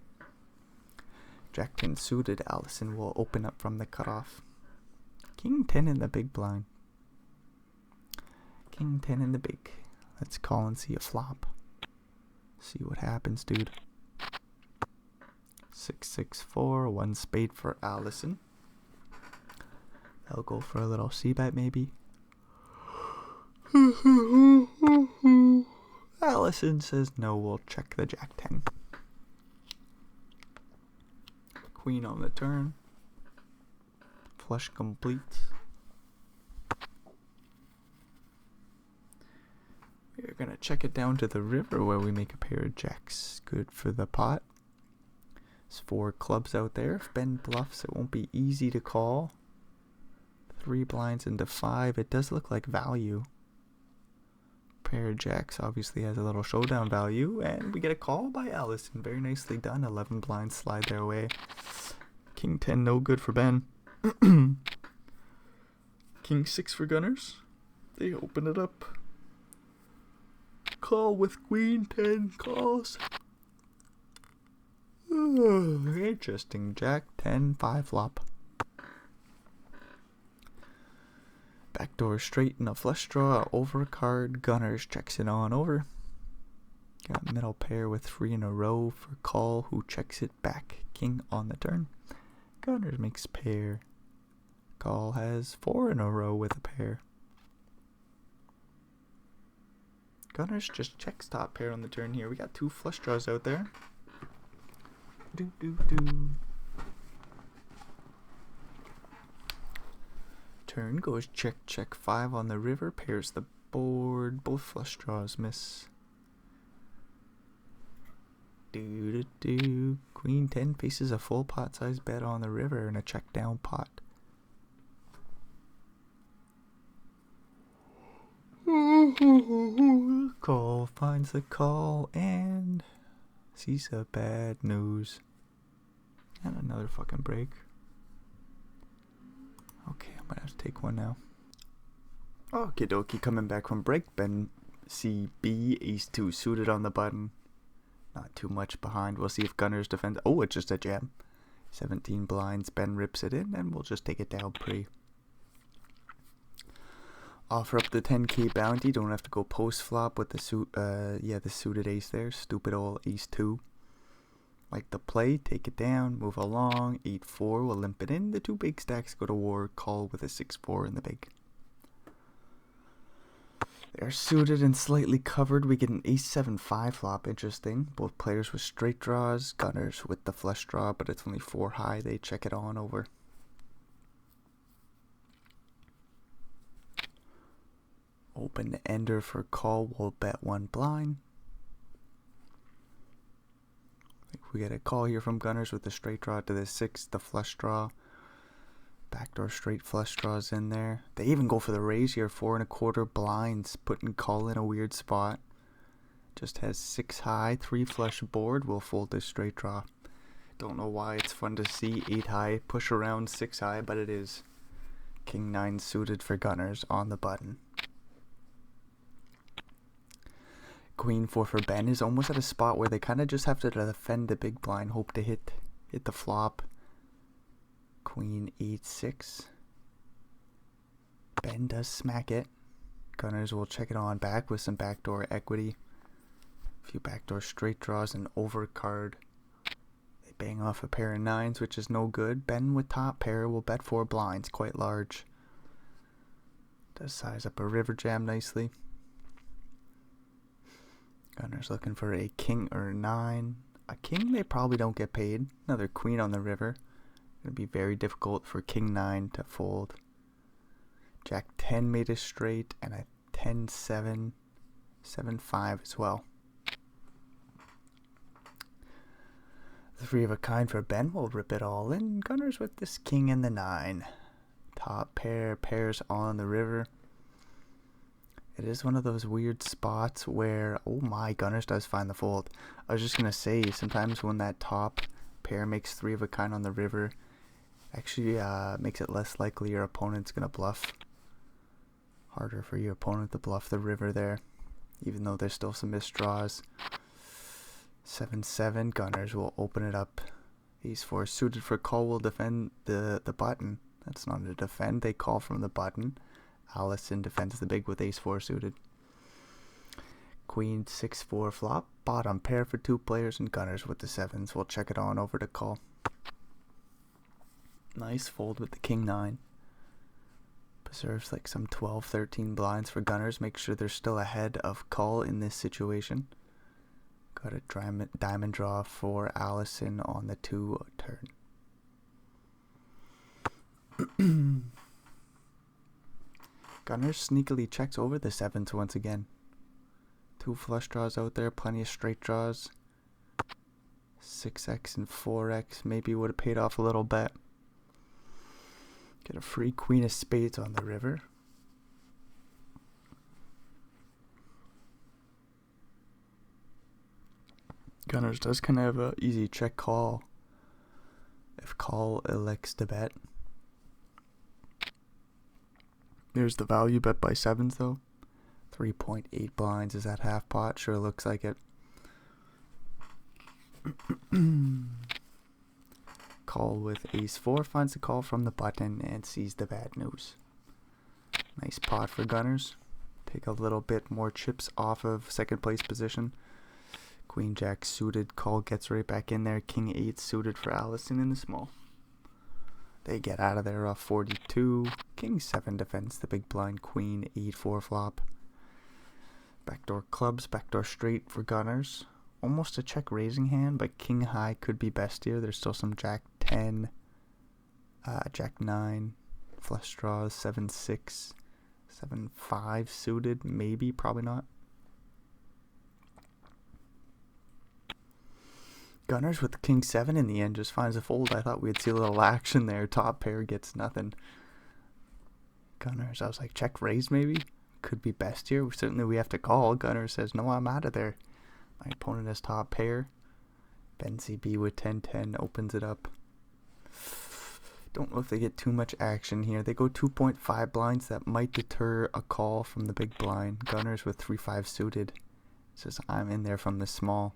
Jack 10 suited. Allison will open up from the cutoff. King 10 in the big blind. King 10 in the big. Let's call and see a flop. See what happens, dude. 6-6-4. 1 spade for Allison. They'll go for a little c-bet maybe. Allison says no, we'll check the Jack 10. Queen on the turn. Flush complete. We're gonna check it down to the river where we make a pair of jacks. Good for the pot. There's 4 clubs out there. If Ben bluffs, it won't be easy to call. 3 blinds into 5. It does look like value. Pair of jacks obviously has a little showdown value, and we get a call by Allison. Very nicely done. 11 blinds slide their way. King 10 no good for Ben. King 6 for Gunners. They open it up. Call with Queen 10 calls. Interesting. Jack 10 5 flop. Backdoor straight and a flush draw. Over card. Gunners checks it on over. Got middle pair with 3 in a row for call, who checks it back. King on the turn. Gunners makes pair. Call has 4 in a row with a pair. Gunners just checks top pair on the turn here. We got 2 flush draws out there. Turn goes check, check 5 on the river. Pairs the board. Both flush draws miss. Queen 10 faces a full pot size bet on the river and a check down pot. Call finds the call and sees a bad news. And another fucking break. Okay, I'm gonna have to take one now. Okie dokie, coming back from break. Ben CB, ace 2 suited on the button. Not too much behind. We'll see if Gunners defend. Oh, it's just a jam. 17 blinds. Ben rips it in, and we'll just take it down pre. Offer up the 10k bounty. Don't have to go post flop with the the suited ace there. Stupid old ace 2. Like the play, take it down, move along. 8-4, we'll limp it in. The 2 big stacks go to war. Call with a 6-4 in the big. They're suited and slightly covered. We get an ace-7-5 flop. Interesting. Both players with straight draws. Gunners with the flush draw, but it's only 4 high. They check it on over. Open ender for call. We'll bet 1 blind. I think we get a call here from Gunners with the straight draw to the 6, the flush draw. Backdoor straight flush draws in there. They even go for the raise here. 4 1/4 blinds. Putting call in a weird spot. Just has 6 high, 3 flush board. We'll fold this straight draw. Don't know why it's fun to see 8 high push around 6 high, but it is. King 9 suited for Gunners on the button. Queen 4 for Ben is almost at a spot where they kind of just have to defend the big blind. Hope to hit the flop. Queen 8-6. Ben does smack it. Gunners will check it on back with some backdoor equity. A few backdoor straight draws and overcard. They bang off a pair of 9s, which is no good. Ben with top pair will bet 4 blinds, quite large. Does size up a river jam nicely. Gunners looking for a king or 9. A king, they probably don't get paid. Another queen on the river. Going to be very difficult for king 9 to fold. Jack 10 made a straight and a 10-7, 7-5 as well. 3 of a kind for Ben. We'll rip it all in. Gunners with this king and the 9. Top pair, pairs on the river. It is one of those weird spots where, oh my, Gunners does find the fold. I was just going to say, sometimes when that top pair makes 3 of a kind on the river, actually makes it less likely your opponent's going to bluff. Harder for your opponent to bluff the river there, even though there's still some missed draws. 7-7, Gunners will open it up. Ace 4 suited for call will defend the button. That's not a defend, they call from the button. Allison defends the big with ace 4 suited. Queen 6-4 flop. Bottom pair for 2 players and Gunners with the 7s. We'll check it on over to call. Nice fold with the king 9. Preserves like some 12-13 blinds for Gunners. Make sure they're still ahead of call in this situation. Got a diamond draw for Allison on the 2 turn. Gunners sneakily checks over the 7s once again. 2 flush draws out there, plenty of straight draws. 6x and 4x maybe would have paid off a little bet. Get a free queen of spades on the river. Gunners does kind of have an easy check call if call elects to bet. There's the value bet by 7s though. 3.8 blinds is that half pot. Sure looks like it. Call with ace 4. Finds the call from the button and sees the bad news. Nice pot for Gunners. Take a little bit more chips off of second place position. Queen Jack suited. Call gets right back in there. King 8 suited for Allison in the small. They get out of there off 42. King 7 defends the big blind. Queen 8-4 flop. Backdoor clubs, backdoor straight for Gunners. Almost a check raising hand, but king high could be best here. There's still some jack 10, jack 9, flush draws, 7-6, 7-5 suited, maybe, probably not. Gunners with king 7 in the end just finds a fold. I thought we'd see a little action there. Top pair gets nothing. Gunners, I was like, check raise maybe? Could be best here. Certainly we have to call. Gunners says, no, I'm out of there. My opponent has top pair. Ben CB with 10-10 opens it up. Don't know if they get too much action here. They go 2.5 blinds. That might deter a call from the big blind. Gunners with 3-5 suited. Says, I'm in there from the small.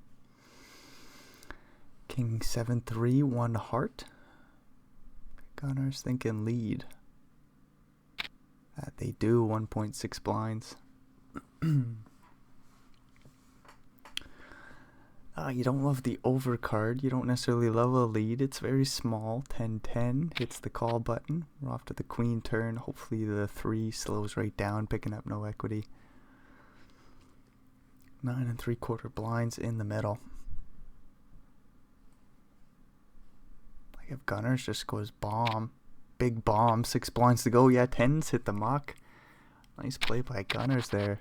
King 7-3, 1 heart. Gunners thinking lead. That they do, 1.6 blinds. You don't love the overcard. You don't necessarily love a lead. It's very small. 10-10 hits the call button. We're off to the queen turn. Hopefully the 3 slows right down, picking up no equity. 9 3/4 blinds in the middle. Like if Gunners just goes bomb. Big bomb, 6 blinds to go. Yeah, 10s hit the muck. Nice play by Gunners there.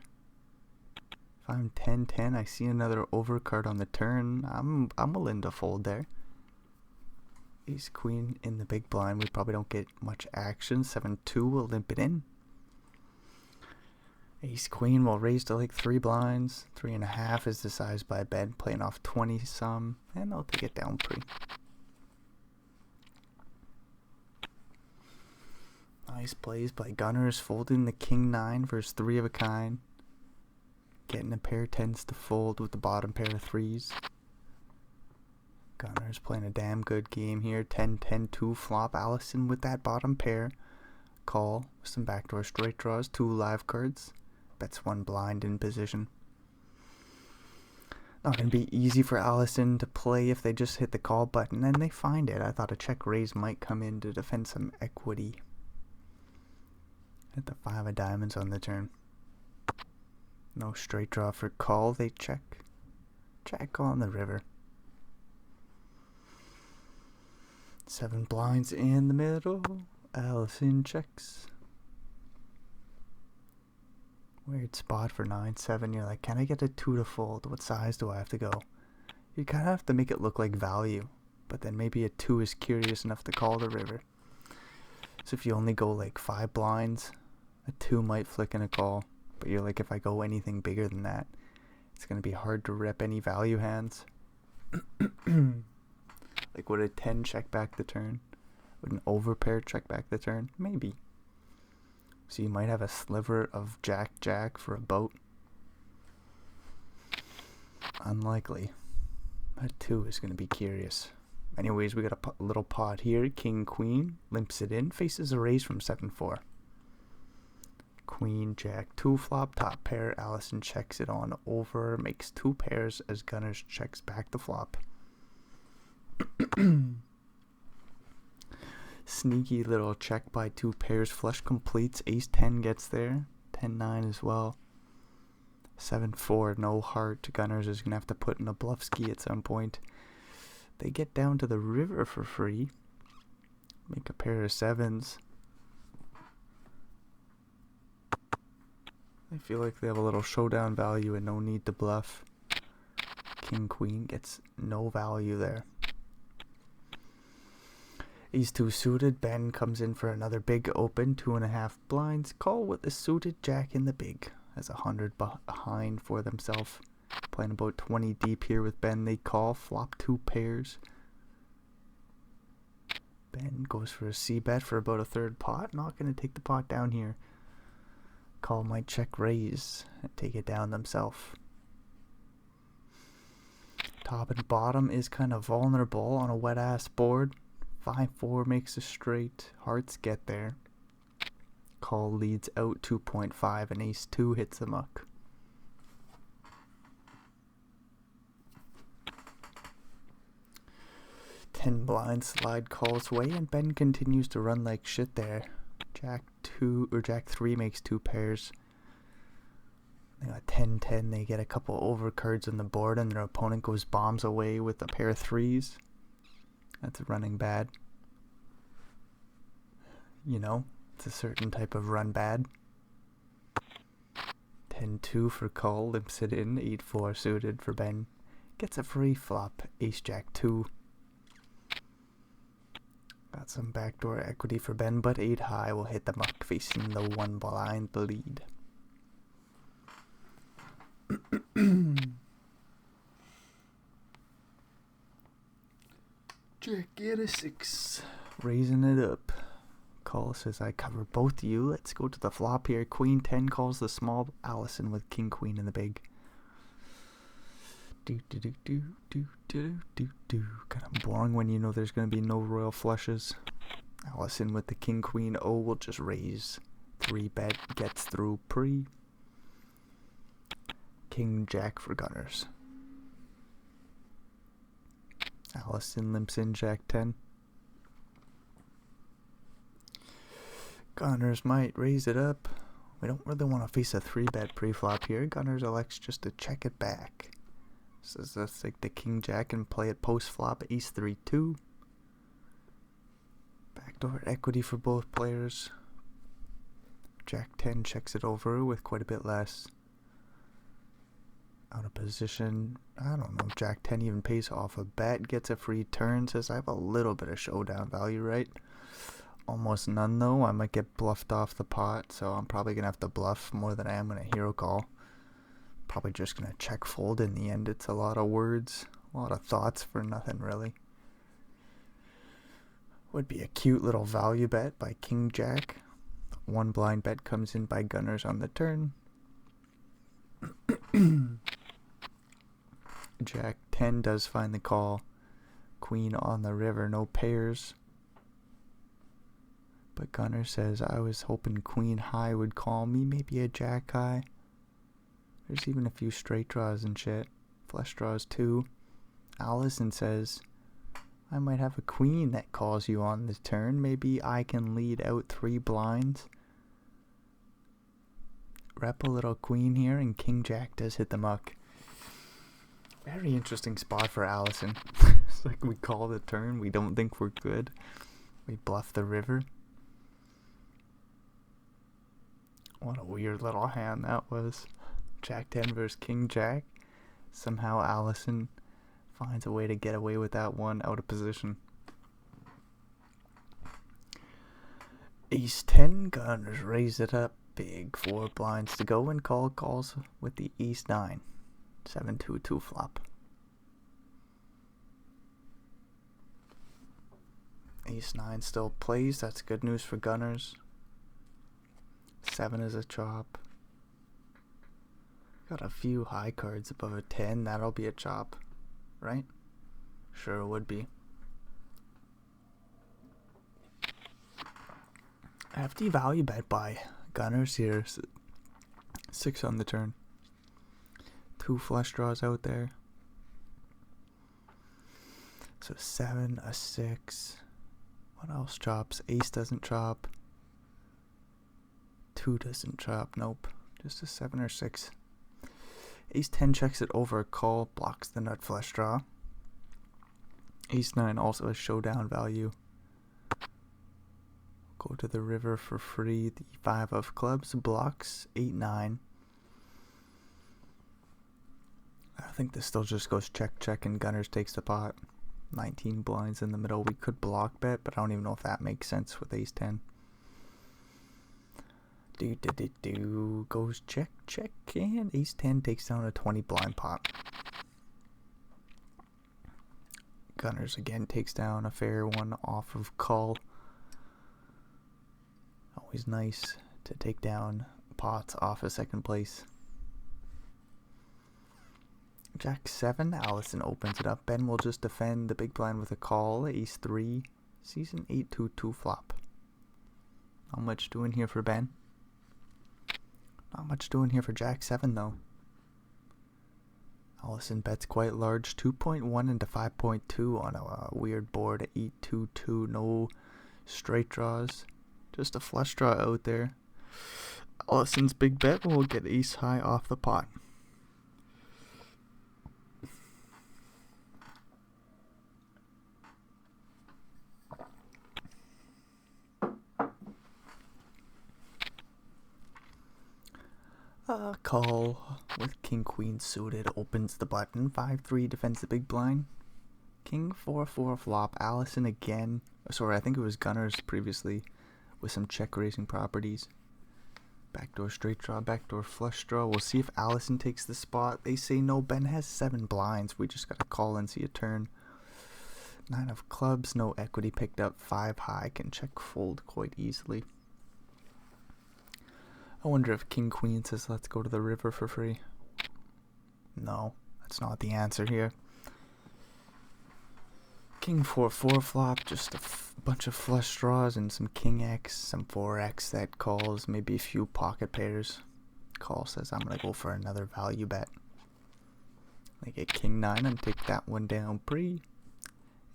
If I'm 10-10, I see another overcard on the turn. I'm willing to fold there. Ace queen in the big blind. We probably don't get much action. 7-2 will limp it in. Ace queen will raise to like 3 blinds. 3.5 is the size by Ben, playing off 20 some, and I'll take it down pre. Nice plays by Gunners, folding the king 9 versus 3 of a kind. Getting a pair 10s to fold with the bottom pair of 3s. Gunners playing a damn good game here. 10-10-2 flop. Allison with that bottom pair. Call with some backdoor straight draws. 2 live cards. Bets 1 blind in position. Not going to be easy for Allison to play if they just hit the call button and they find it. I thought a check raise might come in to defend some equity. Hit the 5 of diamonds on the turn. No straight draw for call. They check. Check on the river. 7 blinds in the middle. Allison checks. Weird spot for 9-7. You're like, can I get a 2 to fold? What size do I have to go? You kind of have to make it look like value. But then maybe a 2 is curious enough to call the river. So if you only go like 5 blinds, a 2 might flick in a call. But you're like, if I go anything bigger than that, it's going to be hard to rep any value hands. Like, would a 10 check back the turn? Would an overpair check back the turn? Maybe. So you might have a sliver of jack-jack for a boat. Unlikely. A 2 is going to be curious. Anyways, we got a little pot here. King-queen. Limps it in. Faces a raise from 7-4. Queen, jack, 2 flop, top pair. Allison checks it on over, makes 2 pairs as Gunners checks back the flop. Sneaky little check by 2 pairs. Flush completes. Ace 10 gets there. 10-9 as well. 7-4, no heart. Gunners is going to have to put in a bluff ski at some point. They get down to the river for free. Make a pair of 7s. I feel like they have a little showdown value and no need to bluff. King queen gets no value there. Ace 2 suited. Ben comes in for another big open. 2.5 blinds. Call with the suited jack in the big. Has 100 behind for themselves. Playing about 20 deep here with Ben. They call. Flop 2 pairs. Ben goes for a C bet for about a 3rd pot. Not going to take the pot down here. Call might check raise and take it down themselves. Top and bottom is kind of vulnerable on a wet ass board. 5-4 makes a straight. Hearts get there. Call leads out 2.5 and ace 2 hits the muck. Ten blinds slide calls away and Ben continues to run like shit there. Jack 2 or Jack 3 makes 2 pairs. They got 10-10, they get a couple over cards on the board and their opponent goes bombs away with a pair of threes. That's running bad. You know, it's a certain type of run bad. 10-2 for call, limps it in. 8-4 suited for Ben. Gets a free flop. Ace-Jack 2. Got some backdoor equity for Ben, but 8 high will hit the muck, facing the 1 blind lead. Jack 8 of 6. Raising it up. Call says, I cover both of you. Let's go to the flop here. Queen 10 calls the small. Allison with King Queen in the big. Kind of boring when you know there's going to be no royal flushes. Allison with the King Queen. Oh, will just raise. 3-bet gets through pre. King Jack for gunners. Allison limps in Jack 10. Gunners might raise it up. We don't really want to face a 3-bet pre-flop here. Gunners elects just to check it back. Says let's take the King Jack and play it post-flop. Ace 3-2. Backdoor equity for both players. Jack 10 checks it over with quite a bit less. Out of position. I don't know if Jack 10 even pays off a bet. Gets a free turn. Says I have a little bit of showdown value, right? Almost none though. I might get bluffed off the pot, so I'm probably gonna have to bluff more than I am gonna hero call. Probably just gonna check fold in the end. It's a lot of words, a lot of thoughts for nothing really. Would be a cute little value bet by King Jack. 1 blind bet comes in by gunners on the turn. Jack 10 does find the call. Queen on the river, no pairs. But Gunner says, I was hoping Queen high would call me, maybe a Jack high. There's even a few straight draws and shit. Flush draws too. Allison says, I might have a queen that calls you on the turn. Maybe I can lead out 3 blinds. Rep a little queen here, and King Jack does hit the muck. Very interesting spot for Allison. It's like we call the turn, we don't think we're good. We bluff the river. What a weird little hand that was. Jack 10 versus King Jack. Somehow Allison finds a way to get away with that one out of position. Ace 10, gunners raise it up. Big 4 blinds to go, and calls with the Ace 9. 7-2-2 flop. Ace 9 still plays. That's good news for gunners. 7 is a chop. Got a few high cards above a 10. That'll be a chop, right? Sure would be. FD value bet by gunners here. 6 on the turn. 2 flush draws out there. So 7, a 6. What else chops? Ace doesn't chop. 2 doesn't chop. Nope. Just a 7 or 6. Ace 10 checks it over. Call blocks the nut flush draw. Ace 9 also has showdown value. Go to the river for free. The 5 of clubs blocks 8-9. I think this still just goes check, and gunners takes the pot. 19 blinds in the middle. We could block bet, but I don't even know if that makes sense with Ace 10. Goes check, and Ace 10 takes down a 20 blind pot. Gunners again takes down a fair one off of call. Always nice to take down pots off of second place. Jack 7, Allison opens it up. Ben will just defend the big blind with a call. Ace 3, season 8-2-2 flop. Not much doing here for Ben. Not much doing here for Jack 7 though. Allison bets quite large, 2.1 into 5.2 on a weird board. 8-2-2, no straight draws. Just a flush draw out there. Allison's big bet will get ace high off the pot. Call with king queen suited, opens the button. 5-3 defends the big blind. King 4-4 flop. Allison again. Sorry, I think it was Gunners previously with some check raising properties. Backdoor straight draw, backdoor flush draw. We'll see if Allison takes the spot. They say no. Ben has 7 blinds. We just gotta call and see a turn. 9 of clubs, no equity picked up. 5 high, can check fold quite easily. I wonder if king queen says let's go to the river for free. No, that's not the answer here. King 4-4 flop, just a bunch of flush draws and some king x, some 4x that calls, maybe a few pocket pairs. Call says I'm gonna go for another value bet. They get king 9 and take that one down pre.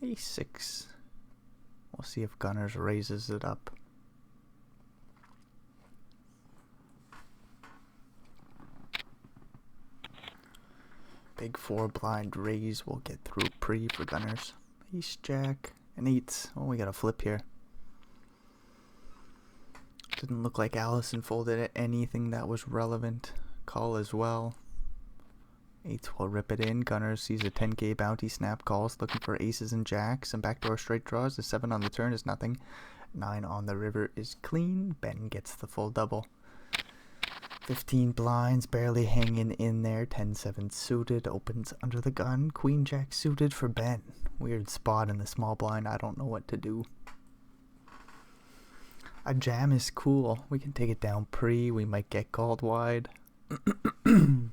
Ace 6. We'll see if Gunners raises it up. Big 4 blind raise will get through pre for Gunners. Ace jack and 8. Oh, we got a flip here. Didn't look like Allison folded anything that was relevant. Call as well. 8 will rip it in. Gunners sees a 10k bounty, snap calls, looking for aces and jacks. Some backdoor straight draws. The 7 on the turn is nothing. 9 on the river is clean. Ben gets the full double. 15 blinds, barely hanging in there. 10-7 suited, opens under the gun. Queen jack suited for Ben. Weird spot in the small blind. I don't know what to do. A jam is cool. We can take it down pre. We might get called wide. Ben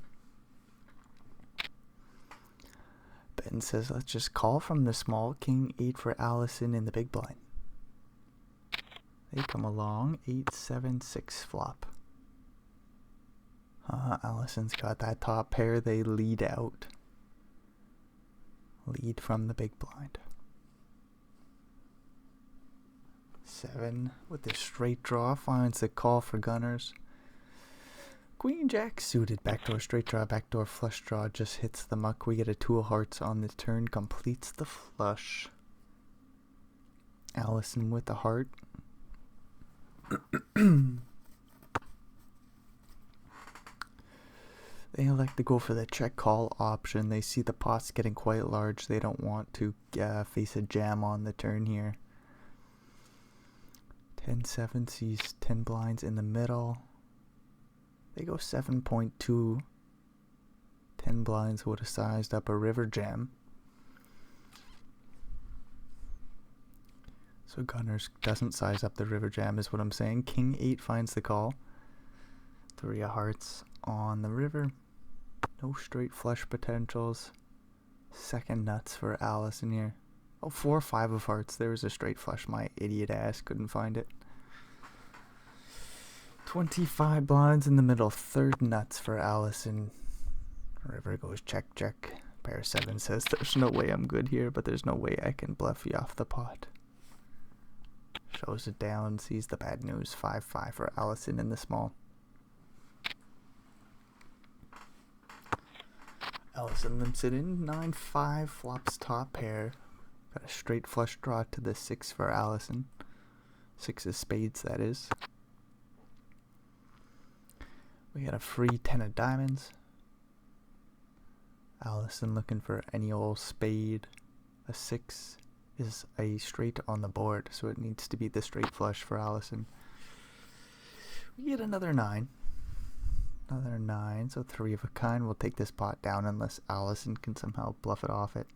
says let's just call from the small. King 8 for Allison in the big blind. They come along. 8-7-6 flop. Allison's got that top pair. They lead out. Lead from the big blind. 7 with the straight draw finds the call for Gunners. Queen jack suited, backdoor straight draw, backdoor flush draw just hits the muck. We get a 2 of hearts on the turn, completes the flush. Allison with the heart. They elect to go for the check call option. They see the pot's getting quite large. They don't want to face a jam on the turn here. 10-7 sees 10 blinds in the middle. They go 7.2. 10 blinds would have sized up a river jam. So Gunners doesn't size up the river jam is what I'm saying. King 8 finds the call. 3 of hearts on the river. No straight flush potentials. Second nuts for Allison here. Oh, 4-5 of hearts. There was a straight flush. My idiot ass couldn't find it. 25 blinds in the middle. Third nuts for Allison. River goes check, check. Pair 7 says there's no way I'm good here, but there's no way I can bluff you off the pot. Shows it down. Sees the bad news. 5-5 for Allison in the small. Allison limps it in. 9-5 flops top pair. Got a straight flush draw to the 6 for Allison. 6 of spades, that is. We got a free 10 of diamonds. Allison looking for any old spade. A 6 is a straight on the board, so it needs to be the straight flush for Allison. We get another 9. Another 9, so 3 of a kind. We'll take this pot down unless Allison can somehow bluff it off it.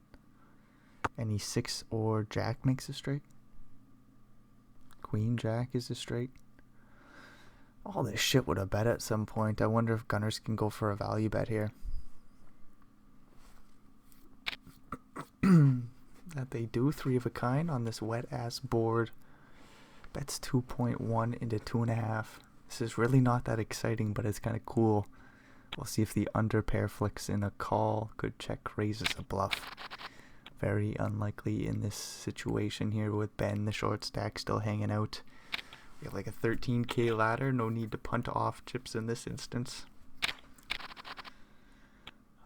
Any 6 or jack makes a straight. Queen jack is a straight. All this shit would have bet at some point. I wonder if Gunners can go for a value bet here. That they do. 3 of a kind on this wet ass board. Bets 2.1 into 2.5. This is really not that exciting, but it's kind of cool. We'll see if the under pair flicks in a call. Could check raises a bluff. Very unlikely in this situation here with Ben, the short stack, still hanging out. Get like a 13k ladder, no need to punt off chips in this instance.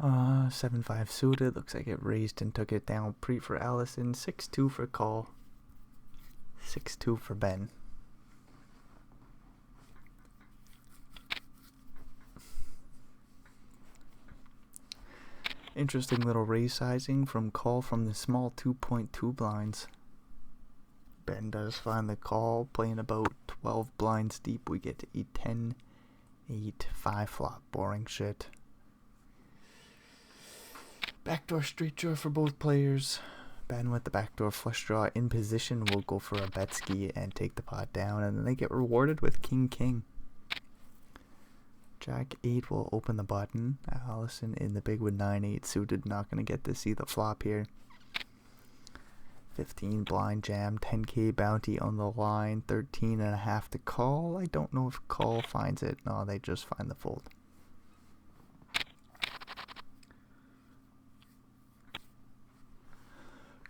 7-5 suited, looks like it raised and took it down pre for Allison. 6-2 for call. 6-2 for Ben. Interesting little raise sizing from call from the small 2.2 blinds. Ben does find the call, playing about 12 blinds deep. We get to 8-10, 8-5 flop. Boring shit. Backdoor straight draw for both players. Ben with the backdoor flush draw in position will go for a bet ski and take the pot down, and then they get rewarded with king. Jack 8 will open the button. Allison in the big with 9-8 suited, not going to get to see the flop here. 15 blind jam, 10k bounty on the line, 13.5 to call. I don't know if call finds it. No, they just find the fold.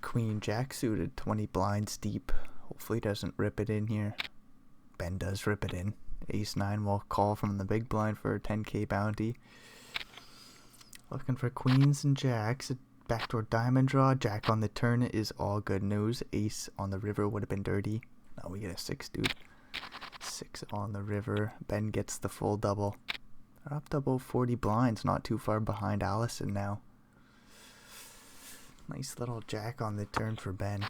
Queen Jack suited, 20 blinds deep. Hopefully doesn't rip it in here. Ben does rip it in. Ace 9 will call from the big blind for a 10k bounty. Looking for queens and jacks. A backdoor diamond draw. Jack on the turn is all good news. Ace on the river would have been dirty. Now we get a 6, dude. 6 on the river. Ben gets the full double. They're up to about 40 blinds. Not too far behind Allison now. Nice little jack on the turn for Ben.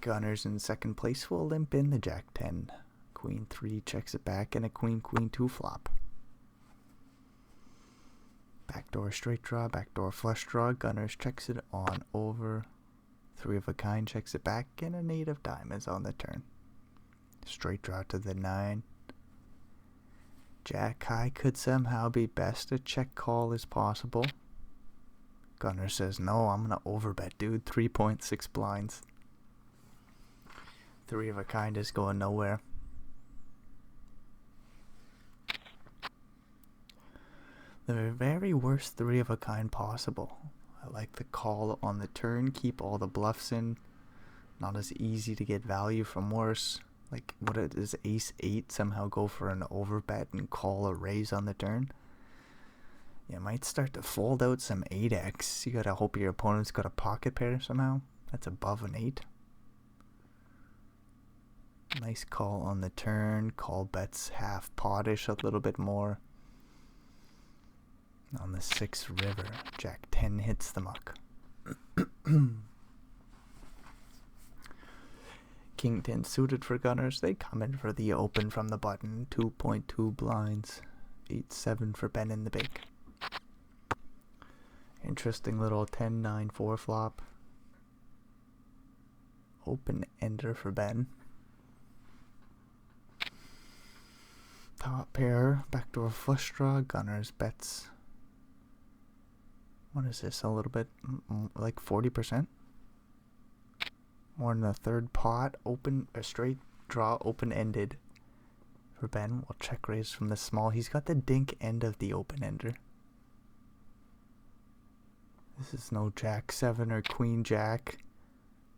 Gunners in second place will limp in the jack 10. Queen 3 checks it back, and a queen 2 flop. Backdoor straight draw, backdoor flush draw. Gunners checks it on over. 3 of a kind checks it back, and a 8 of diamonds on the turn. Straight draw to the 9. Jack high could somehow be best. A check call is possible. Gunner says, no, I'm going to overbet, dude. 3.6 blinds. 3 of a kind is going nowhere. The very worst 3 of a kind possible. I like the call on the turn. Keep all the bluffs in. Not as easy to get value from worse. Like, what does ace 8 somehow go for an overbet and call a raise on the turn? You might start to fold out some 8x. You gotta hope your opponent's got a pocket pair somehow. That's above an 8. Nice call on the turn. Call bets half pottish a little bit more. On the 6 river, Jack 10 hits the muck. King 10 suited for gunners. They come in for the open from the button. 2.2 blinds. 8-7 for Ben in the big. Interesting little 10-9-4 flop. Open ender for Ben. Top pair, backdoor flush draw. Gunners bets. What is this? A little bit, like 40%? More than a third pot. Open, a straight draw, open-ended for Ben. We'll check raise from the small. He's got the dink end of the open-ender. This is no Jack 7 or Queen Jack.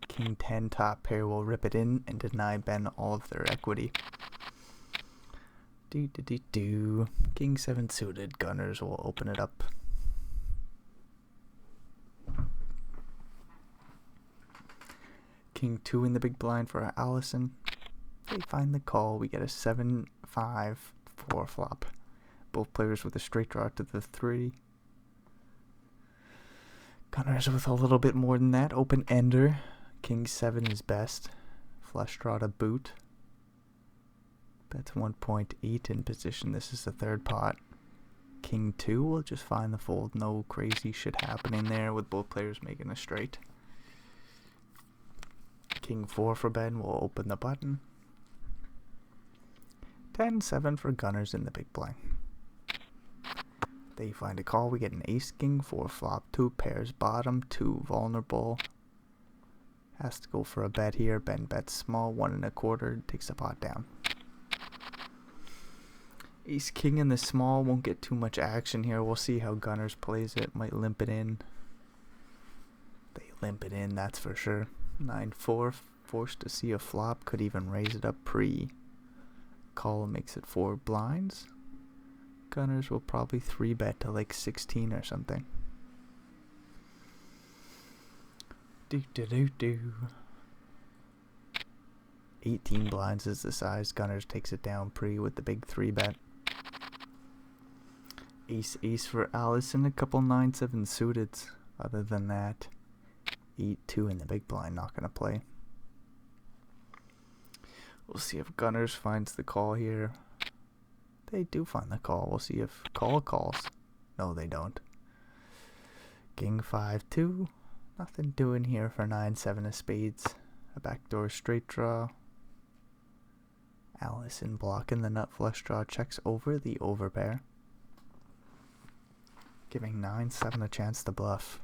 King 10 top pair will rip it in and deny Ben all of their equity. King 7 suited. Gunners will open it up. King 2 in the big blind for Allison. They find the call. We get a 7-5-4 flop. Both players with a straight draw to the 3. Gunners with a little bit more than that. Open ender. King 7 is best. Flush draw to boot. Bets 1.8 in position. This is the third pot. King 2 will just find the fold. No crazy shit happening there with both players making a straight. King 4 for Ben will open the button. 10-7 for gunners in the big blind. They find a call. We get an ace king 4 flop. 2 pairs bottom. 2 vulnerable. Has to go for a bet here. Ben bets small. 1 1/4. Takes the pot down. Ace king in the small. Won't get too much action here. We'll see how gunners plays it. Might limp it in. They limp it in, that's for sure. 9-4, forced to see a flop. Could even raise it up pre. Call makes it 4 blinds. Gunners will probably 3-bet to like 16 or something. Do. 18 blinds is the size. Gunners takes it down pre with the big 3-bet. Ace for Allison. A couple 9-7 suiteds. Other than that, 8-2 in the big blind. Not gonna play. We'll see if Gunners finds the call here. They do find the call. We'll see if call calls. No, they don't. King 5-2. Nothing doing here for 9-7 of spades. A backdoor straight draw. Allison blocking the nut flush draw. Checks over the overpair. Giving 9-7 a chance to bluff.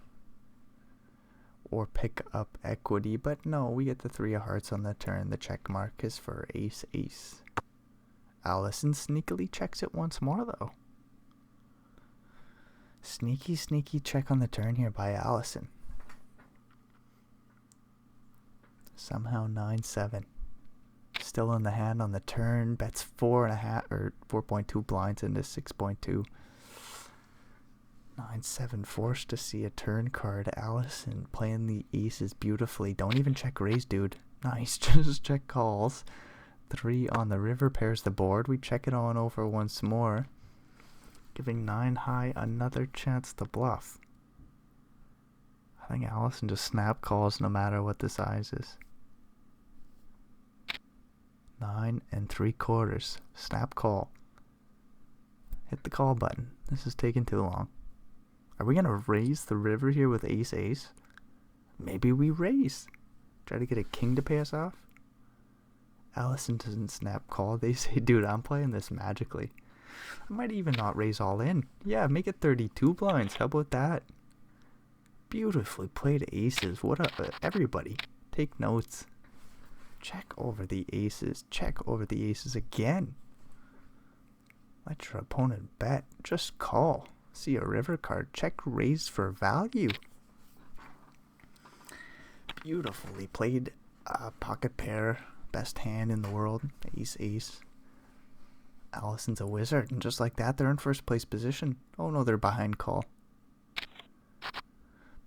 Or pick up equity. But no, we get the 3 of hearts on the turn. The check mark is for ace-ace. Allison sneakily checks it once more though. Sneaky check on the turn here by Allison. Somehow 9-7. Still in the hand on the turn. Bets 4.5 or 4.2 blinds into 6.2. 9-7 forced to see a turn card. Allison playing the aces beautifully. Don't even check raise, dude. Nice. Just check calls. 3 on the river pairs the board. We check it on over once more. Giving 9 high another chance to bluff. I think Allison just snap calls no matter what the size is. 9 3/4. Snap call. Hit the call button. This is taking too long. Are we gonna raise the river here with ace-ace? Maybe we raise. Try to get a king to pay us off. Allison doesn't snap call. They say, dude, I'm playing this magically. I might even not raise all in. Yeah, make it 32 blinds. How about that? Beautifully played aces. What a... Everybody, take notes. Check over the aces. Check over the aces again. Let your opponent bet. Just call. See a river card. Check raise for value. Beautifully played. Pocket pair. Best hand in the world. Ace-ace. Allison's a wizard. And just like that, they're in first place position. Oh no, they're behind call.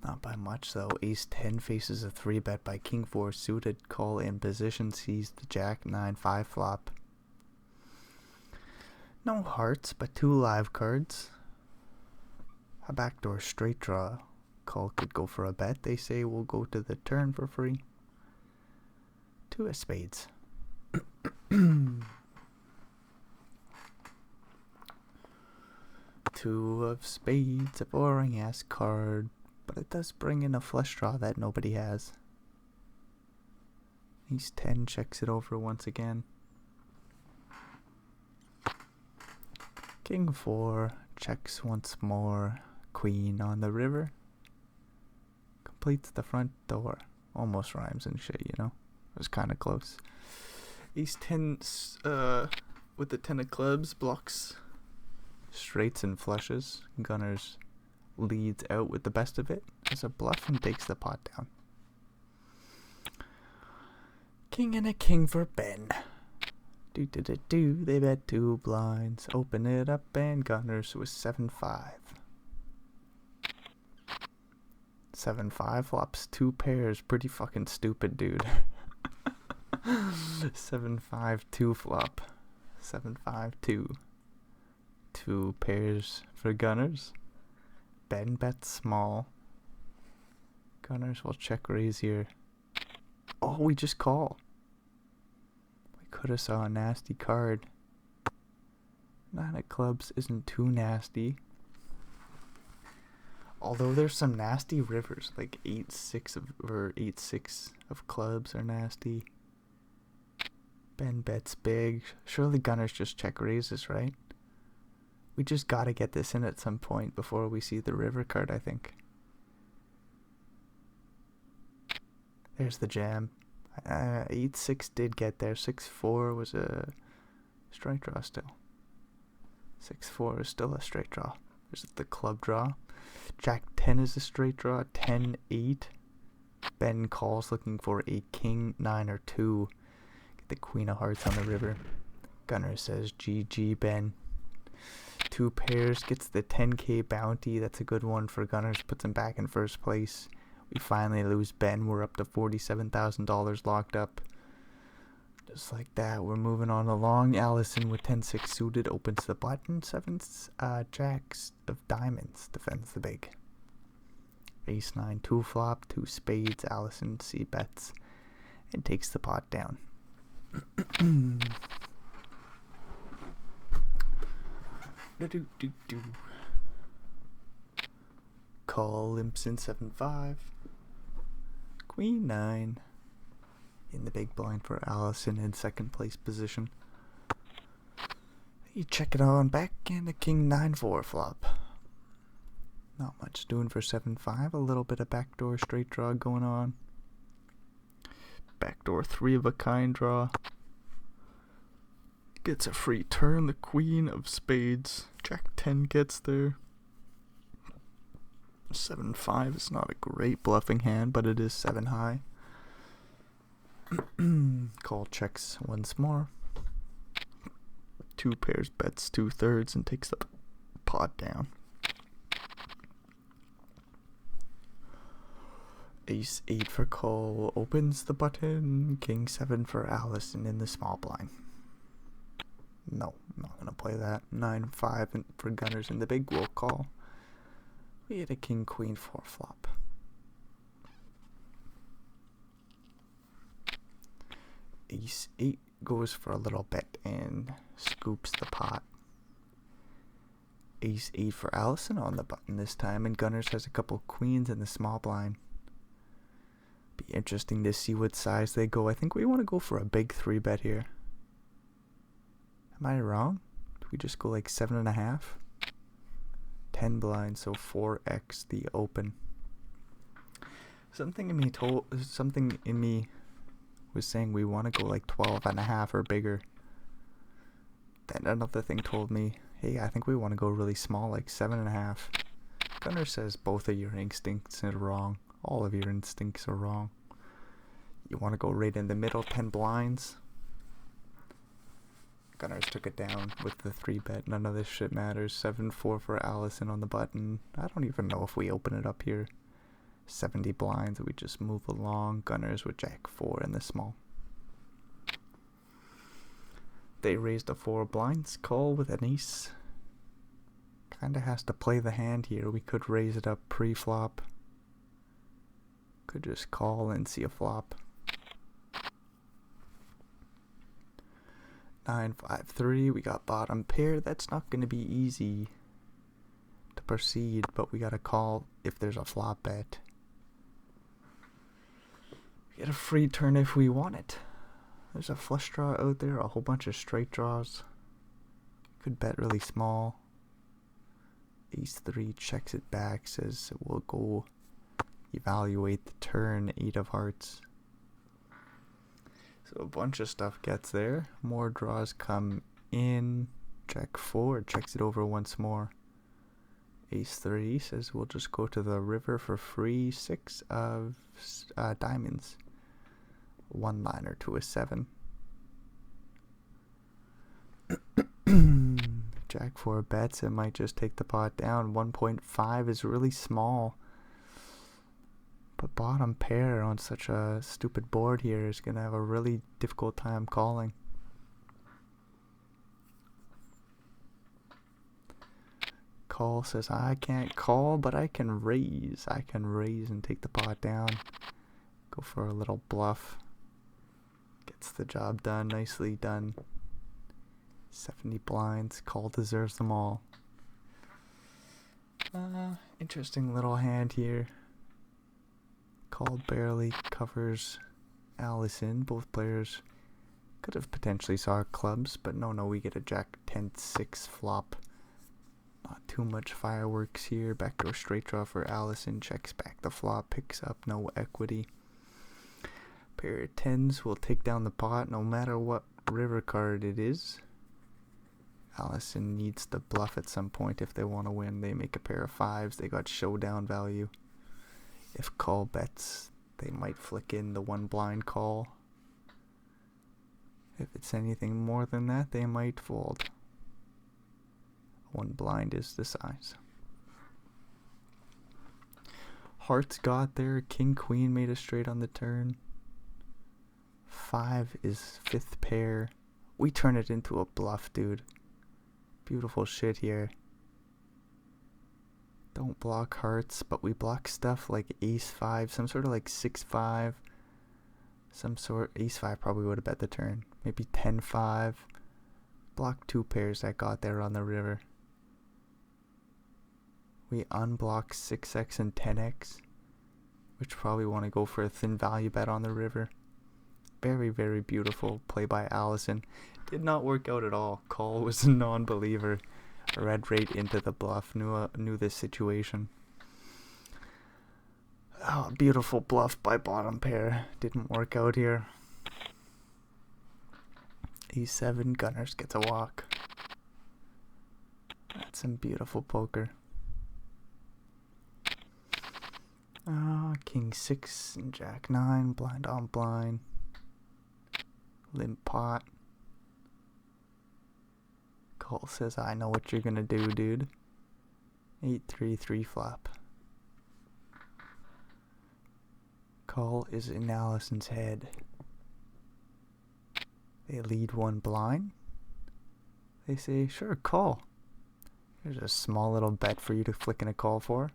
Not by much though. Ace-10 faces a 3-bet by King-4 suited. Call in position. Sees the Jack-9-5 flop. No hearts, but 2 live cards. A backdoor straight draw. Call could go for a bet. They say we'll go to the turn for free. 2 of spades. 2 of spades. A boring ass card. But it does bring in a flush draw that nobody has. Ace-10 checks it over once again. King-4 checks once more. Queen on the river. Completes the front door. Almost rhymes and shit, you know. It was kind of close. Ace-10 with the 10 of clubs blocks straights and flushes. Gunners leads out with the best of it as a bluff and takes the pot down. King and a king for Ben. They bet 2 blinds. Open it up and Gunners with 7-5. 7-5 flops 2 pairs. Pretty fucking stupid, dude. 7-5-2 flop. 7-5-2. 2 pairs for Gunners. Ben bets small. Gunners will check raise here. Oh, we just call. We could have saw a nasty card. 9 of clubs isn't too nasty. Although there's some nasty rivers, like 8-6 or 8-6 of clubs are nasty. Ben bets big. Surely Gunners just check raises, right? We just gotta get this in at some point before we see the river card, I think. There's the jam. 8-6 did get there. 6-4 was a straight draw still. 6-4 is still a straight draw. There's the club draw. Jack-10 is a straight draw. 10-8. Ben calls looking for a king, 9 or 2. Get the queen of hearts on the river. Gunner says GG Ben. 2 pairs gets the 10k bounty. That's a good one for Gunners. Puts him back in first place. We finally lose Ben. We're up to $47,000 locked up. Just like that, we're moving on along. Allison with 10-6 suited opens the button. 7 jacks of diamonds defends the big. Ace 9 2 flop, 2 spades. Allison C bets and takes the pot down. Call limps in 7-5. Queen 9 in the big blind for Allison in second place position. You check it on back and a king 9-4 flop. Not much doing for 7-5. A little bit of backdoor straight draw going on. Backdoor 3 of a kind draw. Gets a free turn. The queen of spades. Jack 10 gets there. 7-5 is not a great bluffing hand, but it is 7 high. Call checks once more. 2 pairs bets 2/3 and takes the pot down. Ace 8 for call opens the button. King 7 for Allison in the small blind. No, I'm not gonna play that. 9-5 for Gunners in the big will call. We had a king queen 4 flop. Ace 8 goes for a little bet and scoops the pot. Ace 8 for Allison on the button this time, and Gunners has a couple queens in the small blind. Be interesting to see what size they go. I think we want to go for a big 3 bet here. Am I wrong? Do we just go like 7.5? 10 blinds, so 4x the open. Something in me was saying we want to go like 12.5 or bigger. Then another thing told me, hey, I think we want to go really small, like 7.5. Gunner says both of your instincts are wrong. All of your instincts are wrong. You want to go right in the middle, 10 blinds. Gunners took it down with the 3 bet. None of this shit matters. 7-4 for Allison on the button. I don't even know if we open it up here. 70 blinds. We just move along. Gunners with Jack 4 in the small. They raised a 4 blinds. Call with an ace. Kinda has to play the hand here. We could raise it up pre-flop. Could just call and see a flop. 9-5-3, we got bottom pair. That's not going to be easy to proceed, but we got to call if there's a flop bet. We get a free turn if we want it. There's a flush draw out there, a whole bunch of straight draws. Could bet really small. Ace 3 checks it back, says we'll go evaluate the turn. 8 of hearts. So a bunch of stuff gets there. More draws come in. Jack 4 checks it over once more. Ace 3 says we'll just go to the river for free. 6 of diamonds. 1 liner to a 7. Jack 4 bets. It might just take the pot down. 1.5 is really small. But bottom pair on such a stupid board here is going to have a really difficult time calling. Call says, I can't call, but I can raise. I can raise and take the pot down. Go for a little bluff. Gets the job done. Nicely done. 70 blinds. Call deserves them all. Interesting little hand here. Call barely covers Allison. Both players could have potentially saw clubs, but no, we get a Jack 10-6 flop. Not too much fireworks here. Backdoor straight draw for Allison. Checks back the flop. Picks up no equity. Pair of 10s will take down the pot no matter what river card it is. Allison needs to bluff at some point if they want to win. They make a pair of 5s. They got showdown value. If call bets, they might flick in the 1 blind call. If it's anything more than that, they might fold. One blind is the size. Hearts got there. King Queen made a straight on the turn. 5 is 5th pair. We turn it into a bluff, dude. Beautiful shit here. Don't block hearts, but we block stuff like ace 5, some sort of like 6-5. Some sort, ace 5 probably would have bet the turn. Maybe 10-5. Block 2 pairs that got there on the river. We unblock 6x and 10x, which probably want to go for a thin value bet on the river. Very, very beautiful play by Allison. Did not work out at all. Call was a non-believer. Read right into the bluff. Knew this situation. Oh, beautiful bluff by bottom pair. Didn't work out here. E7, Gunners gets a walk. That's some beautiful poker. King 6 and Jack 9, blind on blind. Limp pot. Cole says, I know what you're gonna do, dude. 8-3-3 flop. Call is in Allison's head. They lead one blind. They say, sure, call. Here's a small little bet for you to flick in a call for.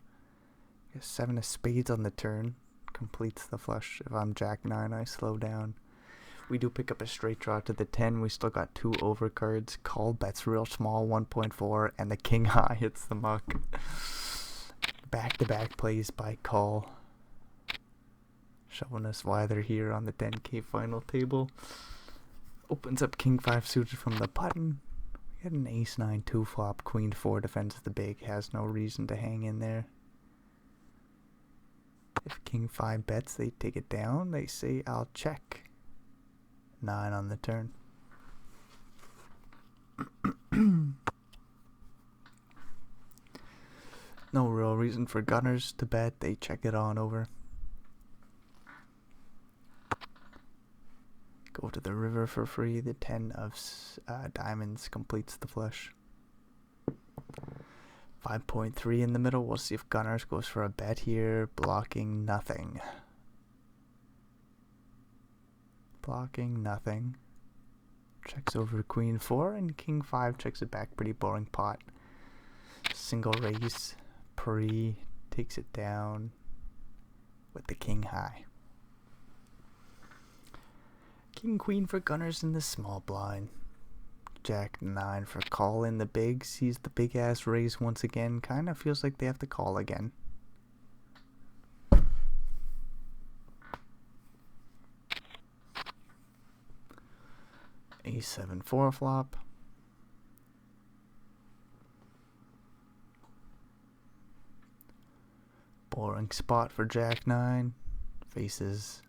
7 of spades on the turn. Completes the flush. If I'm Jack 9, I slow down. We do pick up a straight draw to the 10. We still got 2 overcards. Call bets real small, 1.4, and the king high hits the muck. Back-to-back plays by Call. Showing us why they're here on the 10K final table. Opens up king 5 suited from the button. We get an ace 9 2 flop. Queen 4 defends the big. Has no reason to hang in there. If king 5 bets, they take it down. They say, I'll check. 9 on the turn. No real reason for Gunners to bet. They check it on over. Go to the river for free. The 10 of diamonds completes the flush. 5.3 in the middle. We'll see if Gunners goes for a bet here. Blocking nothing. Blocking nothing. Checks over queen 4 and king 5 checks it back. Pretty boring pot. Single raise. Pre takes it down with the king high. King queen for Gunners in the small blind. Jack 9 for call in the big. Sees the big ass raise once again. Kinda feels like they have to call again. A7 4 flop. Boring spot for Jack 9. Faces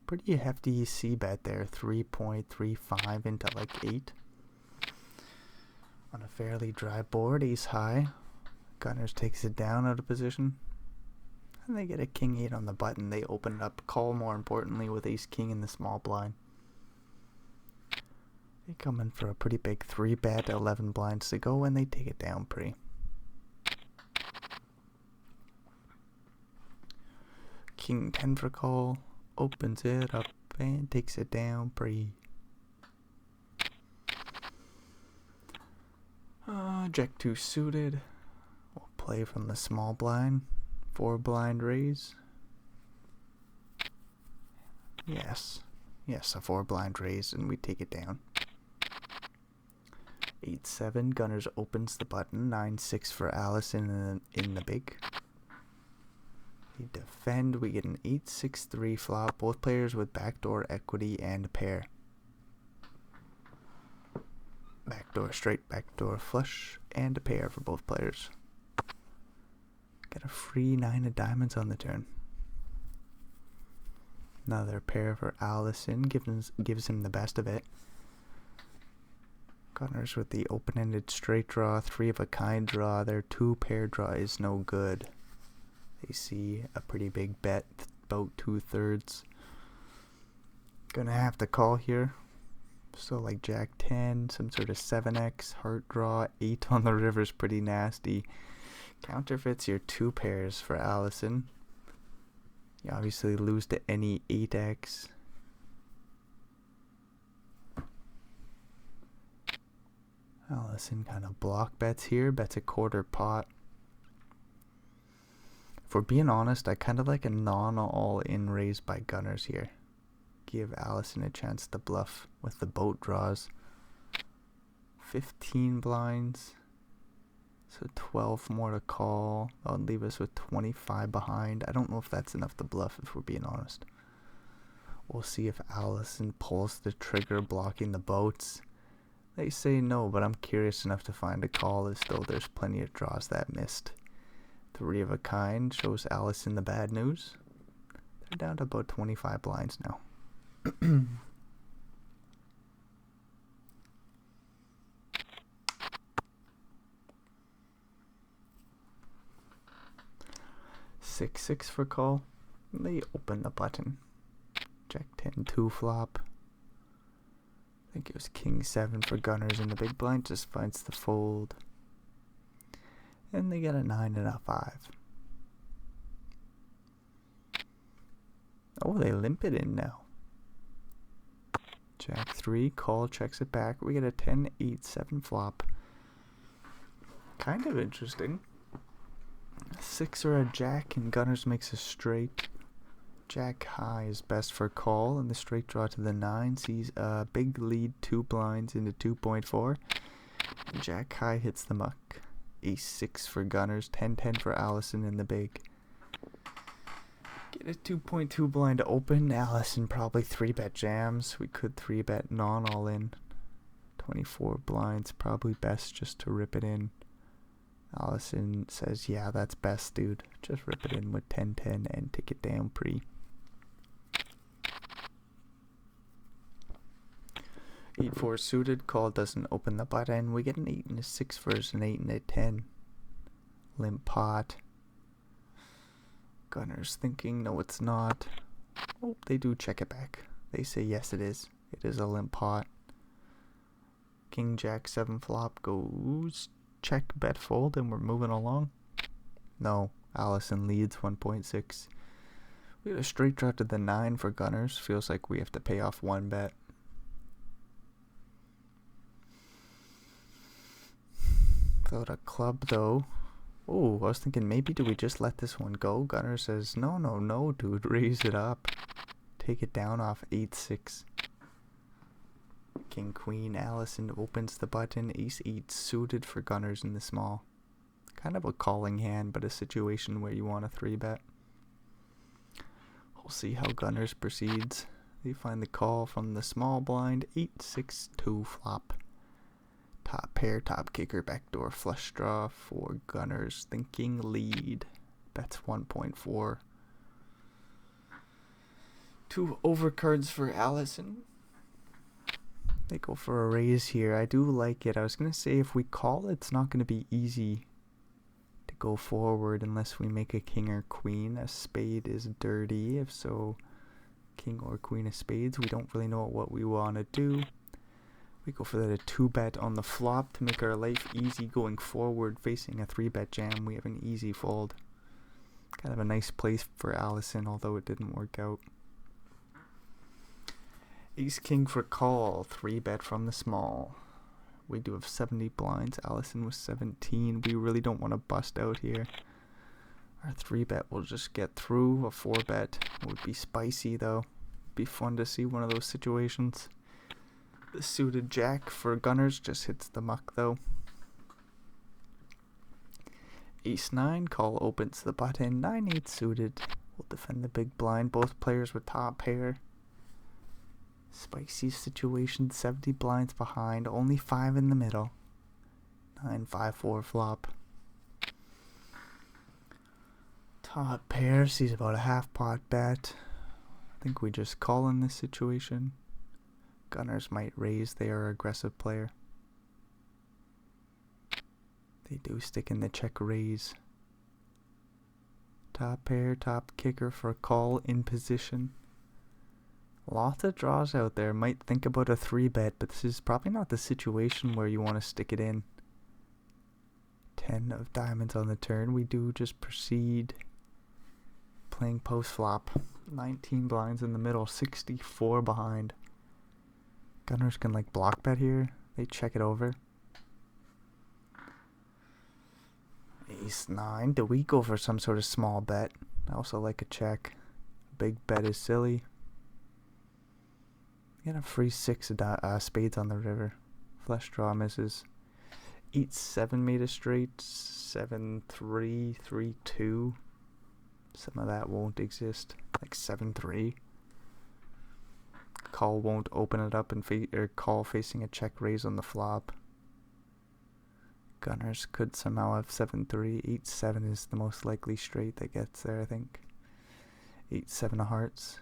pretty hefty C bet there. 3.35 into like 8. On a fairly dry board, ace high. Gunners takes it down out of position. And they get a king 8 on the button. They open it up. Call more importantly with ace king in the small blind. They come in for a pretty big 3 bet, 11 blinds to go, and they take it down pre. King 10 for call. Opens it up and takes it down pre. Jack 2 suited. We'll play from the small blind. 4 blind raise. Yes, a 4 blind raise, and we take it down. 8-7. Gunners opens the button. 9-6 for Allison in the big. We defend. We get an 8-6-3 flop. Both players with backdoor equity and a pair. Backdoor straight, backdoor flush, and a pair for both players. Get a free 9 of diamonds on the turn. Another pair for Allison gives him the best of it. Gunners with the open-ended straight draw, 3 of a kind draw. Their 2 pair draw is no good. They see a pretty big bet, about 2/3. Gonna have to call here. So like Jack 10, some sort of 7x, heart draw, 8 on the river's pretty nasty. Counterfeits your 2 pairs for Allison. You obviously lose to any 8x. Allison kind of block bets here, bets a quarter pot. If we're being honest, I kind of like a non-all-in raise by gunners here. Give Allison a chance to bluff with the boat draws. 15 blinds. So 12 more to call. That would leave us with 25 behind. I don't know if that's enough to bluff if we're being honest. We'll see if Allison pulls the trigger blocking the boats. They say no, but I'm curious enough to find a call as though there's plenty of draws that missed. 3 of a kind shows Allison the bad news. They're down to about 25 blinds now. Six for call. They open the button. Jack 10 2 flop. I think it was King 7 for gunners, and the big blind just finds the fold. And they get a 9 and a 5. Oh, they limp it in now. Jack 3, call, checks it back. We get a 10 8 7 flop. Kind of interesting. 6 or a jack, and gunners makes a straight. Jack high is best for call, and the straight draw to the 9 sees a big lead 2 blinds into 2.4. Jack high hits the muck. Ace 6 for gunners, 10-10 for Allison in the big. Get a 2.2 blind to open. Allison probably 3-bet jams. We could 3-bet non-all-in. 24 blinds, probably best just to rip it in. Allison says, yeah, that's best, dude. Just rip it in with 10-10 and take it down pre. 8-4 suited, call doesn't open the button. We get an 8 and a 6 versus an 8 and a 10. Limp pot. Gunners thinking, no it's not. Oh, they do check it back. They say yes it is. It is a limp pot. King Jack 7 flop goes check, bet, fold, and we're moving along. No, Allison leads 1.6. We had a straight draw to the 9 for gunners. Feels like we have to pay off 1 bet. Without a club though. Oh, I was thinking maybe do we just let this one go? Gunner says no dude, raise it up. Take it down off 8-6. King Queen. Allison opens the button. Ace 8 suited for gunners in the small. Kind of a calling hand, but a situation where you want a 3-bet. We'll see how gunners proceeds. They find the call from the small blind. 8-6-2 flop. Top pair, top kicker, backdoor flush draw for gunners. Thinking lead. Bets 1.4. 2 overcards for Allison. They go for a raise here. I do like it. I was going to say if we call, it's not going to be easy to go forward unless we make a king or queen. A spade is dirty. If so, king or queen of spades. We don't really know what we want to do. We go for that a 2-bet on the flop to make our life easy going forward. Facing a 3-bet jam, we have an easy fold. Kind of a nice place for Allison, although it didn't work out. Ace King for call, 3-bet from the small. We do have 70 blinds. Allison was 17. We really don't want to bust out here. Our 3-bet will just get through. A 4-bet would be spicy though. Be fun to see one of those situations. The suited jack for gunners just hits the muck though. Ace 9, call opens the button. 9-8 suited. We'll defend the big blind. Both players with top pair. Spicy situation. 70 blinds behind. Only 5 in the middle. 9-5-4 flop. Top pair sees about a half pot bet. I think we just call in this situation. Gunners might raise. They are an aggressive player. They do stick in the check raise. Top pair, top kicker for a call in position. Lots of draws out there. Might think about a 3-bet, but this is probably not the situation where you want to stick it in. 10 of diamonds on the turn. We do just proceed playing post flop. 19 blinds in the middle, 64 behind. Gunners can like block bet here. They check it over. Ace 9. Do we go for some sort of small bet? I also like a check. Big bet is silly. Get a free 6 spades on the river. Flush draw misses. 8-7 made a straight. 7-3, 3-2. Some of that won't exist. Like 7-3. Call won't open it up and call facing a check raise on the flop. Gunners could somehow have 7-3. 8-7 is the most likely straight that gets there, I think. 8-7 of hearts.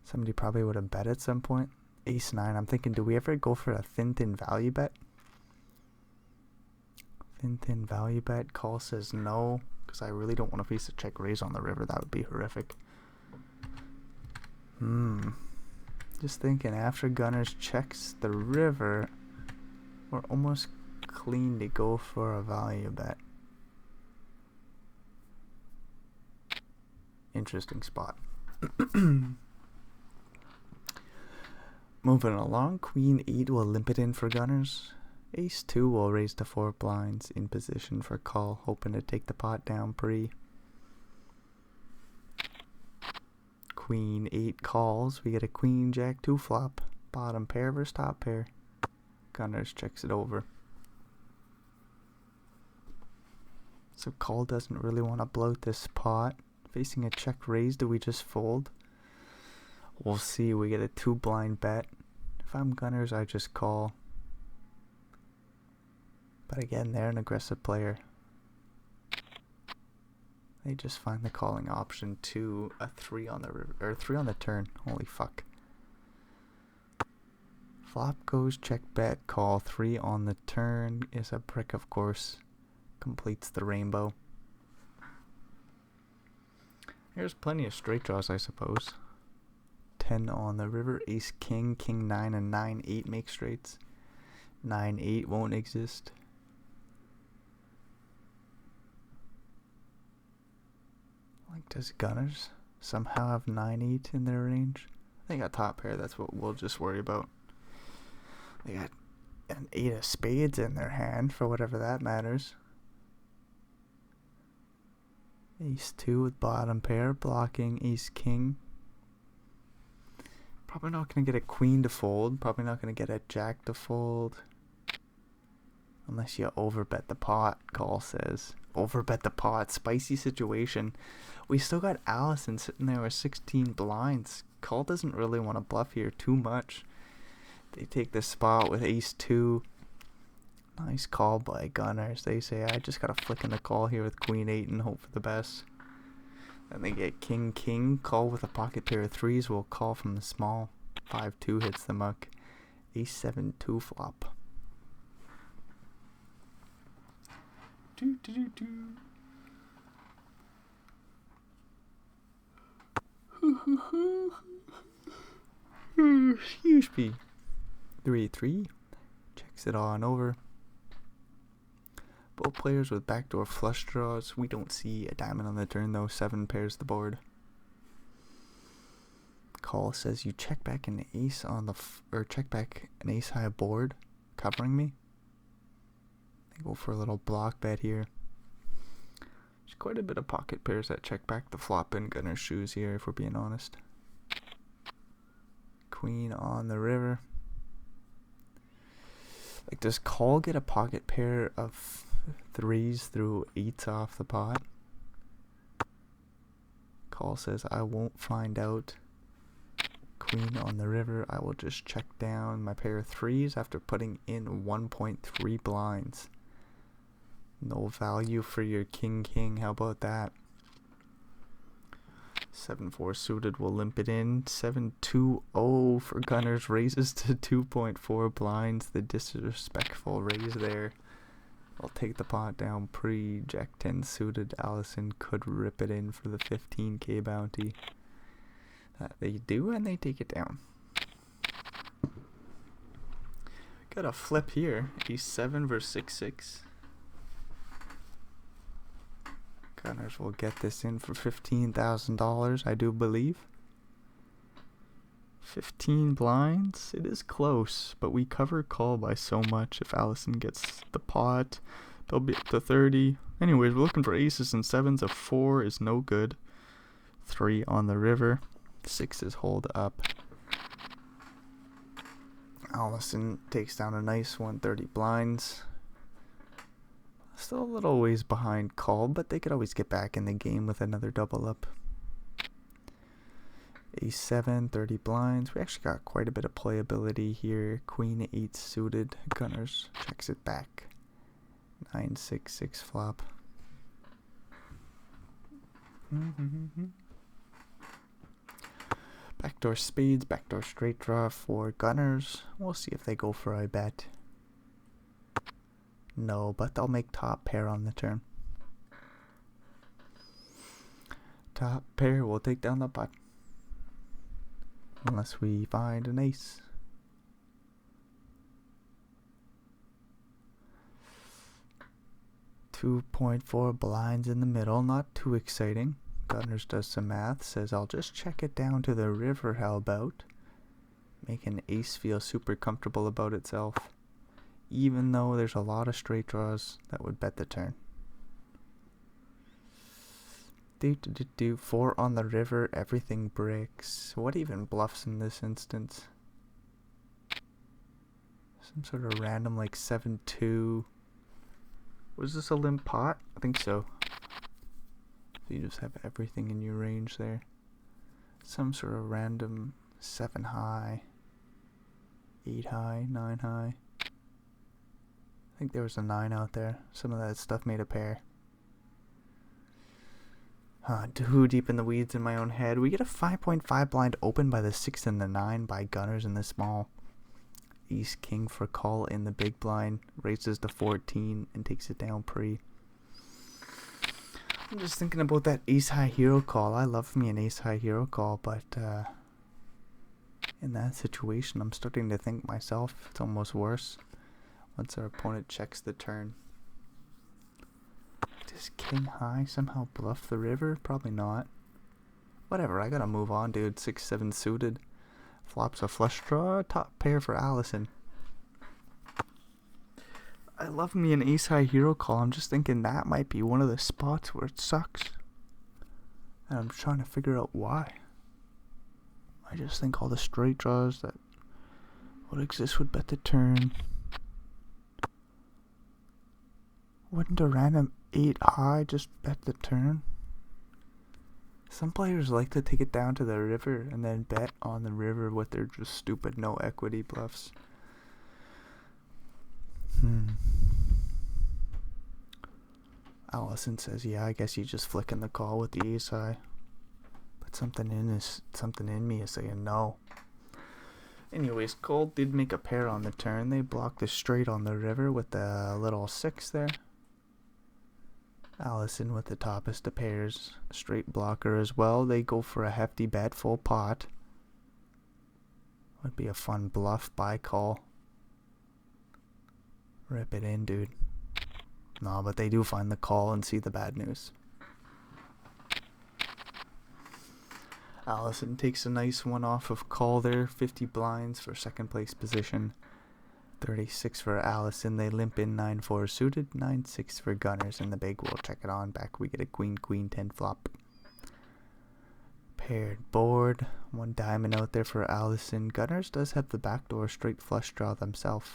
Somebody probably would have bet at some point. Ace 9. I'm thinking, do we ever go for a thin value bet? Thin value bet. Call says no, because I really don't want to face a check raise on the river. That would be horrific. Just thinking, after Gunners checks the river, we're almost clean to go for a value bet. Interesting spot. Moving along, Queen 8 will limp it in for Gunners. Ace 2 will raise to 4 blinds in position for call, hoping to take the pot down pre. Queen 8 calls. We get a Queen Jack 2 flop. Bottom pair versus top pair. Gunners checks it over. So call doesn't really want to bloat this pot. Facing a check raise, do we just fold? We'll see. We get a 2 blind bet. If I'm Gunners, I just call. But again, they're an aggressive player. They just find the calling option to a 3 on the river, or 3 on the turn. Holy fuck. Flop goes, check bet, call. 3 on the turn is a brick, of course. Completes the rainbow. There's plenty of straight draws, I suppose. 10 on the river, ace king, king 9, and 9-8 make straights. 9-8 won't exist. Like, does Gunners somehow have 9-8 in their range? They got top pair, that's what we'll just worry about. They got an 8 of spades in their hand, for whatever that matters. Ace 2 with bottom pair, blocking ace king. Probably not going to get a queen to fold. Probably not going to get a jack to fold. Unless you overbet the pot, call says. Overbet the pot. Spicy situation. We still got Allison sitting there with 16 blinds. Call doesn't really want to bluff here too much. They take this spot with ace 2. Nice call by Gunners. They say, I just got to flick in the call here with queen 8 and hope for the best. Then they get king king. Call with a pocket pair of 3s. Will call from the small. 5-2 hits the muck. Ace 7 2 flop. Excuse me. 3-3. Checks it on over. Both players with backdoor flush draws. We don't see a diamond on the turn though. 7 pairs the board. Call says you check back an ace on the or check back an ace high board, covering me. They go for a little block bet here. There's quite a bit of pocket pairs that check back the flop in Gunner's shoes here, if we're being honest. Queen on the river. Like, does call get a pocket pair of 3s through 8s off the pot? Call says I won't find out. Queen on the river. I will just check down my pair of 3s after putting in 1.3 blinds. No value for your king king. How about that? 7-4 suited will limp it in. 7-2-0 for Gunners. Raises to 2.4 blinds. The disrespectful raise there. I'll take the pot down pre. Jack 10 suited. Allison could rip it in for the 15k bounty. That they do, and they take it down. Got a flip here. E7 versus 6-6. Gunners will get this in for $15,000, I do believe. 15 blinds. It is close, but we cover call by so much. If Allison gets the pot, they'll be up to 30. Anyways, we're looking for aces and sevens. A 4 is no good. 3 on the river. 6 is hold up. Allison takes down a nice 130 blinds. Still a little ways behind call, but they could always get back in the game with another double up. A7, 30 blinds. We actually got quite a bit of playability here. Queen 8 suited. Gunners checks it back. 9-6-6 flop. Backdoor spades, backdoor straight draw for Gunners. We'll see if they go for a bet. No, but they'll make top pair on the turn. Top pair will take down the pot. Unless we find an ace. $2.4 blinds in the middle, not too exciting. Gunners does some math, says I'll just check it down to the river, how about? Make an ace feel super comfortable about itself. Even though there's a lot of straight draws that would bet the turn. 4 on the river, everything breaks. What even bluffs in this instance? Some sort of random like 7-2. Was this a limp pot? I think so. So you just have everything in your range there. Some sort of random 7 high, 8 high, 9 high. I think there was a 9 out there. Some of that stuff made a pair. Too deep in the weeds in my own head. We get a 5.5 blind open by the 6 and the 9 by Gunners in the small. Ace King for call in the big blind. Raises to 14 and takes it down pre. I'm just thinking about that ace high hero call. I love me an ace high hero call, but in that situation I'm starting to think myself it's almost worse once our opponent checks the turn. Does king high somehow bluff the river? Probably not. Whatever, I gotta move on, dude. 6-7 suited. Flops a flush draw. Top pair for Allison. I love me an ace high hero call. I'm just thinking that might be one of the spots where it sucks. And I'm trying to figure out why. I just think all the straight draws that would exist would bet the turn. Wouldn't a random 8 high just bet the turn? Some players like to take it down to the river and then bet on the river with their just stupid no equity bluffs. Allison says, yeah, I guess you just flicking the call with the ace high. But something in me is saying no. Anyways, Cold did make a pair on the turn. They blocked the straight on the river with the little 6 there. Allison with the toppest of pairs, straight blocker as well. They go for a hefty bet, full pot. Would be a fun bluff by call. Rip it in, dude. No, but they do find the call and see the bad news. Allison takes a nice one off of call there. 50 blinds for second place position. 36 for Allison. They limp in 9-4 suited. 9-6 for Gunners. And the big will check it on back. We get a queen, queen, 10 flop. Paired board. 1 diamond out there for Allison. Gunners does have the backdoor straight flush draw themselves.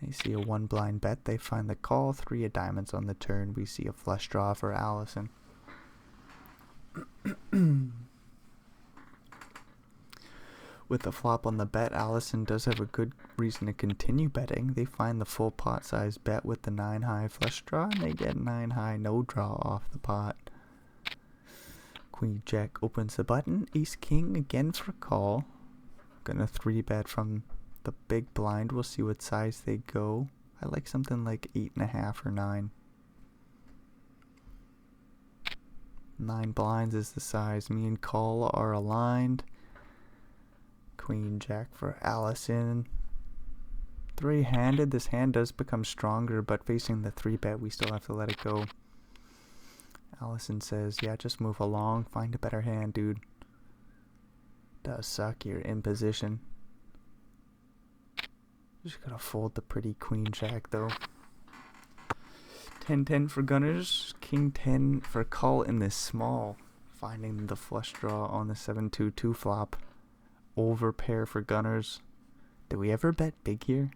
You see a 1 blind bet. They find the call. 3 of diamonds on the turn. We see a flush draw for Allison. With the flop on the bet, Allison does have a good reason to continue betting. They find the full pot size bet with the 9 high flush draw, and they get 9 high no draw off the pot. Queen Jack opens the button. Ace King again for call. Gonna 3 bet from the big blind. We'll see what size they go. I like something like 8.5 or 9. 9 blinds is the size. Me and Call are aligned. Queen Jack for Allison. 3-handed. This hand does become stronger, but facing the 3-bet, we still have to let it go. Allison says, yeah, just move along. Find a better hand, dude. Does suck. You're in position. Just gotta fold the pretty Queen Jack, though. 10-10 for Gunners. King 10 for Call in this small. Finding the flush draw on the 7-2-2 flop. Over pair for Gunners. Did we ever bet big here?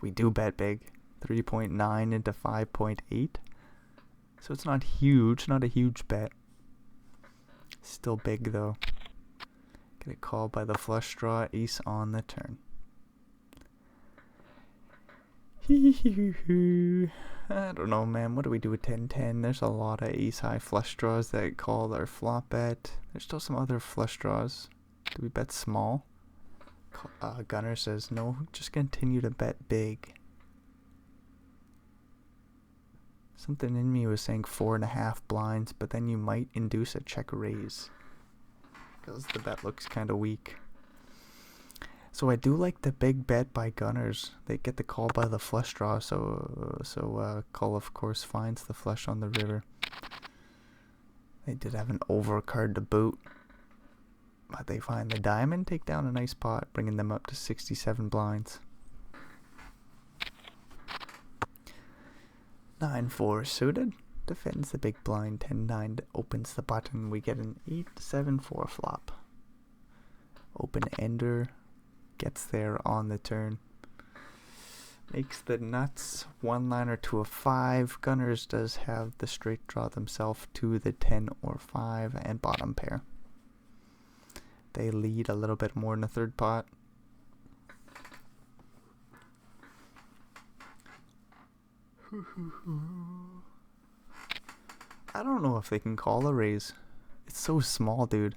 We do bet big. 3.9 into 5.8. So it's not huge, not a huge bet. Still big though. Get it called by the flush draw, ace on the turn. I don't know, man. What do we do with 10-10? There's a lot of ace high flush draws that call our flop bet. There's still some other flush draws. Do we bet small? Gunner says no, just continue to bet big. Something in me was saying 4.5 blinds, but then you might induce a check raise because the bet looks kind of weak. So I do like the big bet by Gunners. They get the call by the flush draw, so Call of course finds the flush on the river. They did have an overcard to boot, but they find the diamond, take down a nice pot, bringing them up to 67 blinds. 9-4 suited, defends the big blind. 10-9 opens the button. We get an 8-7-4 flop. Open ender, gets there on the turn. Makes the nuts. 1-liner to a 5. Gunners does have the straight draw themselves to the 10 or 5 and bottom pair. They lead a little bit more in the third pot. I don't know if they can call a raise. It's so small, dude.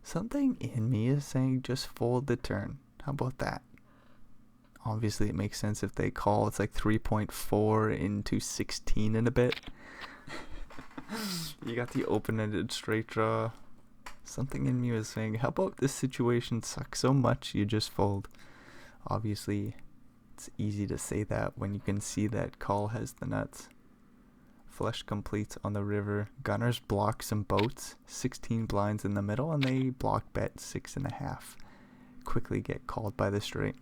Something in me is saying just fold the turn. How about that? Obviously, it makes sense if they call. It's like 3.4 into 16 in a bit. You got the open-ended straight draw. Something in me was saying, how about this situation sucks so much you just fold? Obviously, it's easy to say that when you can see that Call has the nuts. Flush completes on the river. Gunners block some boats. 16 blinds in the middle, and they block bet 6.5. Quickly get called by the straight.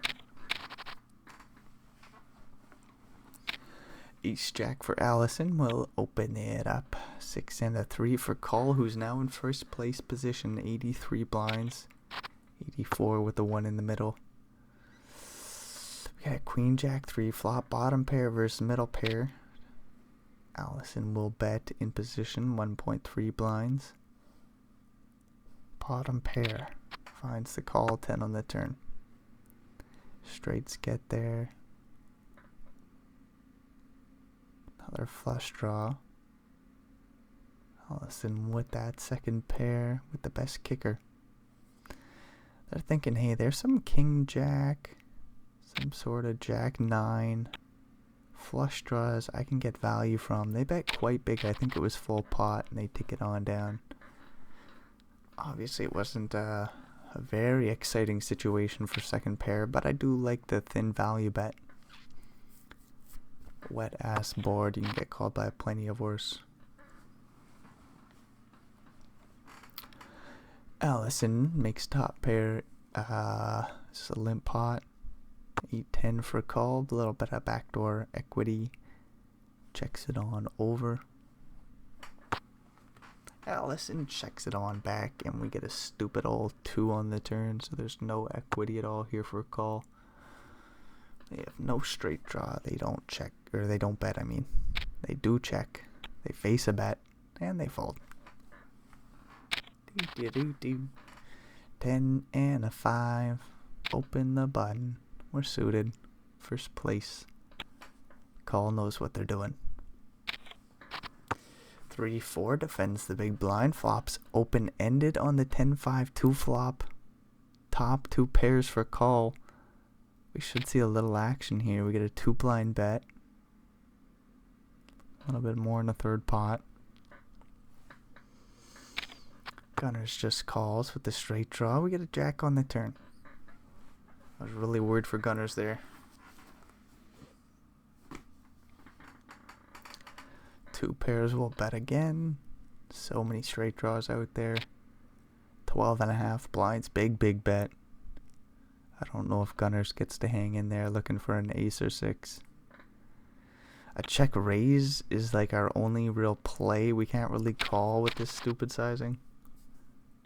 Ace Jack for Allison will open it up. 6 and a 3 for Call, who's now in first place position. 83 blinds. 84 with the 1 in the middle. We got Queen Jack 3 flop, bottom pair versus middle pair. Allison will bet in position. 1.3 blinds. Bottom pair finds the call. 10 on the turn. Straights get there. Another flush draw. Allison with that second pair with the best kicker. They're thinking, hey, there's some King Jack, some sort of Jack 9 flush draws I can get value from. They bet quite big. I think it was full pot, and they take it on down. Obviously, it wasn't a very exciting situation for second pair, but I do like the thin value bet. Wet ass board, you can get called by plenty of worse. Allison makes top pair. It's a limp pot. 8-10 for call. A little bit of backdoor equity. Checks it on over. Allison checks it on back, and we get a stupid old 2 on the turn. So there's no equity at all here for a call. They have no straight draw. They don't check, or they don't bet, I mean. They do check. They face a bet, and they fold. 10 and a 5. Open the button. We're suited. First place. Call knows what they're doing. 3-4 defends the big blind. Flops open-ended on the 10-5-2 flop. Top 2 pairs for call. We should see a little action here. We get a 2 blind bet. A little bit more in the third pot. Gunners just calls with the straight draw. We get a jack on the turn. I was really worried for Gunners there. 2 pairs will bet again. So many straight draws out there. 12.5 blinds. Big bet. I don't know if Gunners gets to hang in there looking for an ace or 6. A check raise is like our only real play. We can't really call with this stupid sizing.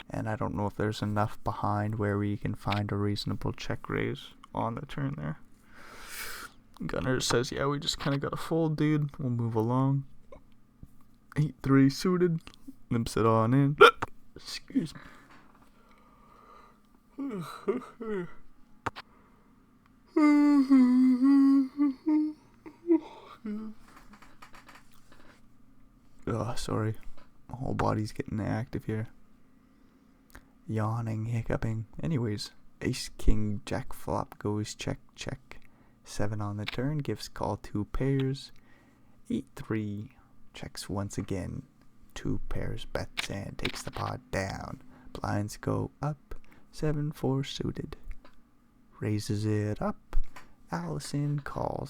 And I don't know if there's enough behind where we can find a reasonable check raise on the turn there. Gunners says, yeah, we just kind of got to fold, dude. We'll move along. 8-3 suited. Limps it on in. Excuse me. Oh, sorry. My whole body's getting active here. Yawning, hiccuping. Anyways, ace, king, jack flop goes check. 7 on the turn, gives call 2 pairs. 8-3, checks once again. 2 pairs bets and takes the pot down. Blinds go up. 7-4 suited. Raises it up. Allison calls.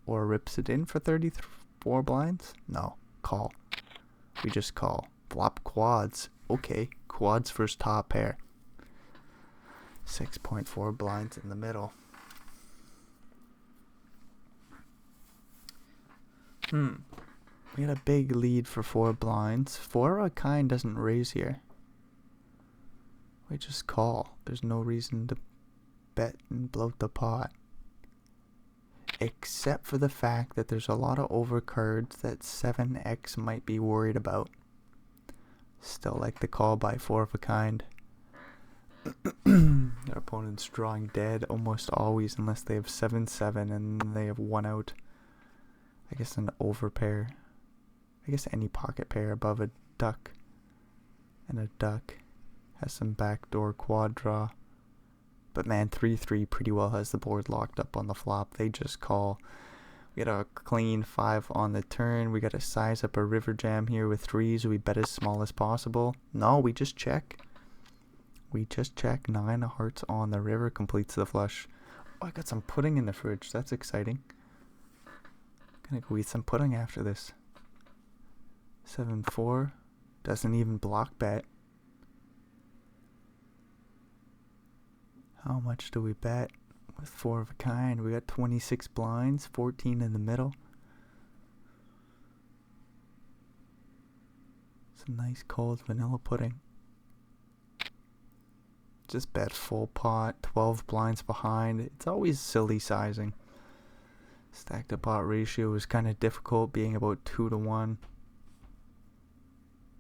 Or rips it in for 34 blinds? No, call. We just call. Flop quads. Okay, quads first top pair. 6.4 blinds in the middle. We had a big lead for 4 blinds. 4 of a kind doesn't raise here. We just call. There's no reason to bet and bloat the pot. Except for the fact that there's a lot of overcards that 7x might be worried about. Still like the call by 4 of a kind. Their opponent's drawing dead almost always unless they have 7-7 and they have 1 out. I guess an overpair. I guess any pocket pair above a duck. And a duck has some backdoor quad draw. But man, 3-3 pretty well has the board locked up on the flop. They just call. We got a clean 5 on the turn. We got to size up a river jam here with 3s. We bet as small as possible. No, we just check. We just check. 9 of hearts on the river completes the flush. Oh, I got some pudding in the fridge. That's exciting. Gonna go eat some pudding after this. 7-4. Doesn't even block bet. How much do we bet with 4 of a kind? We got 26 blinds, 14 in the middle. Some nice cold vanilla pudding. Just bet full pot, 12 blinds behind. It's always silly sizing. Stack to pot ratio is kind of difficult, being about 2-1.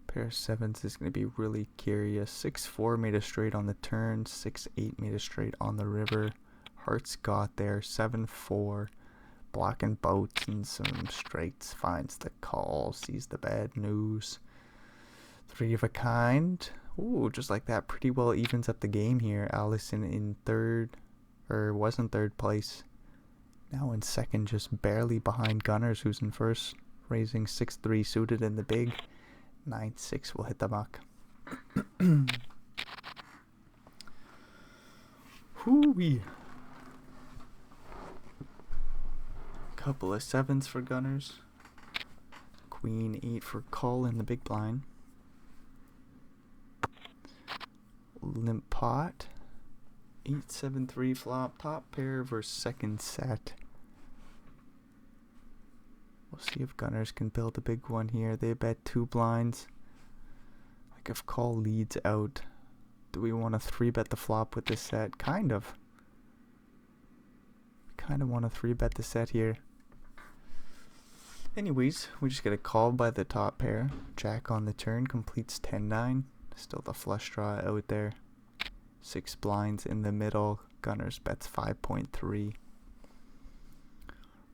Pair of 7s is going to be really curious. 6-4 made a straight on the turn. 6-8 made a straight on the river. Hearts got there. 7-4. Blocking boats and some straights. Finds the call. Sees the bad news. 3 of a kind. Ooh, just like that. Pretty well evens up the game here. Allison in was in third place. Now in second, just barely behind Gunners, who's in first. Raising 6-3 suited in the big. 9-6 will hit the muck. Hoo-wee. Couple of 7s for Gunners. Queen 8 for call in the big blind. Limp pot. 8-7-3 flop. Top pair versus second set. We'll see if Gunners can build a big one here. They bet 2 blinds. Like if call leads out, do we want to 3-bet the flop with this set? Kind of. Kind of want to 3-bet the set here. Anyways, we just get a call by the top pair. Jack on the turn completes 10-9. Still the flush draw out there. 6 blinds in the middle. Gunners bets 5.3.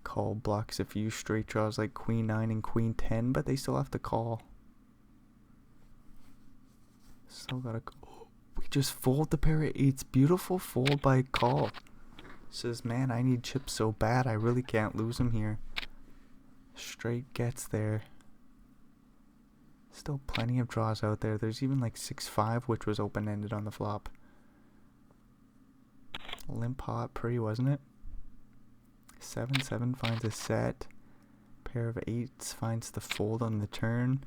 Call blocks a few straight draws like queen 9 and queen 10, but they still have to call. Still gotta call. We just fold the pair of 8s. Beautiful fold by call. Says, man, I need chips so bad. I really can't lose them here. Straight gets there. Still plenty of draws out there. There's even like 6-5, which was open-ended on the flop. Limp pot pre, wasn't it? 7-7 finds a set. Pair of 8s finds the fold on the turn.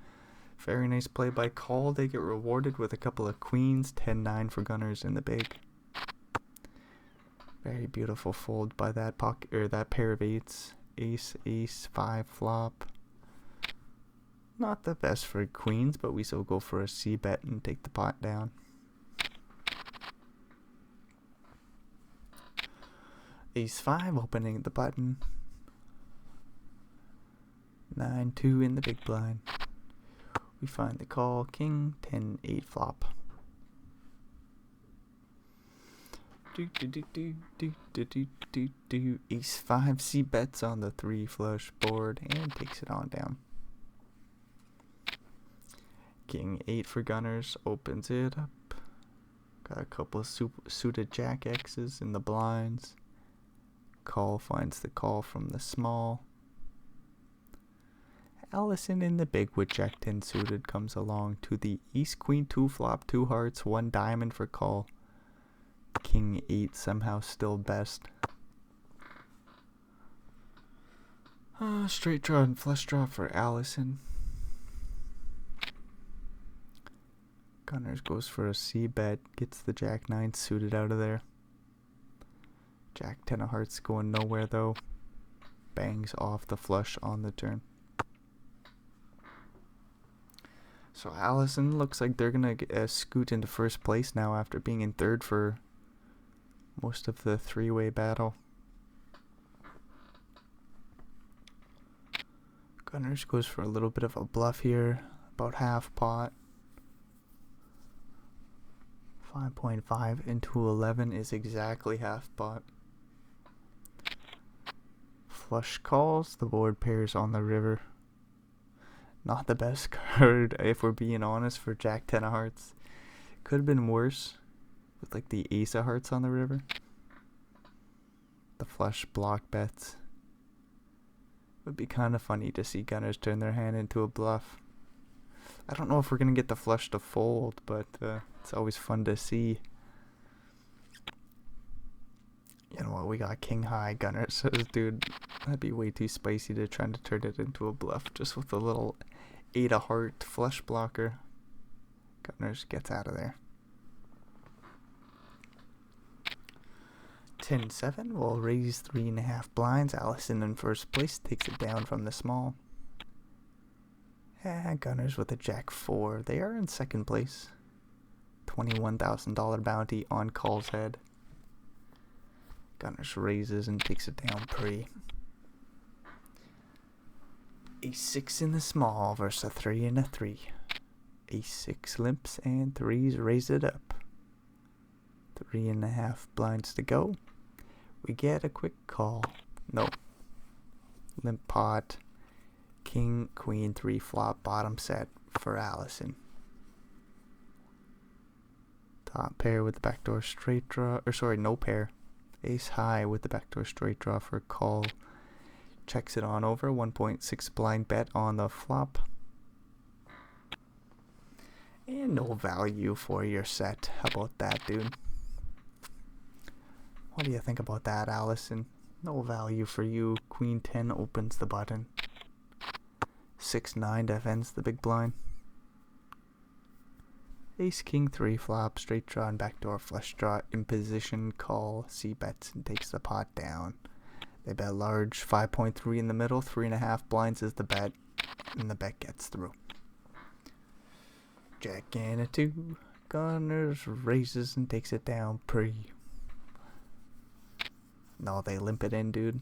Very nice play by call. They get rewarded with a couple of queens. 10-9 for gunners in the big. Very beautiful fold by that pocket, or that pair of 8s. Ace, ace, 5 flop. Not the best for queens, but we still go for a C bet and take the pot down. Ace 5 opening the button. 9-2 in the big blind. We find the call. King 10-8 flop. Ace 5 C bets on the 3 flush board and takes it on down. King 8 for gunners, opens it up. Got a couple of suited jack X's in the blinds. Call finds the call from the small. Allison in the big with jack 10 suited comes along to the ace queen 2 flop, 2 hearts, 1 diamond for call. King 8 somehow still best. Straight draw and flush draw for Allison. Gunners goes for a C bet, gets the jack 9 suited out of there. Jack 10 of hearts going nowhere though. Bangs off the flush on the turn. So Allison looks like they're gonna scoot into first place now after being in third for most of the three-way battle. Gunners goes for a little bit of a bluff here, about half pot. 5.5 into 11 is exactly half pot. Flush calls, the board pairs on the river. Not the best card, if we're being honest, for jack 10 of hearts. Could have been worse with like the ace of hearts on the river. The flush block bets. Would be kind of funny to see gunners turn their hand into a bluff. I don't know if we're going to get the flush to fold, but it's always fun to see. You know what, we got king high. Gunner says, dude, that'd be way too spicy to try to turn it into a bluff just with a little 8 of heart flush blocker. Gunners gets out of there. 10-7, we'll raise 3.5 blinds. Allison in first place takes it down from the small. Gunners with a jack 4. They are in second place. $21,000 bounty on call's head. Gunners raises and takes it down pre. Ace 6 in the small versus a 3 and a 3. Ace 6 limps and 3s raise it up. 3.5 blinds to go. We get a quick call. No. Limp pot. King, queen, 3 flop, bottom set for Allison. Top pair with the backdoor straight draw. Or sorry, no pair. Ace high with the backdoor straight draw for call. Checks it on over. 1.6 blind bet on the flop. And no value for your set. How about that, dude? What do you think about that, Allison? No value for you. Queen 10 opens the button. 6-9 defends the big blind. Ace king 3 flop, straight draw and backdoor flush draw in position, call, C bets and takes the pot down. They bet large, 5.3 in the middle, 3.5 blinds is the bet, and the bet gets through. Jack and a 2, Gunners raises and takes it down pre. No, they limp it in, dude.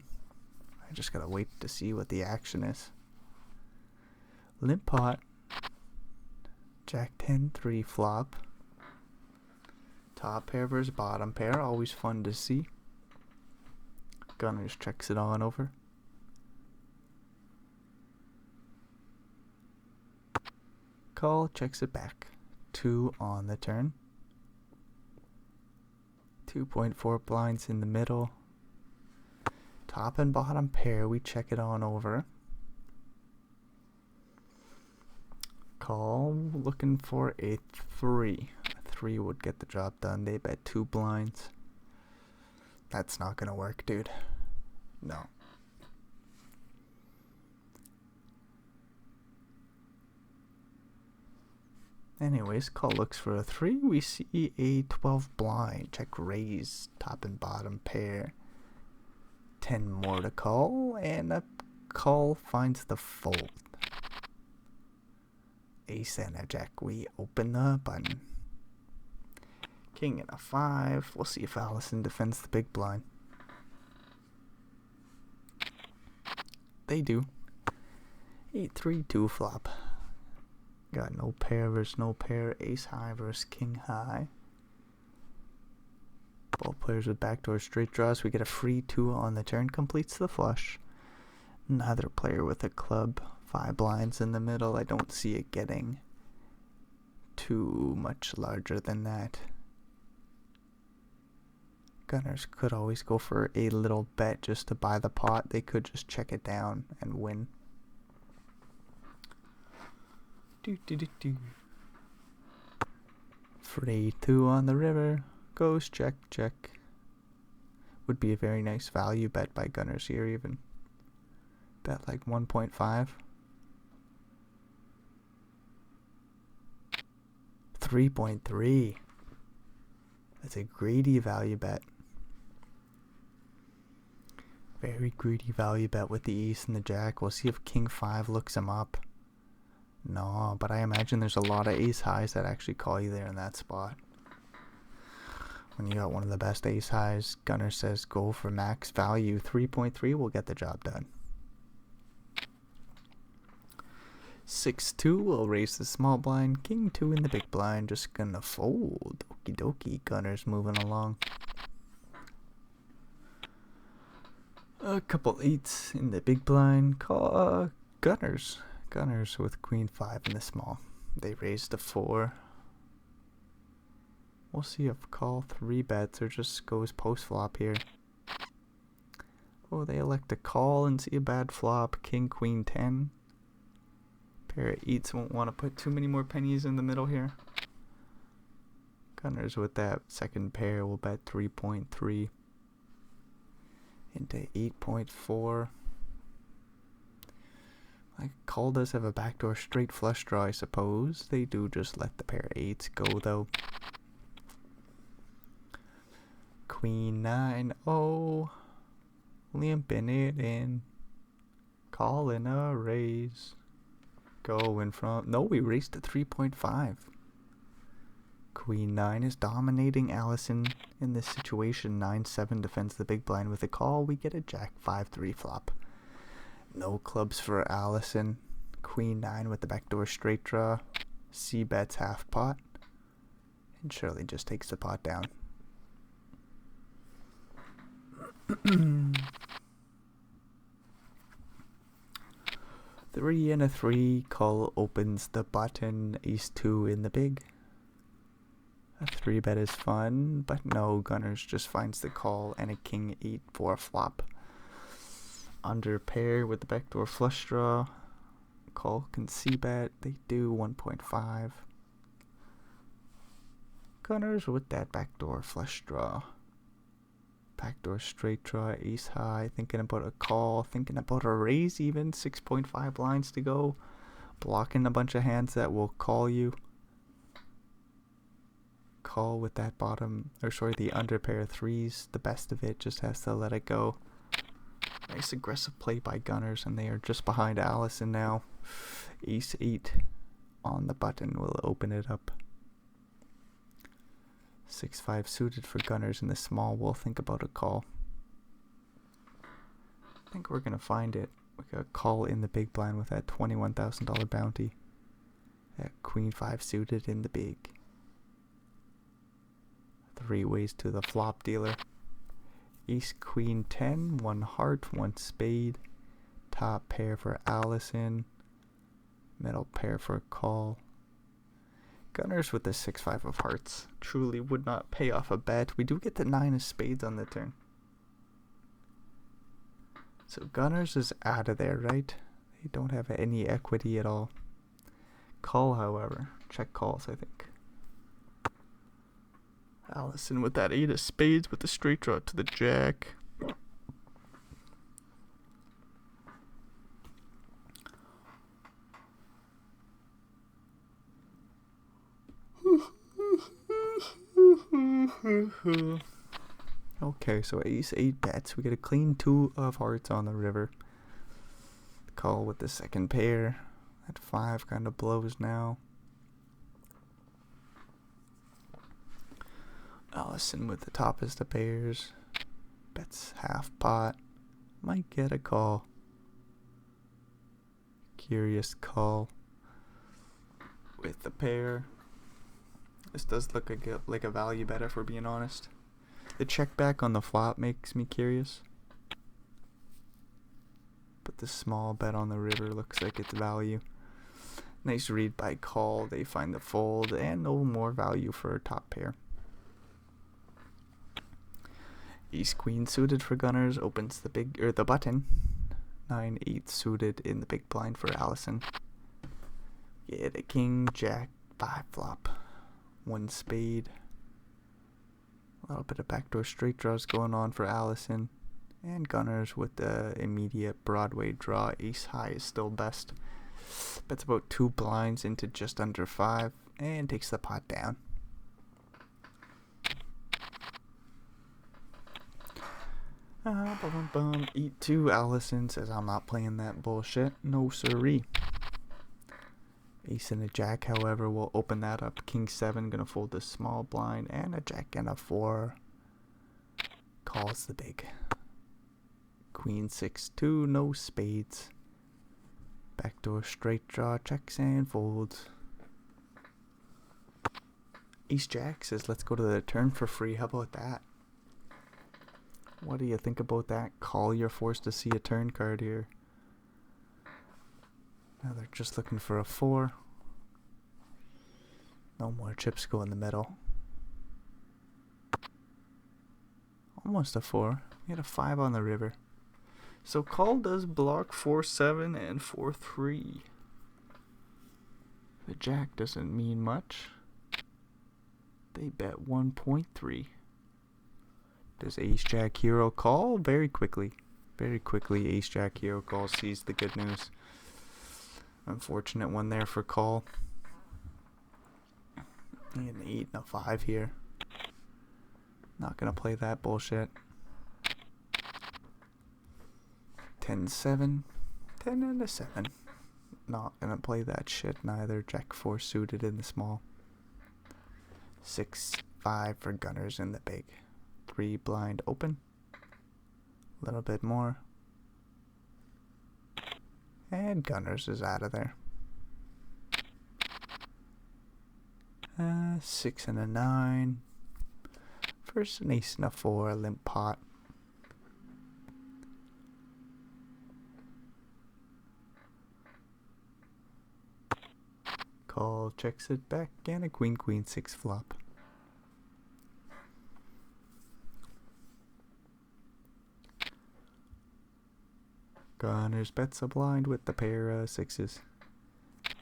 I just gotta wait to see what the action is. Limp pot. Jack 10, 3 flop. Top pair versus bottom pair, always fun to see. Gunners checks it on over. Call, checks it back. 2 on the turn. 2.4 blinds in the middle. Top and bottom pair, we check it on over. call, looking for a 3. A 3 would get the job done. They bet 2 blinds. That's not gonna work, dude. No. Anyways, call looks for a 3. We see a 12 blind. Check raise, top and bottom pair. 10 more to call, and a call finds the fold. Ace and a jack. We open the button. King and a 5. We'll see if Allison defends the big blind. They do. 8-3-2 flop. Got no pair versus no pair. Ace high versus king high. Both players with backdoor straight draws. We get a free 2 on the turn. Completes the flush. Another player with a club. 5 blinds in the middle. I don't see it getting too much larger than that. Gunners could always go for a little bet just to buy the pot. They could just check it down and win. Free 2 on the river. Goes check, check. Would be a very nice value bet by Gunners here even. Bet like 1.5. 3.3. That's a greedy value bet. Very greedy value bet with the ace and the jack. We'll see if king 5 looks him up. No, but I imagine there's a lot of ace highs that actually call you there in that spot. When you got one of the best ace highs, Gunner says go for max value. 3.3 will get the job done. 6-2 will raise the small blind. King 2 in the big blind. Just gonna fold. Okie dokie. Gunner's moving along. A couple 8s in the big blind. Call Gunners. Gunners with queen 5 in the small. They raised to 4. We'll see if call 3 bets or just goes post flop here. Oh, they elect to call and see a bad flop. King queen 10. Pair of 8s won't want to put too many more pennies in the middle here. Gunners with that second pair will bet 3.3 into 8.4. Like call does have a backdoor straight flush draw, I suppose. They do just let the pair of 8s go though. Queen 9. Oh, limping it in. Calling a raise. Go in front. No, we raised to 3.5. Queen 9 is dominating Allison in this situation. 9-7 defends the big blind with a call. We get a jack 5-3 flop. No clubs for Allison. Queen 9 with the backdoor straight draw. C bets half pot. And Shirley just takes the pot down. 3 and a 3. Call opens the button. Ace 2 in the big. A 3 bet is fun, but no, Gunners just finds the call and a king 8 for a flop. Under pair with the backdoor flush draw. Call can C bet. They do 1.5. Gunners with that backdoor flush draw. Backdoor straight draw, ace high, thinking about a call, thinking about a raise even, 6.5 blinds to go. Blocking a bunch of hands that will call you. Call with that bottom, or sorry, the under pair of 3s, the best of it, just has to let it go. Nice aggressive play by Gunners, and they are just behind Allison now. Ace 8 on the button will open it up. 6-5 suited for Gunners in the small. We'll think about a call. I think we're going to find it. We got a call in the big blind with that $21,000 bounty. That queen 5 suited in the big. 3 ways to the flop dealer. Ace queen 10, 1 heart, 1 spade. Top pair for Allison. Middle pair for a call. Gunners with the 6-5 of hearts. Truly would not pay off a bet. We do get the 9 of spades on the turn. So Gunners is out of there, right? They don't have any equity at all. call, however. Check calls, I think. Allison with that 8 of spades with the straight draw to the jack. Okay, so ace 8 bets. We get a clean 2 of hearts on the river. Call with the second pair. At 5 kind of blows now. Allison with the toppest of pairs. Bets half pot. Might get a call. Curious call with the pair. This does look like a value bet if we're being honest. The check back on the flop makes me curious. But the small bet on the river looks like it's value. Nice read by call. They find the fold and no more value for a top pair. Ace queen suited for gunners opens the button. 9-8 suited in the big blind for Allison. Get a king jack 5 flop. 1 spade. A little bit of backdoor straight draws going on for Allison. And gunners with the immediate Broadway draw. Ace high is still best. Bets about 2 blinds into just under 5 and takes the pot down. Eat 2. Allison says I'm not playing that bullshit. No siree. Ace and a jack, however, will open that up. King 7 gonna fold the small blind and a jack and a 4. Calls the big. Queen 6-2, no spades. Backdoor straight draw, checks and folds. Ace jack says let's go to the turn for free. How about that? What do you think about that? Call, you're forced to see a turn card here. Now they're just looking for a 4. No more chips go in the middle. Almost a 4. We had a 5 on the river. So call does block 4-7 and 4-3. The jack doesn't mean much. They bet 1.3. Does ace jack hero call? Very quickly. Very quickly ace jack hero call sees the good news. Unfortunate one there for call. An 8 and a 5 here. Not gonna play that bullshit. 10-7. 10 and a 7. Not gonna play that shit neither. Jack 4 suited in the small. 6-5 for gunners in the big. 3 blind open. A little bit more. And gunners is out of there. 6 and a 9. First an ace and a 4, limp pot. Call, checks it back, and a queen 6 flop. Gunners bets a blind with the pair of 6s.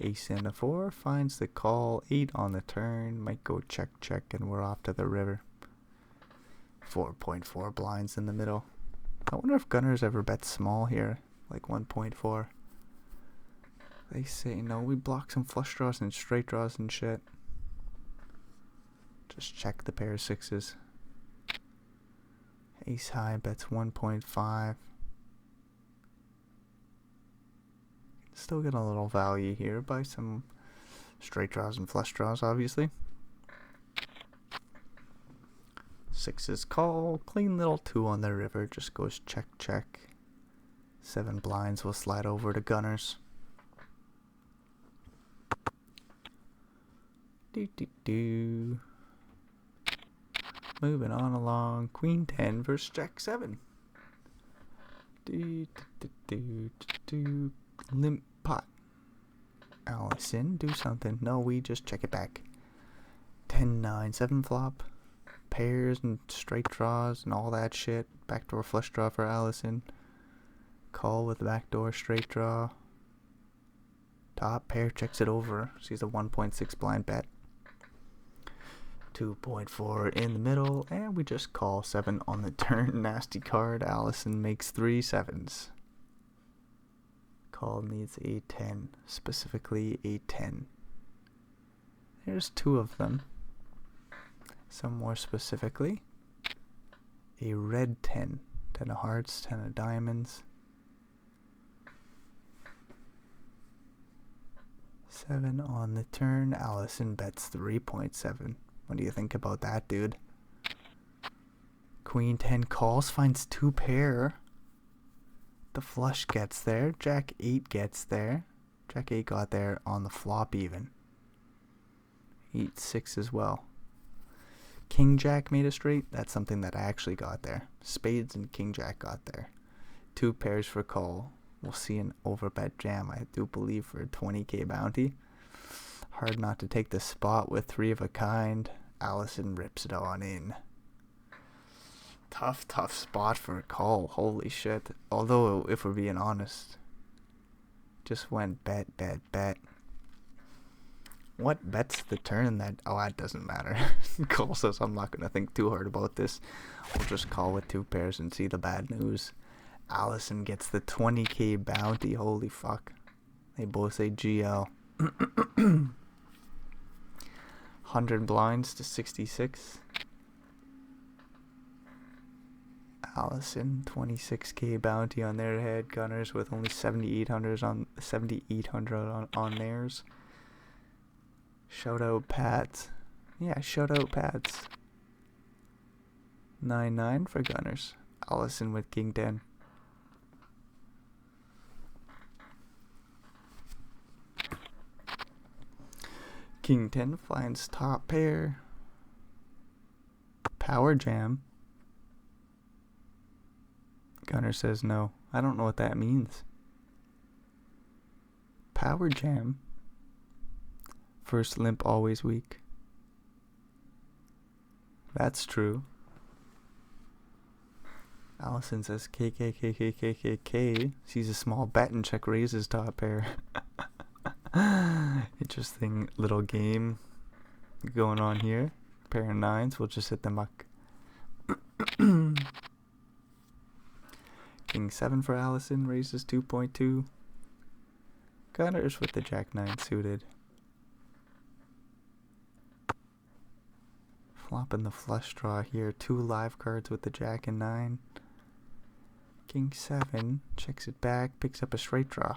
Ace and a 4 finds the call. 8 on the turn. Might go check, and we're off to the river. 4.4 blinds in the middle. I wonder if gunners ever bet small here, like 1.4. They say no, we block some flush draws and straight draws and shit. Just check the pair of 6s. Ace high bets 1.5. Still get a little value here by some straight draws and flush draws, obviously. 6s call, clean little 2 on the river, just goes check. 7 blinds will slide over to gunners. Moving on along, queen 10 versus jack 7. Limp pot. Allison, do something. No, we just check it back. 10-9, 7 flop. Pairs and straight draws and all that shit. Backdoor flush draw for Allison. Call with backdoor straight draw. Top pair checks it over. She's a 1.6 blind bet. 2.4 in the middle, and we just call 7 on the turn. Nasty card. Allison makes 3 7s. Call needs a 10, specifically a 10. There's 2 of them. Some more specifically, a red 10. 10 of hearts, 10 of diamonds. 7 on the turn. Allison bets 3.7. What do you think about that, dude? Queen 10 calls, finds 2 pair. The flush gets there. Jack 8 gets there. Jack 8 got there on the flop even. 8 6 as well. King Jack made a straight. That's something that I actually got there. Spades and King Jack got there. 2 pairs for call. We'll see an overbet jam, I do believe, for a 20k bounty. Hard not to take the spot with 3 of a kind. Allison rips it on in. Tough spot for a call. Holy shit. Although, if we're being honest, just went bet. What bets the turn that... Oh, that doesn't matter. Call says I'm not going to think too hard about this. We'll just call with 2 pairs and see the bad news. Allison gets the 20k bounty. Holy fuck. They both say GL. 100 blinds to 66. Allison 26k bounty on their head. Gunners with only 7,800 on theirs. Shout out Pats. Yeah, shout out Pats. 9-9 for Gunners. Allison with King 10. King 10 finds top pair. Power jam. Gunner says no. I don't know what that means. Power jam. First limp, always weak. That's true. Allison says KKKKKKK. Sees a small bet and check raises top pair. Interesting little game going on here. Pair of 9s. We'll just hit the muck. King 7 for Allison. Raises 2.2. Gunners with the Jack 9 suited. Flopping the flush draw here. 2 live cards with the Jack and 9. King 7 checks it back. Picks up a straight draw.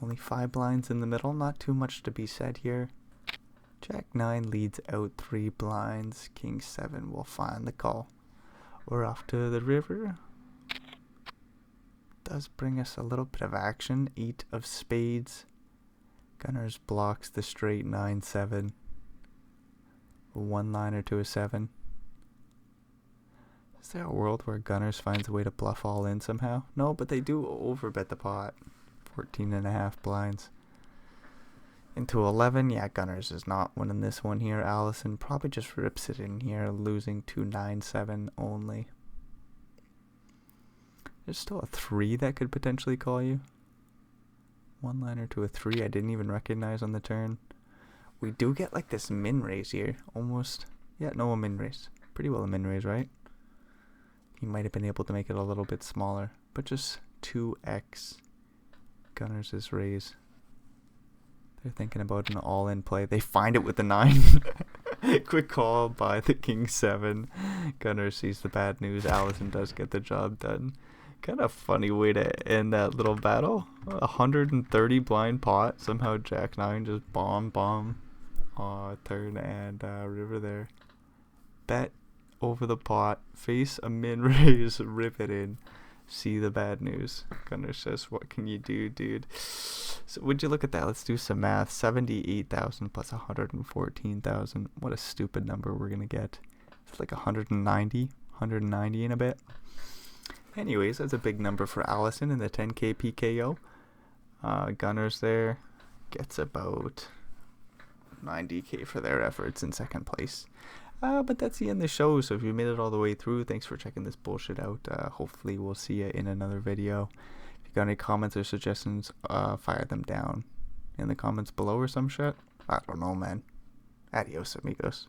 Only 5 blinds in the middle, not too much to be said here. Jack 9 leads out 3 blinds. King 7 will find the call. We're off to the river. Does bring us a little bit of action. 8 of spades. Gunners blocks the straight 9-7. A 1-liner to a 7. Is there a world where Gunners finds a way to bluff all in somehow? No, but they do overbet the pot. 14.5 blinds. Into 11. Yeah, Gunners is not winning this one here. Allison probably just rips it in here, losing to 9-7 only. There's still a 3 that could potentially call you. 1-liner to a 3 I didn't even recognize on the turn. We do get like this min raise here. Almost. Yeah, no, a min raise. Pretty well a min raise, right? He might have been able to make it a little bit smaller. But just 2x. Gunners is raise. They're thinking about an all-in play. They find it with the 9. Quick call by the King 7. Gunners sees the bad news. Allison does get the job done. Kind of funny way to end that little battle. 130 blind pot. Somehow Jack 9 just bomb. Turn and river there. Bet over the pot. Face a min raise. Rip it in. See the bad news. Gunner says, what can you do, dude? So would you look at that? Let's do some math. 78,000 plus 114,000. What a stupid number we're gonna get. It's like 190 in a bit. Anyways, that's a big number for Allison in the 10k PKO. Gunners there gets about 90k for their efforts in second place. But that's the end of the show. So if you made it all the way through, thanks for checking this bullshit out. Hopefully we'll see you in another video. If you got any comments or suggestions, fire them down in the comments below or some shit. I don't know, man. Adios, amigos.